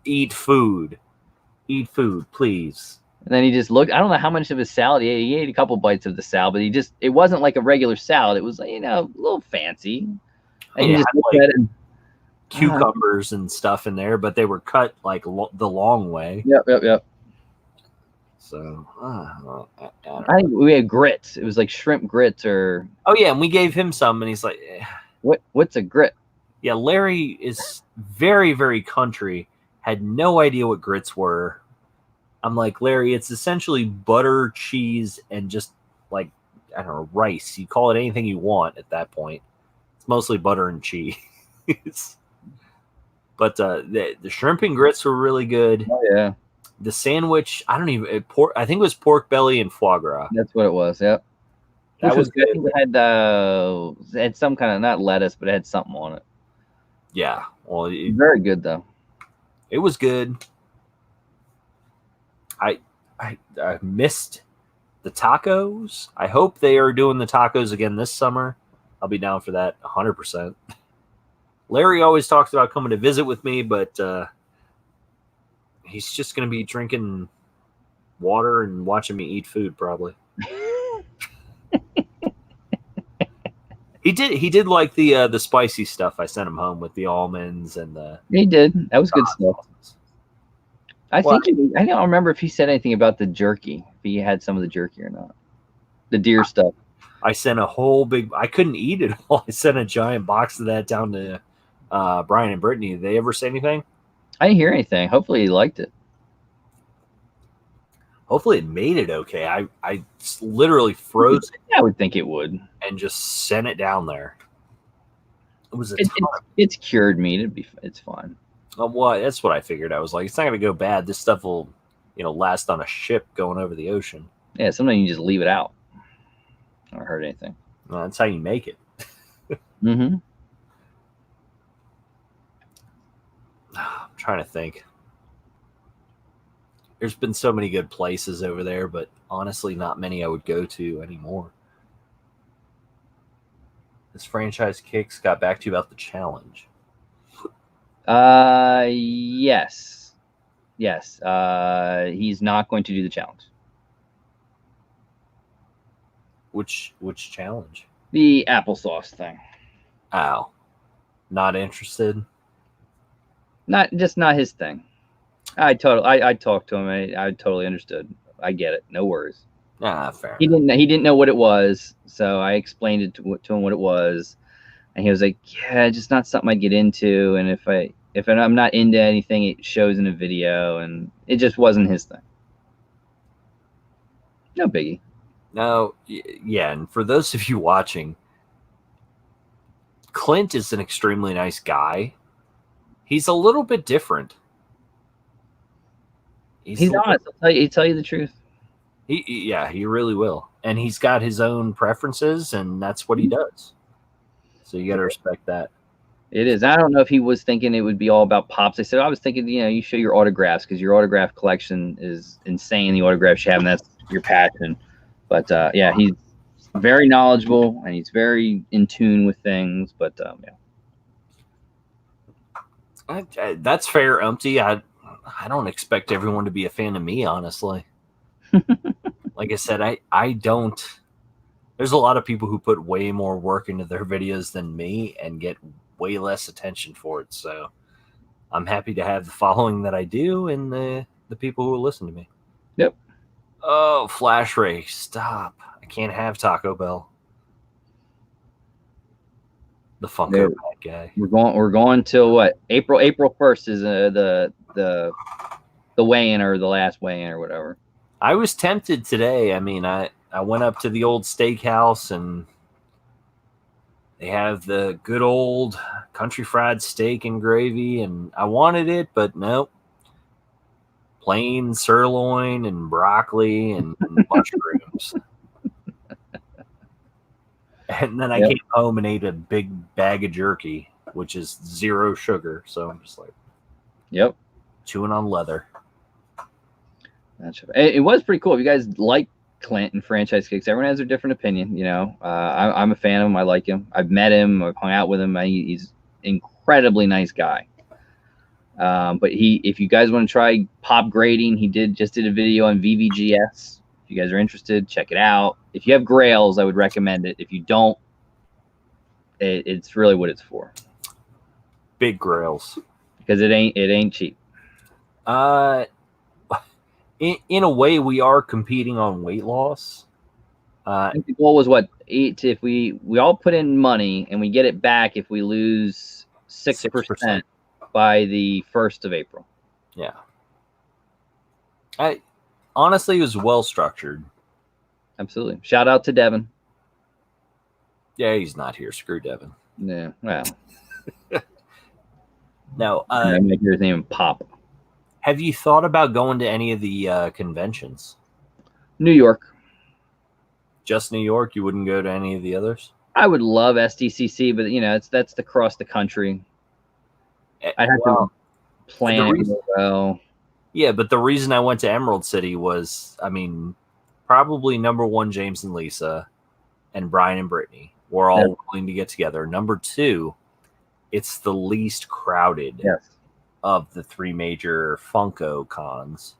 eat food, please. And then he just looked. I don't know how much of his salad he ate. He ate a couple bites of the salad, but it wasn't like a regular salad. It was, a little fancy. And he just looked at it. Cucumbers and stuff in there, but they were cut like the long way. Yep. So I think we had grits. It was like shrimp grits or. Oh yeah, and we gave him some, and he's like, What's a grit? Yeah, Larry is very, very country. Had no idea what grits were. I'm like, Larry, it's essentially butter, cheese, and just like, I don't know, rice. You call it anything you want at that point. It's mostly butter and cheese. But the shrimp and grits were really good. Oh yeah. The sandwich, I think it was pork belly and foie gras. That's what it was. Yep. That was good. It had some kind of, not lettuce, but it had something on it. Yeah. Well, very good though. It was good. I missed the tacos. I hope they are doing the tacos again this summer. I'll be down for that 100%. Larry always talks about coming to visit with me, but he's just going to be drinking water and watching me eat food probably. He did like the spicy stuff I sent him home with the almonds and the. He did. That was good stuff. I don't remember if he said anything about the jerky. If he had some of the jerky or not. The deer stuff. I sent a whole big. I couldn't eat it all. I sent a giant box of that down to Brian and Brittany. Did they ever say anything? I didn't hear anything. Hopefully he liked it. Hopefully it made it okay. I literally froze it. I would think it would. And just sent it down there. It was it's cured meat. It's fine. Well, that's what I figured. I was like, it's not going to go bad. This stuff will, last on a ship going over the ocean. Yeah, sometimes you just leave it out. I don't hurt anything. Well, that's how you make it. Mm-hmm. I'm trying to think. There's been so many good places over there, but honestly, not many I would go to anymore. This franchise kicks got back to you about the challenge. Yes. He's not going to do the challenge. Which challenge? The applesauce thing. Oh, not interested. Not his thing. I talked to him. I totally understood. I get it. No worries. Fair. He didn't know what it was, so I explained it to him what it was, and he was like, "Yeah, just not something I'd get into. And if I'm not into anything, it shows in a video, and it just wasn't his thing." No biggie. No, yeah, and for those of you watching, Clint is an extremely nice guy. He's a little bit different. He's honest. He'll tell you the truth. He really will. And he's got his own preferences, and that's what he does. So you got to respect that. It is. I don't know if he was thinking it would be all about pops. I said, I was thinking, you show your autographs because your autograph collection is insane. The autographs you have, and that's your passion. But yeah, he's very knowledgeable and he's very in tune with things. But yeah, that's fair, Umpty. I don't expect everyone to be a fan of me, honestly. Like I said, I don't. There's a lot of people who put way more work into their videos than me and get way less attention for it. So I'm happy to have the following that I do and the people who will listen to me. Yep. Oh, Flash Ray, stop. I can't have Taco Bell. The Funko Pad guy. We're going till what? April 1st is the weigh-in or the last weigh-in or whatever. I was tempted today. I mean, I went up to the old steakhouse and they have the good old country fried steak and gravy, and I wanted it, but nope. Plain sirloin and broccoli and mushrooms. And then I came home and ate a big bag of jerky. which is 0 sugar. So I'm just like, Yep. chewing on leather. It was pretty cool. If you guys like Clint and franchise kicks, everyone has their different opinion. You know, I'm a fan of him. I like him. I've met him. I've hung out with him. He's an incredibly nice guy. But if you guys want to try pop grading, he just did a video on VVGS. If you guys are interested, check it out. If you have Grails, I would recommend it. If you don't, it's really what it's for. Big Grails. Because it ain't cheap. In a way, we are competing on weight loss. I think the goal was what, 8? If we all put in money and we get it back if we lose 6% by the 1st of April. Yeah. Honestly, it was well structured. Absolutely. Shout out to Devin. Yeah, he's not here. Screw Devin. Yeah. Well. No. I make his name Pop. Have you thought about going to any of the conventions? New York. Just New York? You wouldn't go to any of the others? I would love SDCC, but you know, that's across the country. I'd have to plan it well. Yeah, but the reason I went to Emerald City was, I mean, probably number 1, James and Lisa, and Brian and Brittany were all willing to get together. Number 2, it's the least crowded of the 3 major Funko cons.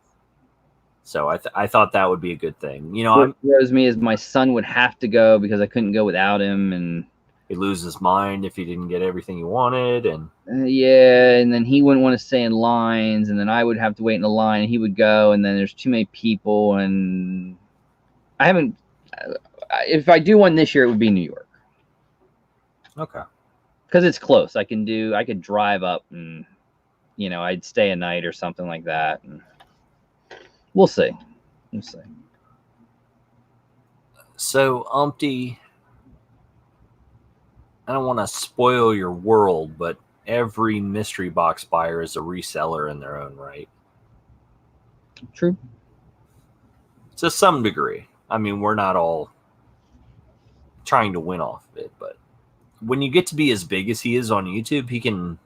So I thought that would be a good thing. You know, what throws me is my son would have to go because I couldn't go without him, and he'd lose his mind if he didn't get everything he wanted. And yeah, and then he wouldn't want to stay in lines, and then I would have to wait in the line, and he would go, and then there's too many people, and I haven't. If I do one this year, it would be New York. Okay. Because it's close. I could drive up, and you know, I'd stay a night or something like that. And we'll see. We'll see. So, Umpty, I don't want to spoil your world, but every mystery box buyer is a reseller in their own right. True. To some degree. I mean, we're not all trying to win off of it, but when you get to be as big as he is on YouTube, he can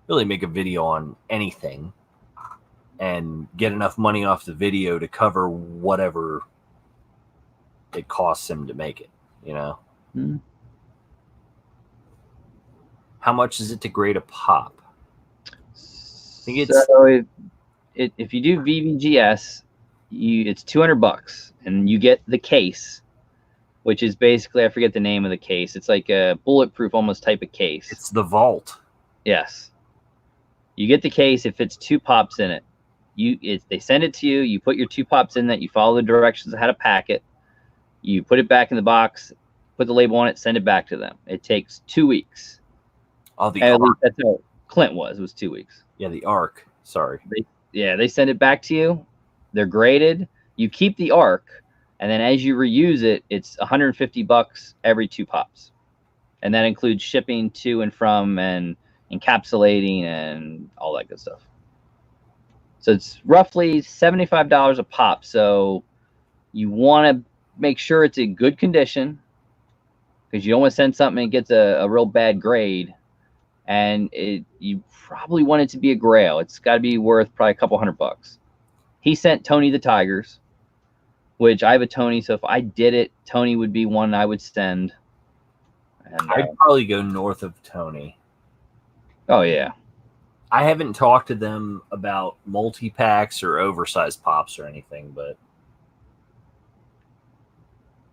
really make a video on anything and get enough money off the video to cover whatever it costs him to make it, you know? Mm-hmm. How much is it to grade a pop? I think it's so if you do VVGS, it's $200, and you get the case, which is basically, I forget the name of the case. It's like a bulletproof almost type of case. It's the vault. Yes. You get the case. It fits 2 pops in it. They send it to you. You put your 2 pops in that. You follow the directions of how to pack it. You put it back in the box, put the label on it, send it back to them. It takes 2 weeks. Oh, the At ARC. least that's how Clint was. It was 2 weeks. Yeah, the ARC. Sorry. They send it back to you. They're graded. You keep the ARC, and then as you reuse it, it's $150 every 2 pops, and that includes shipping to and from and encapsulating and all that good stuff. So it's roughly $75 a pop. So you want to make sure it's in good condition, because you don't want to send something and it gets a real bad grade, and you probably want it to be a Grail. It's got to be worth probably a couple $100. He sent Tony the Tigers, which I have a Tony, so if I did it, Tony would be one I would send. And I'd probably go north of Tony. Oh, yeah. I haven't talked to them about multi-packs or oversized pops or anything, but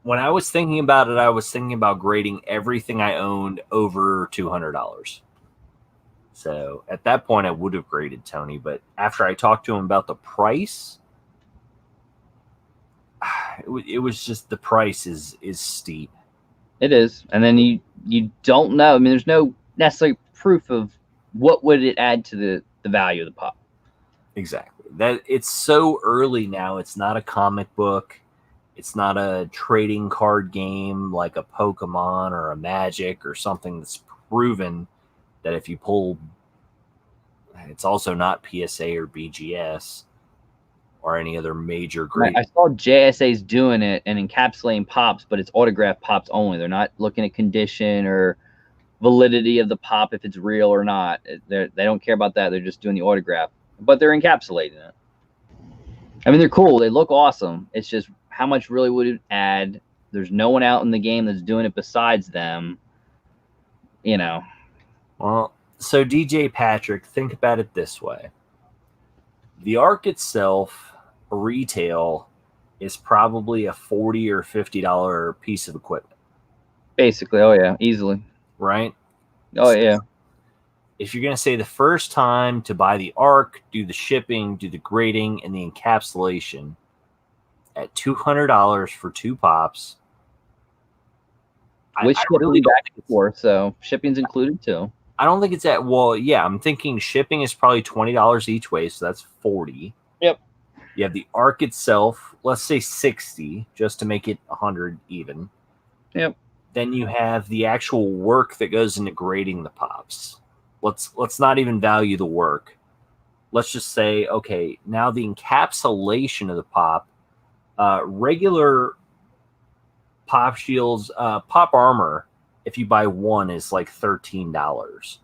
when I was thinking about it, I was thinking about grading everything I owned over $200. So at that point, I would have graded Tony, but after I talked to him about the price, it was just the price is steep. It is. And then you don't know. I mean, there's no necessarily proof of what would it add to the value of the pop. Exactly. That it's so early now. It's not a comic book. It's not a trading card game like a Pokemon or a Magic or something that's proven that if you pull, it's also not PSA or BGS or any other major grade. I saw JSA's doing it and encapsulating pops, but it's autographed pops only. They're not looking at condition or validity of the pop, if it's real or not. They don't care about that. They're just doing the autograph, but they're encapsulating it. I mean, they're cool. They look awesome. It's just how much really would it add? There's no one out in the game that's doing it besides them. You know. Well, so DJ Patrick, think about it this way. The Ark itself, retail, is probably a $40 or $50 piece of equipment. Basically, oh yeah, easily. Right? Oh yeah. If you're going to say the first time to buy the Ark, do the shipping, do the grading, and the encapsulation at $200 for 2 pops. With shipping really back and forth, so shipping's included too. I don't think it's at, well, yeah, I'm thinking shipping is probably $20 each way, so that's $40. Yep. You have the Ark itself, let's say $60, just to make it 100 even. Yep. Then you have the actual work that goes into grading the pops. Let's not even value the work. Let's just say, okay, now the encapsulation of the pop, regular pop shields, pop armor, if you buy one, is like $13.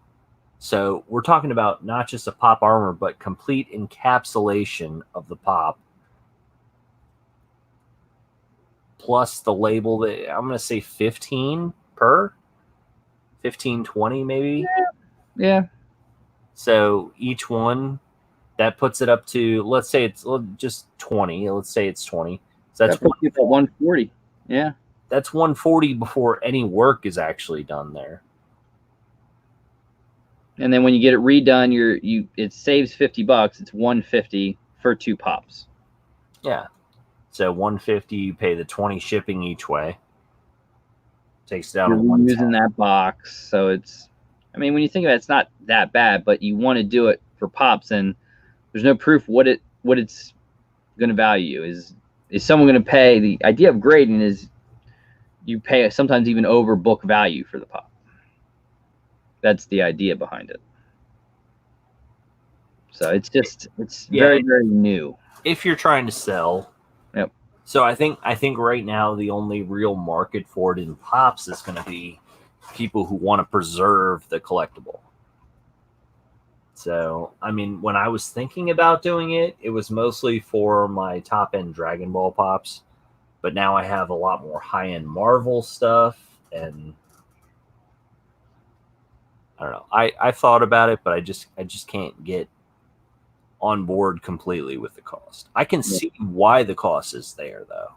So we're talking about not just a pop armor, but complete encapsulation of the pop, plus the label. That I'm going to say 15 per, 15, 20 maybe. Yeah. So each one, that puts it up to, let's say it's just 20. Let's say it's 20. So that's 140. Yeah. That's 140 before any work is actually done there. And then when you get it redone, it saves $50. It's $150 for 2 pops. Yeah. So $150, you pay the 20 shipping each way. Takes it down to $110. Using that box, so it's. I mean, when you think about it, it's not that bad, but you want to do it for pops, and there's no proof what it's going to value. Is someone going to pay? The idea of grading is you pay sometimes even over book value for the pop. That's the idea behind it. So it's very, very new. If you're trying to sell. Yep. So I think right now the only real market for it in pops is going to be people who want to preserve the collectible. So, I mean, when I was thinking about doing it, it was mostly for my top-end Dragon Ball pops. But now I have a lot more high-end Marvel stuff, and I don't know. I thought about it, but I just can't get on board completely with the cost. I can see why the cost is there, though.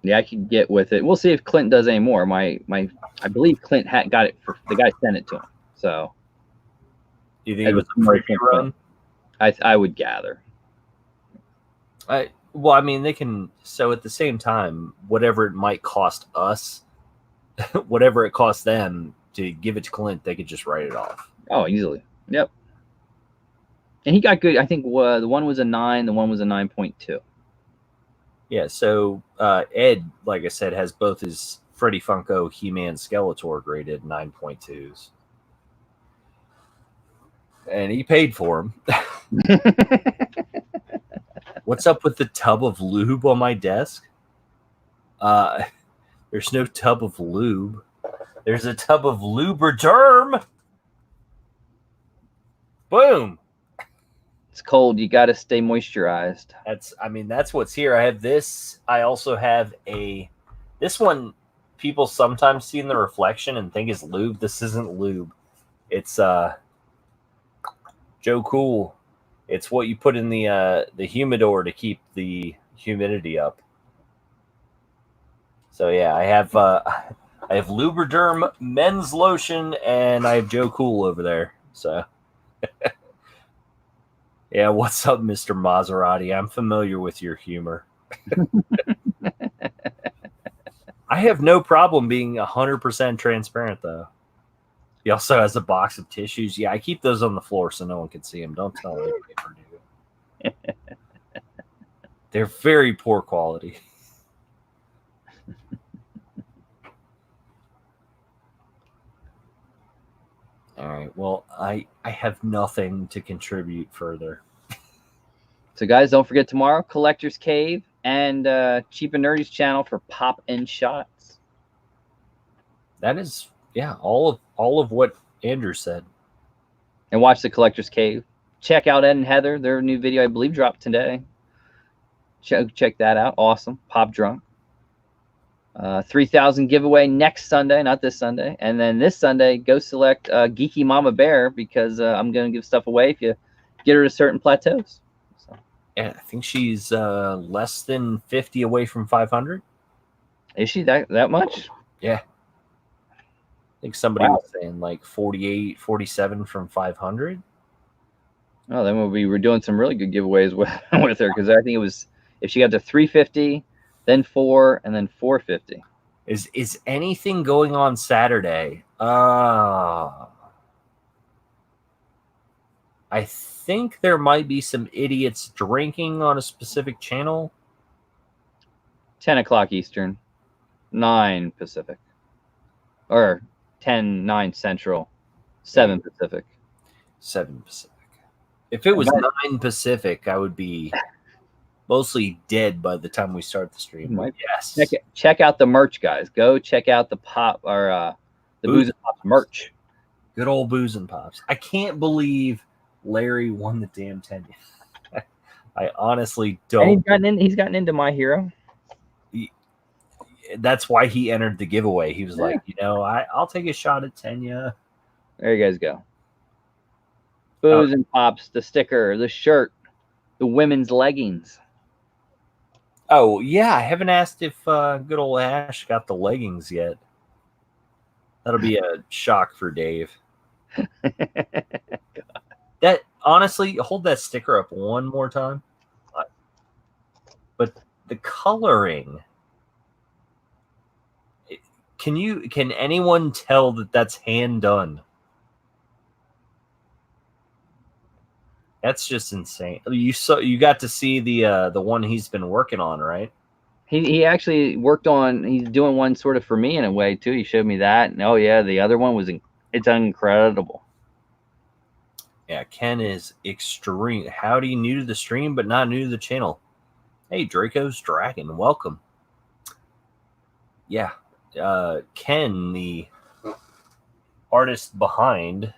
Yeah, I can get with it. We'll see if Clint does any more. I believe Clint got it for the guy sent it to him. So, do you think it was a preview run? I would gather. Well, I mean, they can. So at the same time, whatever it might cost us, whatever it costs them to give it to Clint, they could just write it off. Oh, easily. Yep. And he got good. I think the one was a 9, the one was a 9.2. Yeah. So Ed, like I said, has both his Freddy Funko, He-Man, Skeletor graded 9.2s, and he paid for them. What's up with the tub of lube on my desk? There's no tub of lube. There's a tub of Lubriderm. Boom. It's cold. You got to stay moisturized. That's what's here. I have this. I also have this one people sometimes see in the reflection and think is lube. This isn't lube. It's Joe Cool. It's what you put in the humidor to keep the humidity up. So yeah, I have Lubriderm men's lotion, and I have Joe Cool over there. So yeah, what's up, Mr. Maserati? I'm familiar with your humor. I have no problem being 100% transparent, though. He also has a box of tissues. Yeah, I keep those on the floor so no one can see them. Don't tell me they do. They're very poor quality. All right. Well, I have nothing to contribute further. So, guys, don't forget tomorrow, Collector's Cave and Cheap and Nerdy's channel for Pop and Shots. That is, yeah, all of what Andrew said. And watch the Collector's Cave. Check out Ed and Heather. Their new video, I believe, dropped today. Check that out. Awesome. Pop Drunk. 3,000 giveaway next Sunday, not this Sunday. And then this Sunday, go select Geeky Mama Bear, because I'm going to give stuff away if you get her to certain plateaus. So. Yeah, I think she's less than 50 away from 500. Is she that much? Yeah. I think somebody was saying like 48, 47 from 500. Oh, then we're doing some really good giveaways with her, because I think it was, if she got to 350, then 4, and then 450. Is anything going on Saturday? I think there might be some idiots drinking on a specific channel. 10 o'clock Eastern, 9 Pacific, or 10, 9 Central, 7 Pacific. 7 Pacific. If it was 9 Pacific, I would be mostly dead by the time we start the stream. Yes. Check out the merch, guys. Go check out the pop, or the Booze and Pops merch. Good old Booze and Pops. I can't believe Larry won the damn 10. I honestly don't. And he's gotten into My Hero. That's why he entered the giveaway. He was like, I'll take a shot at Tenya. There you guys go. Booze and Pops, the sticker, the shirt, the women's leggings. Oh, yeah. I haven't asked if good old Ash got the leggings yet. That'll be a shock for Dave. That, honestly, hold that sticker up one more time. But the coloring, can anyone tell that that's hand done? That's just insane. You got to see the one he's been working on, right? He actually worked on. He's doing one sort of for me in a way too. He showed me that, and oh yeah, the other one was it's incredible. Yeah, Ken is extreme. Howdy, new to the stream, but not new to the channel. Hey, Draco's Dragon, welcome. Yeah, Ken, the artist behind,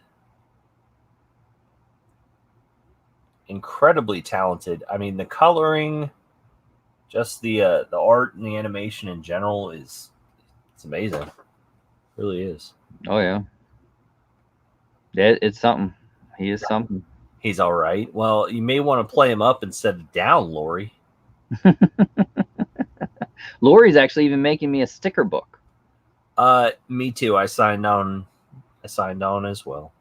incredibly talented. I mean, the coloring, just the art and the animation in general it's amazing. It really is. Oh yeah. It's something. He is something. He's all right. Well, you may want to play him up instead of down, Lori. Lori's actually even making me a sticker book. Me too. I signed on as well.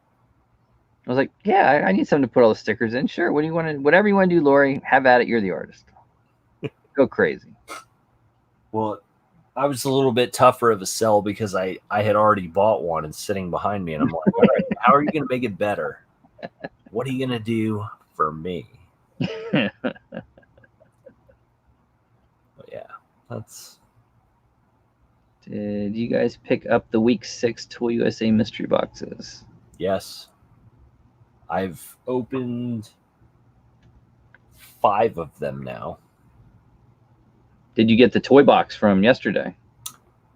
I was like, yeah, I need something to put all the stickers in. Sure. What do you want to? Whatever you want to do, Lori. Have at it. You're the artist. Go crazy. Well, I was a little bit tougher of a sell because I had already bought one and sitting behind me, and I'm like, all right, how are you going to make it better? What are you going to do for me? But yeah, that's. Did you guys pick up the week 6 Toy USA mystery boxes? Yes. I've opened 5 of them now. Did you get the toy box from yesterday?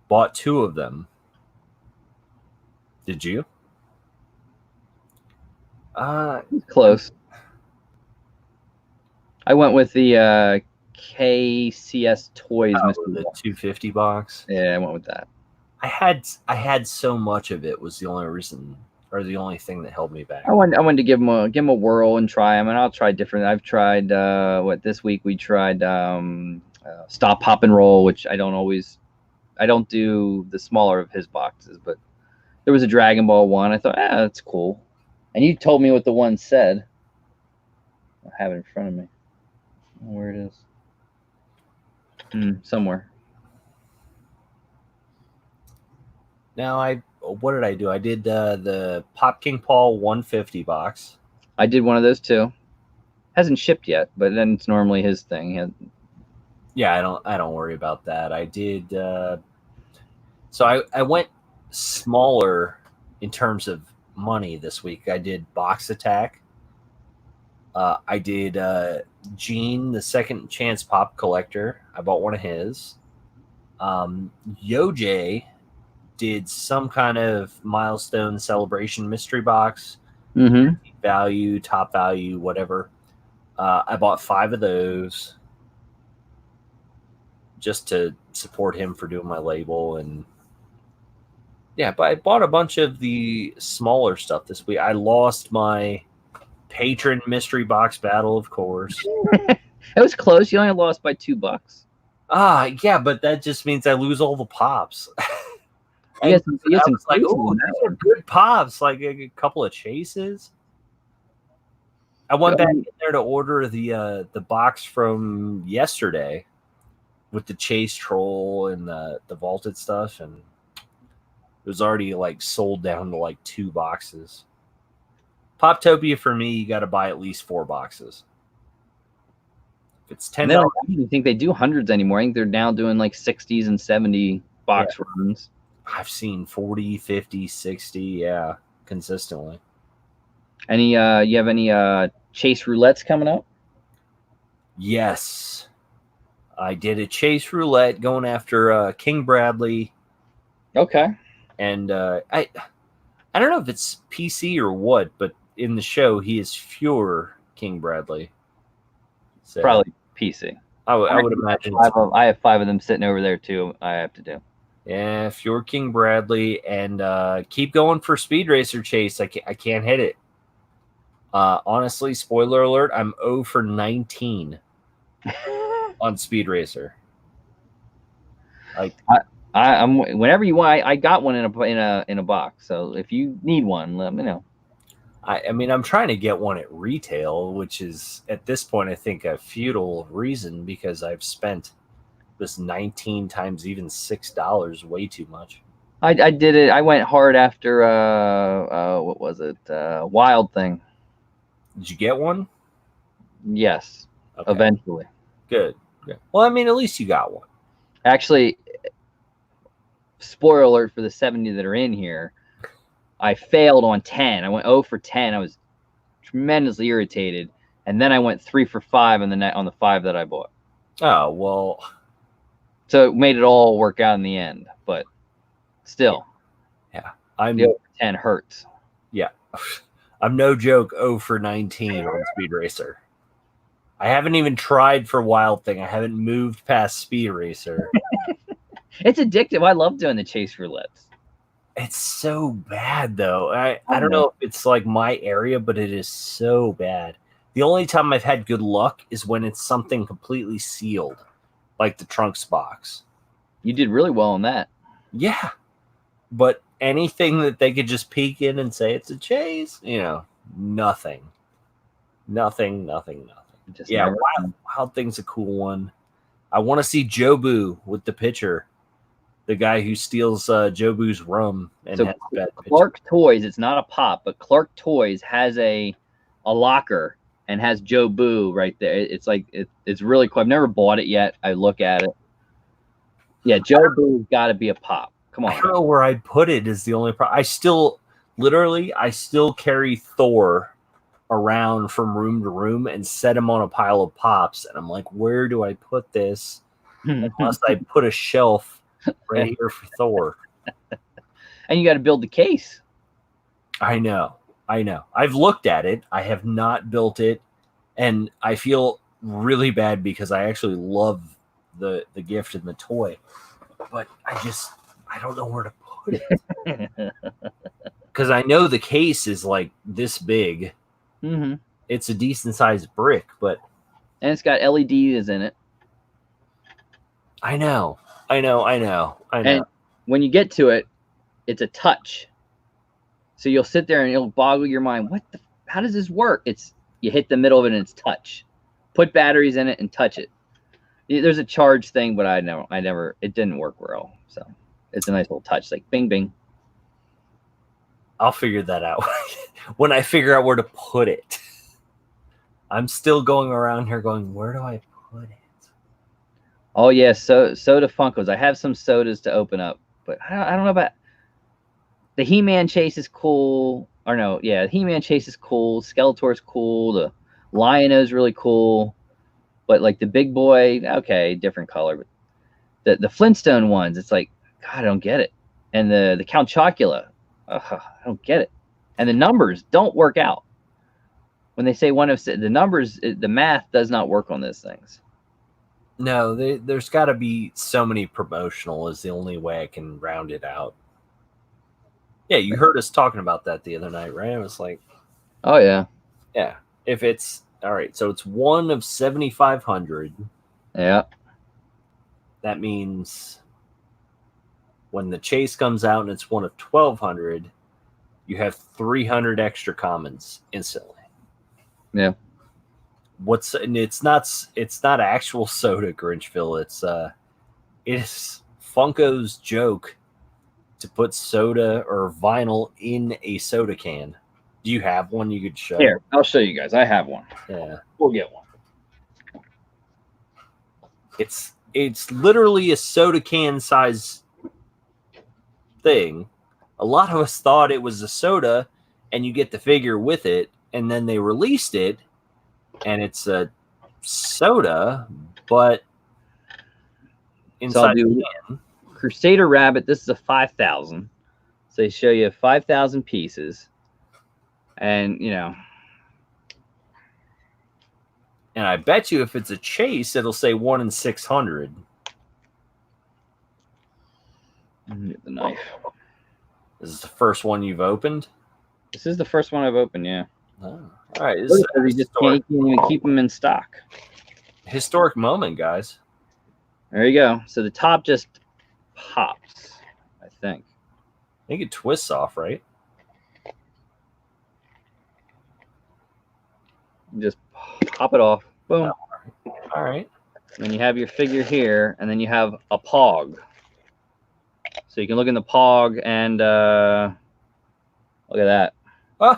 Bought 2 of them. Did you? Close. I went with the KCS Toys mystery the box. 250 box. Yeah, I went with that. I had so much of it was the only reason, or the only thing that held me back. I wanted to give them a whirl and try them, and I'll try different. I've tried this week we tried Stop, Pop, and Roll, which I don't do the smaller of his boxes, but there was a Dragon Ball one. I thought, that's cool. And you told me what the one said. I have it in front of me. Where it is. Somewhere. Now, what did I do? I did the Pop King Paul 150 box. I did one of those too. Hasn't shipped yet, but then it's normally his thing. Yeah, I don't worry about that. I did. So I went smaller in terms of money this week. I did Box Attack. I did Gene, the Second Chance Pop Collector. I bought one of his. Yoj, did some kind of milestone celebration mystery box, Mm-hmm. value, top value, whatever. I bought 5 of those just to support him for doing my label. And yeah, but I bought a bunch of the smaller stuff this week. I lost my patron mystery box battle, of course. It was close. You only lost by $2. Yeah, but that just means I lose all the pops. You had some I was like, cases oh, in these that are good pops, like a couple of chases. I went back in there to order the box from yesterday with the chase troll and the vaulted stuff, and it was already like sold down to like 2 boxes. Poptopia for me, you got to buy at least 4 boxes. If it's $10, I don't think they do hundreds anymore. I think they're now doing like 60s and 70 box runs. I've seen 40, 50, 60, yeah, consistently. Any you have any chase roulettes coming up? Yes. I did a chase roulette going after King Bradley. Okay. And I don't know if it's PC or what, but in the show he is Fuhrer King Bradley. So probably PC. I would imagine. I have 5 of them sitting over there too. I have to do. Yeah, Fuhrer King Bradley, and keep going for Speed Racer Chase. I can't hit it. Honestly, spoiler alert, I'm 0 for 19 on Speed Racer. Like I'm whenever you want. I got one in a box. So if you need one, let me know. I mean, I'm trying to get one at retail, which is at this point I think a futile reason because I've spent this 19 times even $6 way too much. I did it. I went hard after what was it? Wild Thing. Did you get one? Yes. Okay. Eventually. Good. Well, I mean, at least you got one. Actually, spoiler alert for the 70 that are in here. I failed on 10. I went 0 for 10. I was tremendously irritated, and then I went 3 for 5 on the 5 that I bought. Oh well. So it made it all work out in the end, but still, yeah, I'm 0 for 10 hurts. Yeah, I'm no joke 0 for 19 on Speed Racer. I haven't even tried for Wild Thing. I haven't moved past Speed Racer. It's addictive. I love doing the chase roulettes. It's so bad, though. I don't know if it's like my area, but it is so bad. The only time I've had good luck is when it's something completely sealed, like the Trunks box. You did really well on that. Yeah. But anything that they could just peek in and say it's a chase, nothing. Nothing. Just Wild Thing's a cool one. I want to see Jobu with the pitcher. The guy who steals Jobu's rum and has bad Clark Toys, it's not a pop, but Clark Toys has a locker and has Jobu right there. It's like it's really cool. I've never bought it yet. I look at it. Yeah, Jobu's got to be a pop. Come on. I don't know where I'd put it is the only problem. I still carry Thor around from room to room and set him on a pile of pops. And I'm like, where do I put this? Unless I put a shelf right here for Thor. And you got to build the case. I know. I've looked at it. I have not built it. And I feel really bad because I actually love the gift and the toy. But I don't know where to put it. Because I know the case is like this big. Mm-hmm. It's a decent sized brick, but. And it's got LEDs in it. I know. And when you get to it, it's a touch. So you'll sit there and it'll boggle your mind. How does this work? You hit the middle of it and it's touch. Put batteries in it and touch it. There's a charge thing, but it didn't work well. So it's a nice little touch, like bing, bing. I'll figure that out when I figure out where to put it. I'm still going around here going, where do I put it? Oh yeah, soda Funkos. I have some sodas to open up, but I don't know about the He-Man chase is cool. Or no, yeah, He-Man chase is cool. Skeletor's cool. The Lion-O's really cool. But like the big boy, okay, different color. But the Flintstone ones, it's like, God, I don't get it. And the Count Chocula, I don't get it. And the numbers don't work out. When they say one of the numbers, the math does not work on those things. No, there's got to be so many promotional is the only way I can round it out. Yeah, you heard us talking about that the other night, right? I was like, oh yeah, yeah. If it's all right, so it's one of 7,500. yeah. That means when the chase comes out and it's one of 1,200, you have 300 extra commons instantly. Yeah. It's not actual soda, Grinchville. It's Funko's joke to put soda or vinyl in a soda can. Do you have one you could show? Here, I'll show you guys. I have one. Yeah. We'll get one. It's literally a soda can size thing. A lot of us thought it was a soda and you get the figure with it, and then they released it and it's a soda, but inside the can. Crusader Rabbit, this is a 5,000. So they show you 5,000 pieces. And, you know. And I bet you if it's a chase, it'll say 1 in 600. Get the knife. This is the first one you've opened? This is the first one I've opened, yeah. Oh, all right. This is just can't even keep them in stock. Historic moment, guys. There you go. So the top just pops, I think. I think it twists off, right? Just pop it off. Boom. All right. And then you have your figure here, and then you have a pog. So you can look in the pog and look at that. Oh.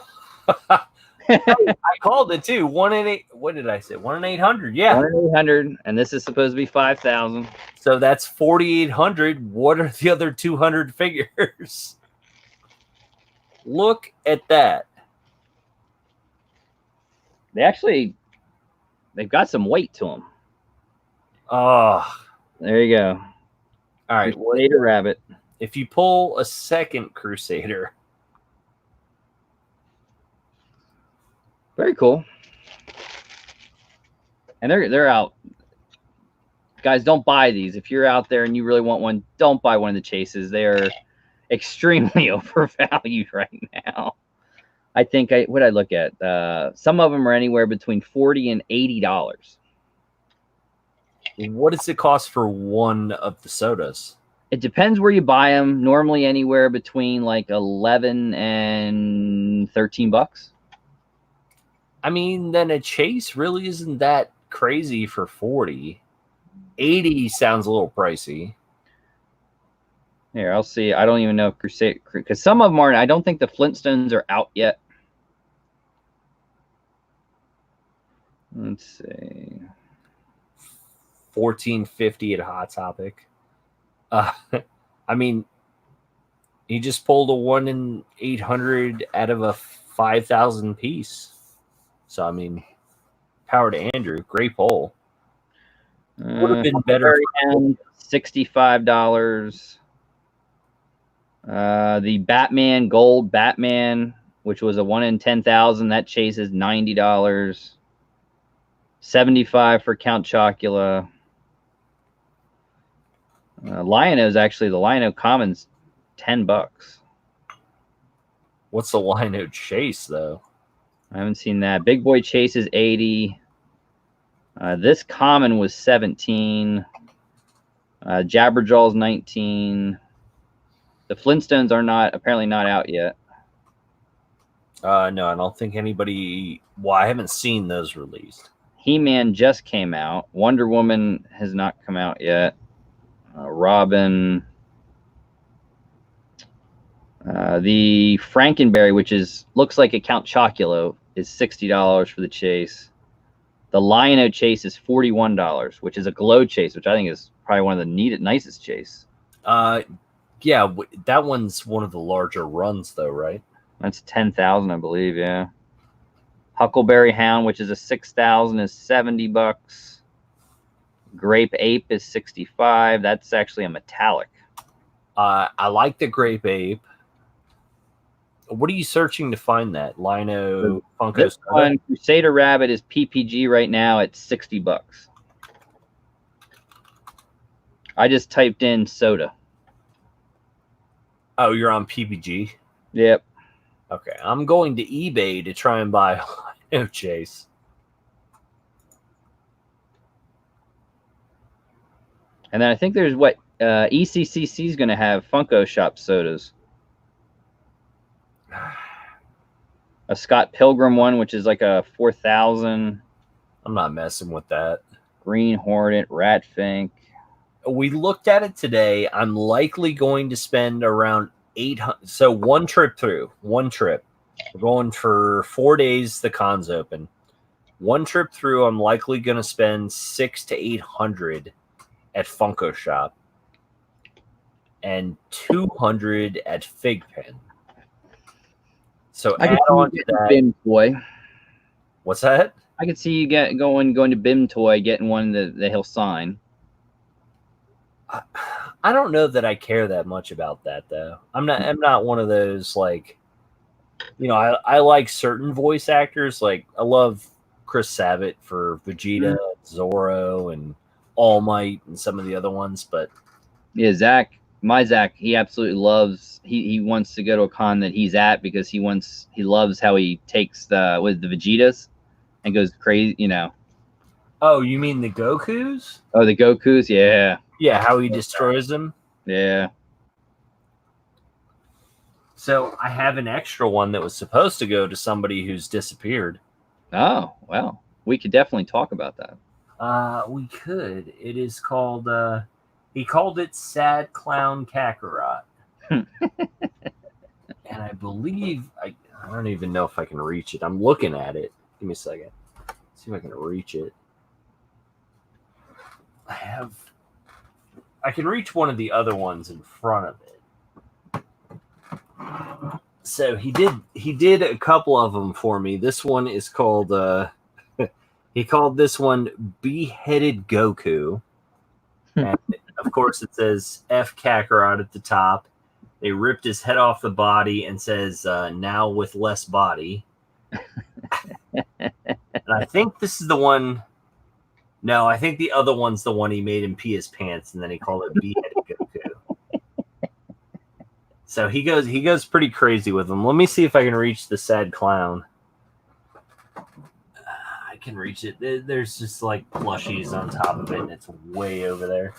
I called it too. 1 in 8. What did I say? 1 in 800. Yeah. 1 in 800, and this is supposed to be 5,000. So that's 4,800. What are the other 200 figures? Look at that. They've got some weight to them. Oh, there you go. All right. Crusader Rabbit. If you pull a second Crusader. Very cool. And they're out. Guys, don't buy these. If you're out there and you really want one, don't buy one of the chases. They are extremely overvalued right now. I think what I look at, some of them are anywhere between $40 and $80. What does it cost for one of the sodas? It depends where you buy them. Normally anywhere between like 11 and 13 bucks. I mean, then a chase really isn't that crazy for 40. 80 sounds a little pricey. Here, I'll see. I don't even know if Crusade, because some of them aren't. I don't think the Flintstones are out yet. Let's see. $14.50 at Hot Topic. I mean, he just pulled a 1 in 800 out of a 5,000 piece. So, I mean, power to Andrew. Great poll. Would have been better. $65. The Batman Gold Batman, which was a 1 in 10,000, that chase is $90. $75 for Count Chocula. Lion-O is actually the Lion-O Commons, $10. What's the Lion-O Chase though? I haven't seen that. Big Boy Chase is $80. This common was $17. Jabberjaw's $19. The Flintstones are apparently not out yet. No, I don't think anybody. Well, I haven't seen those released. He-Man just came out. Wonder Woman has not come out yet. Robin. The Frankenberry, which looks like a Count Chocula, is $60 for the chase. The Lion-O chase is $41, which is a glow chase, which I think is probably one of the nicest chase. Yeah, that one's one of the larger runs, though, right? That's 10,000, I believe. Yeah. Huckleberry Hound, which is a 6,000, is $70. Grape Ape is $65. That's actually a metallic. I like the Grape Ape. What are you searching to find that? Lino Funko This Soda? one, Crusader Rabbit, is PPG right now at $60. I just typed in soda. Oh, you're on PPG? Yep. Okay, I'm going to eBay to try and buy Lino Chase. And then I think there's what ECCC is going to have Funko Shop sodas. A Scott Pilgrim one, which is like a 4,000. I'm not messing with that. Green Hornet, Ratfink. We looked at it today. I'm likely going to spend around 800. So one trip through. We're going for 4 days. The con's open. One trip through, I'm likely going to spend 600 to 800 at Funko Shop and 200 at Figpen. So I add on to that. BIM Toy. What's that? I could see you going to BIM Toy, getting one that he'll sign. I don't know that I care that much about that though. I'm not one of those like, I like certain voice actors. Like I love Chris Sabat for Vegeta, Zorro, and All Might, and some of the other ones. But yeah, Zach, he absolutely loves. He wants to go to a con that he's at because he loves how he takes the Vegetas and goes crazy. Oh, you mean the Gokus? Oh, the Gokus, yeah. Yeah, how he destroys them. Yeah. So I have an extra one that was supposed to go to somebody who's disappeared. Oh, well, we could definitely talk about that. We could. It is called. He called it Sad Clown Kakarot. And I believe I don't even know if I can reach it. I'm looking at it. Give me a second. See if I can reach it. I can reach one of the other ones in front of it. So he did a couple of them for me. This one is called he called this one Beheaded Goku. And of course it says F Kakarot at the top. They ripped his head off the body and says now with less body. And I think this is the one. No, I think the other one's the one he made him pee his pants, and then he called it Beheaded Goku. So he goes pretty crazy with them. Let me see if I can reach the sad clown. I can reach it. There's just like plushies on top of it, and it's way over there.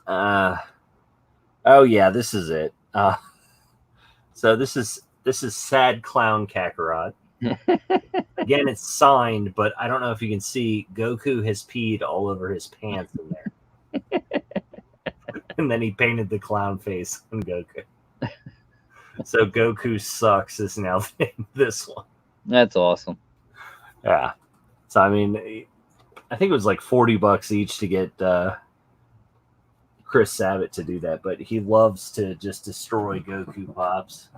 Oh yeah, this is it. So this is Sad Clown Kakarot. Again, it's signed, but I don't know if you can see Goku has peed all over his pants in there. And then he painted the clown face on Goku. So Goku sucks is now this one. That's awesome. Yeah. So I mean, I think it was like $40 each to get Chris Sabat to do that, but he loves to just destroy Goku pops.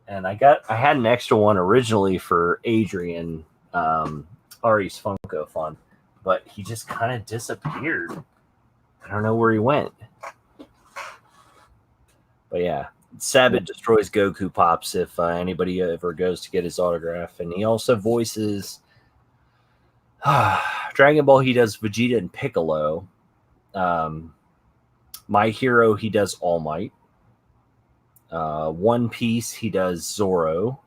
And I had an extra one originally for Adrian, Ari's Funko Fun, but he just kind of disappeared. I don't know where he went. But yeah, Sabat destroys Goku pops if anybody ever goes to get his autograph. And he also voices Dragon Ball. He does Vegeta and Piccolo. My Hero, he does All Might. One Piece, he does Zorro,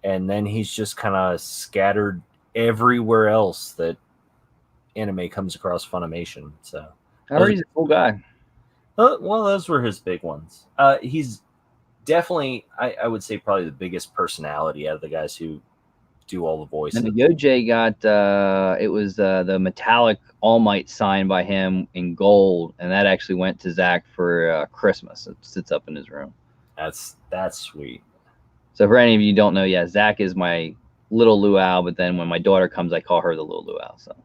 and then he's just kind of scattered everywhere else that anime comes across Funimation. So He's a cool guy. Well, those were his big ones. He's definitely, I would say, probably the biggest personality out of the guys who do all the voices. And the Yojay got it was the metallic All Might signed by him in gold, and that actually went to Zach for Christmas. It sits up in his room. That's sweet. So for any of you who don't know, yeah, Zach is my little Luau, but then when my daughter comes, I call her the little Luau. So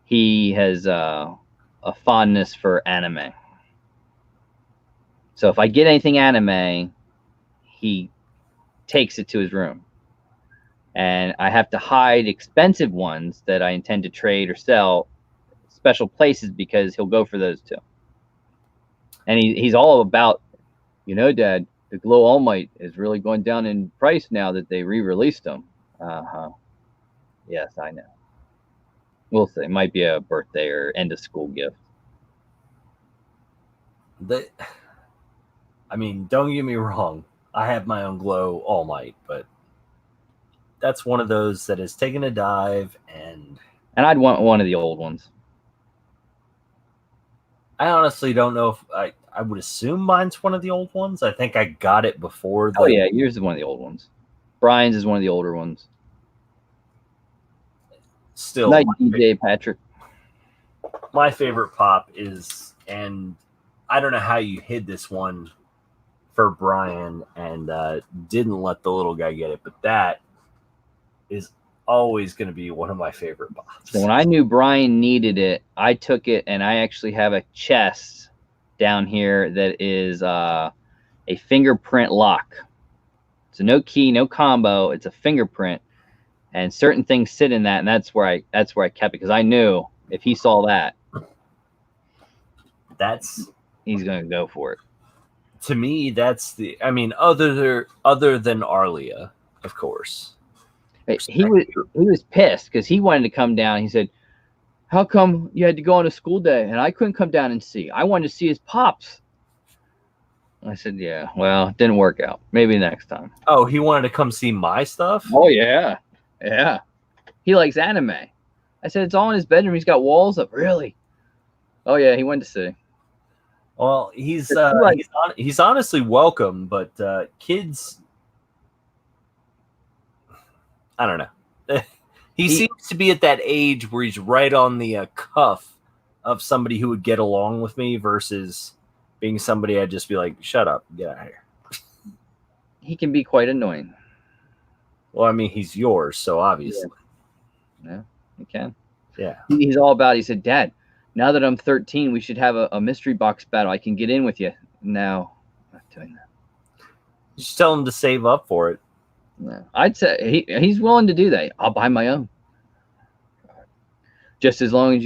he has a fondness for anime. So if I get anything anime, he takes it to his room. And I have to hide expensive ones that I intend to trade or sell special places because he'll go for those too. And he's all about, Dad, the Glow All Might is really going down in price now that they re-released them. Uh-huh. Yes, I know. We'll see. It might be a birthday or end of school gift. I mean, don't get me wrong. I have my own Glow All Might, but that's one of those that has taken a dive, and I'd want one of the old ones. I honestly don't know if I would assume mine's one of the old ones. I think I got it before. Oh yeah, yours is one of the old ones. Brian's is one of the older ones. Still, night DJ Patrick. My favorite pop is, and I don't know how you hid this one for Brian and didn't let the little guy get it, but that is always going to be one of my favorite pops. So when I knew Brian needed it, I took it, and I actually have a chest down here that is a fingerprint lock. So no key, no combo. It's a fingerprint, and certain things sit in that, and that's where I kept it, because I knew if he saw that, he's going to go for it. To me, that's other than Arlia, of course. He was pissed because he wanted to come down. He said, "How come you had to go on a school day and I couldn't come down and see? I wanted to see his pops." I said, "Yeah, well, it didn't work out. Maybe next time." Oh, he wanted to come see my stuff? Oh yeah. He likes anime. I said, "It's all in his bedroom. He's got walls up." Really? Oh yeah, he went to see. Well, he's honestly welcome, but kids, I don't know. He seems to be at that age where he's right on the cuff of somebody who would get along with me versus being somebody I'd just be like, "Shut up, get out of here." He can be quite annoying. Well, I mean, he's yours, so obviously. Yeah, he can. Yeah. He's all about, he said, "Dad, now that I'm 13, we should have a mystery box battle. I can get in with you." No, I'm not doing that. Just tell him to save up for it. No, I'd say he's willing to do that. I'll buy my own. Just as long as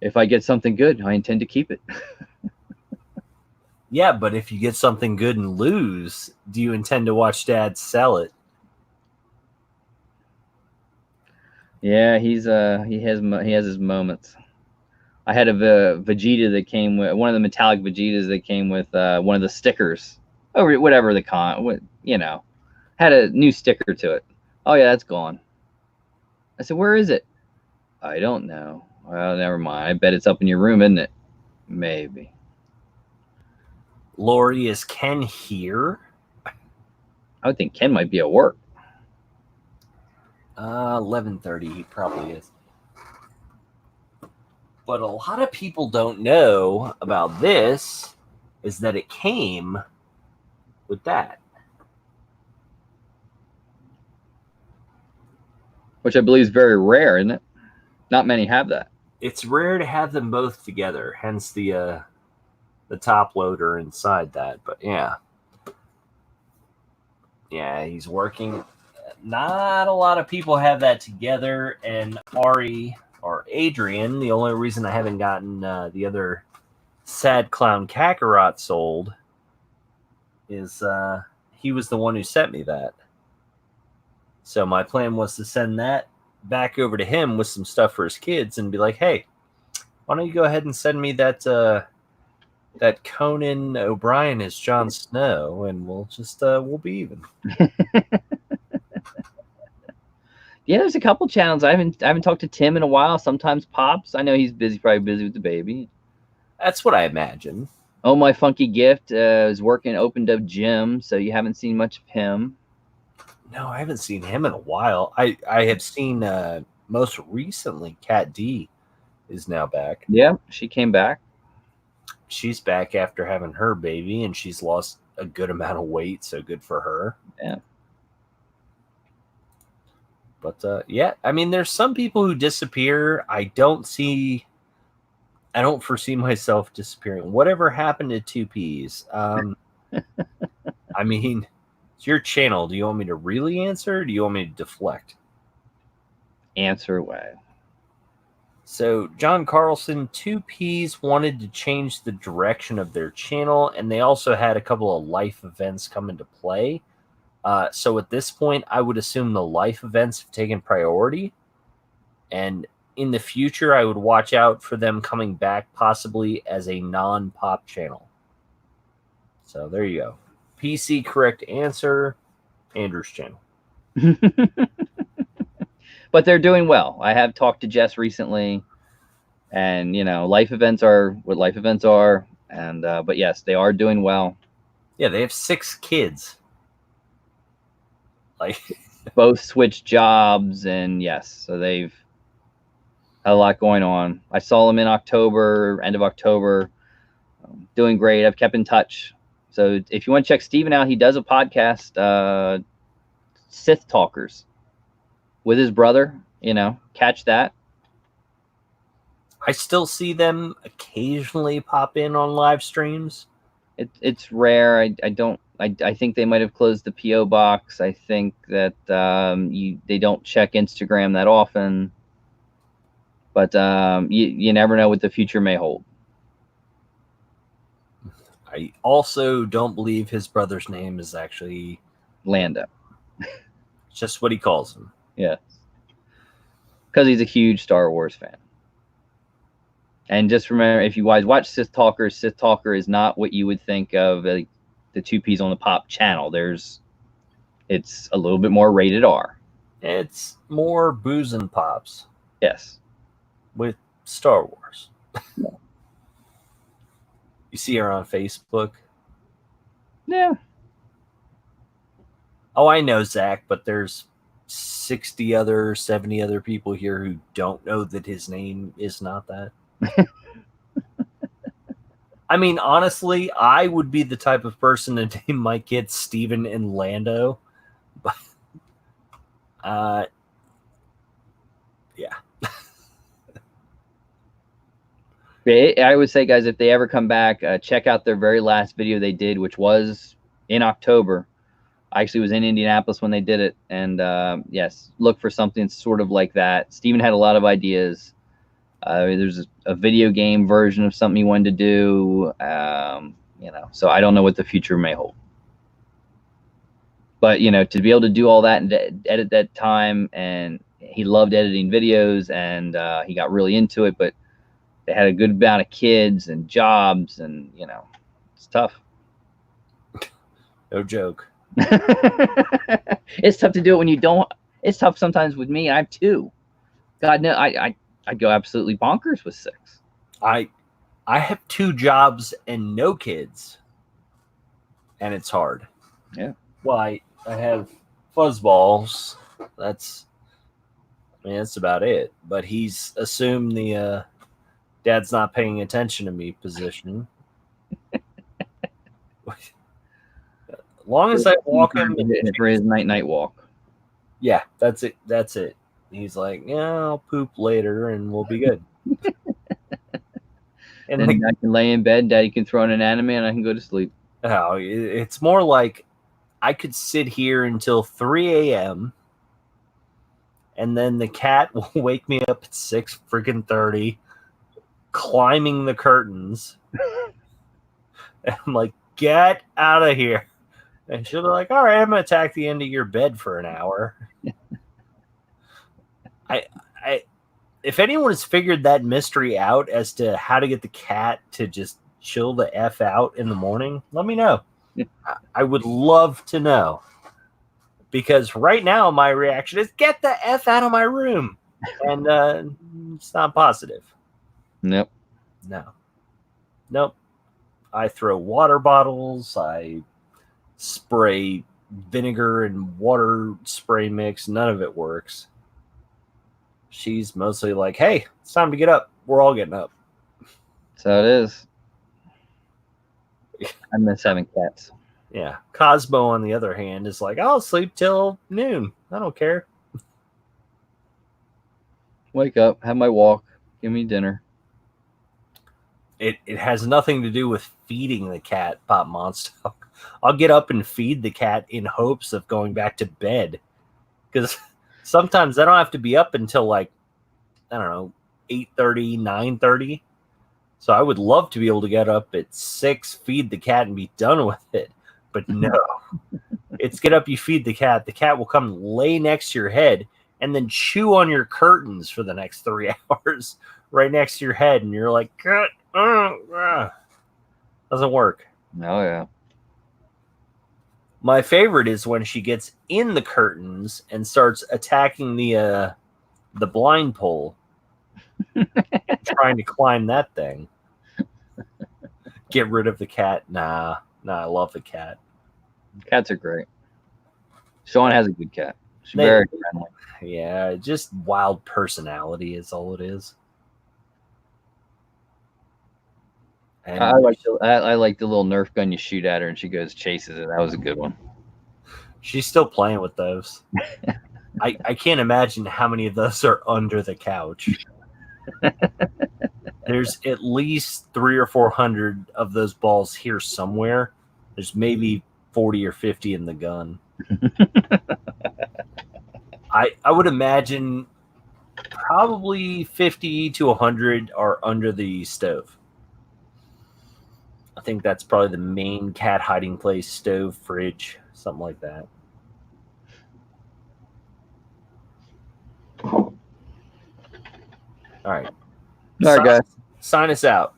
if I get something good, I intend to keep it. Yeah, but if you get something good and lose, do you intend to watch Dad sell it? Yeah, he has his moments. I had a Vegeta that came with one of the metallic Vegetas that came with one of the stickers. Oh, whatever had a new sticker to it. Oh yeah, that's gone. I said, "Where is it?" "I don't know." "Well, never mind. I bet it's up in your room, isn't it?" "Maybe." Lori, is Ken here? I would think Ken might be at work. 11:30. He probably is. But a lot of people don't know about this is that it came with that. Which I believe is very rare, isn't it? Not many have that. It's rare to have them both together, hence the top loader inside that. But yeah, he's working. Not a lot of people have that together, and Ari or Adrian, the only reason I haven't gotten the other Sad Clown Kakarot sold is he was the one who sent me that. So my plan was to send that back over to him with some stuff for his kids and be like, "Hey, why don't you go ahead and send me that Conan O'Brien as Jon Snow, and we'll just we'll be even." Yeah, there's a couple channels. I haven't talked to Tim in a while. Sometimes Pops. I know he's probably busy with the baby. That's what I imagine. Oh, My Funky Gift is opened up gym, so you haven't seen much of him. No, I haven't seen him in a while. I have seen most recently Kat D is now back. Yeah, she came back. She's back after having her baby, and she's lost a good amount of weight, so good for her. Yeah. But yeah, I mean, there's some people who disappear. I don't foresee myself disappearing. Whatever happened to 2Ps? I mean, it's your channel. Do you want me to really answer, or do you want me to deflect? Answer away. So John Carlson, 2Ps wanted to change the direction of their channel, and they also had a couple of life events come into play. So at this point, I would assume the life events have taken priority, and in the future, I would watch out for them coming back possibly as a non-pop channel. So there you go. PC correct answer, Andrew's channel. But they're doing well. I have talked to Jess recently, and life events are what life events are. And but yes, they are doing well. Yeah, they have 6 kids. Like both switched jobs, and yes, so they've had a lot going on. I saw them in October, end of October, doing great. I've kept in touch. So if you want to check Steven out, he does a podcast, Sith Talkers, with his brother. Catch that. I still see them occasionally pop in on live streams. It's rare. I think they might have closed the PO box. I think that they don't check Instagram that often. But you never know what the future may hold. I also don't believe his brother's name is actually Lando. Just what he calls him. Yeah. Because he's a huge Star Wars fan. And just remember, if you guys watch Sith Talker is not what you would think of the 2Ps on the Pop channel. It's a little bit more rated R. It's more booze and pops. Yes. With Star Wars. Yeah. You see her on Facebook? Yeah. Oh, I know, Zach, but there's 70 other people here who don't know that his name is not that. I mean, honestly, I would be the type of person to name my kids Steven and Lando. But, yeah. I would say, guys, if they ever come back, check out their very last video they did, which was in October. I actually was in Indianapolis when they did it. And yes, look for something sort of like that. Steven had a lot of ideas. There's a video game version of something he wanted to do, so I don't know what the future may hold. But, to be able to do all that and edit that time, and he loved editing videos, and he got really into it, but they had a good amount of kids and jobs, and, it's tough. No joke. It's tough to do it when you don't. It's tough sometimes with me. I have 2. God, no, I'd go absolutely bonkers with 6. I have 2 jobs and no kids, and it's hard. Yeah. Well, I have fuzzballs. That's about it. But he's assumed the dad's not paying attention to me position. As long as I walk him for his night walk. Yeah, that's it. He's like, yeah, I'll poop later and we'll be good. And then I can lay in bed, Daddy can throw in an anime, and I can go to sleep. Oh, it's more like I could sit here until 3 a.m. and then the cat will wake me up at 6:30, climbing the curtains. And I'm like, get out of here. And she'll be like, all right, I'm going to attack the end of your bed for an hour. If anyone has figured that mystery out as to how to get the cat to just chill the F out in the morning, let me know. I would love to know. Because right now my reaction is get the F out of my room. And it's not positive. Nope. Nope. I throw water bottles. I spray vinegar and water spray mix. None of it works. She's mostly like, hey, it's time to get up. We're all getting up. So it is. I miss having cats. Yeah. Cosmo, on the other hand, is like, I'll sleep till noon. I don't care. Wake up, have my walk, give me dinner. It has nothing to do with feeding the cat, Pop Monster. I'll get up and feed the cat in hopes of going back to bed. Because sometimes I don't have to be up until 8 8:30, 9:30. So I would love to be able to get up at 6, feed the cat, and be done with it. But no, it's get up, you feed the cat. The cat will come lay next to your head and then chew on your curtains for the next 3 hours right next to your head. And you're like, doesn't work. Oh, yeah. My favorite is when she gets in the curtains and starts attacking the blind pole, trying to climb that thing. Get rid of the cat. Nah, I love the cat. Cats are great. Sean has a good cat. She's very friendly. Yeah, just wild personality is all it is. And I like the little Nerf gun you shoot at her and she goes chases it. That was a good one. She's still playing with those. I can't imagine how many of those are under the couch. There's at least 300 or 400 of those balls here somewhere. There's maybe 40 or 50 in the gun. I would imagine probably 50 to 100 are under the stove. I think that's probably the main cat hiding place: stove, fridge, something like that. All right. All right, guys. Sign us out.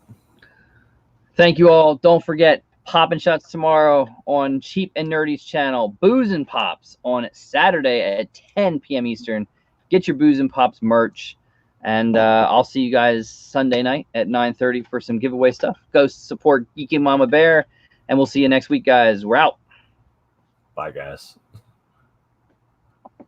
Thank you all. Don't forget, Poppin' Shots tomorrow on Cheap and Nerdy's channel. Booze and Pops on Saturday at 10 p.m. Eastern. Get your Booze and Pops merch. And I'll see you guys Sunday night at 9:30 for some giveaway stuff. Go support Geeky Mama Bear. And we'll see you next week, guys. We're out. Bye, guys.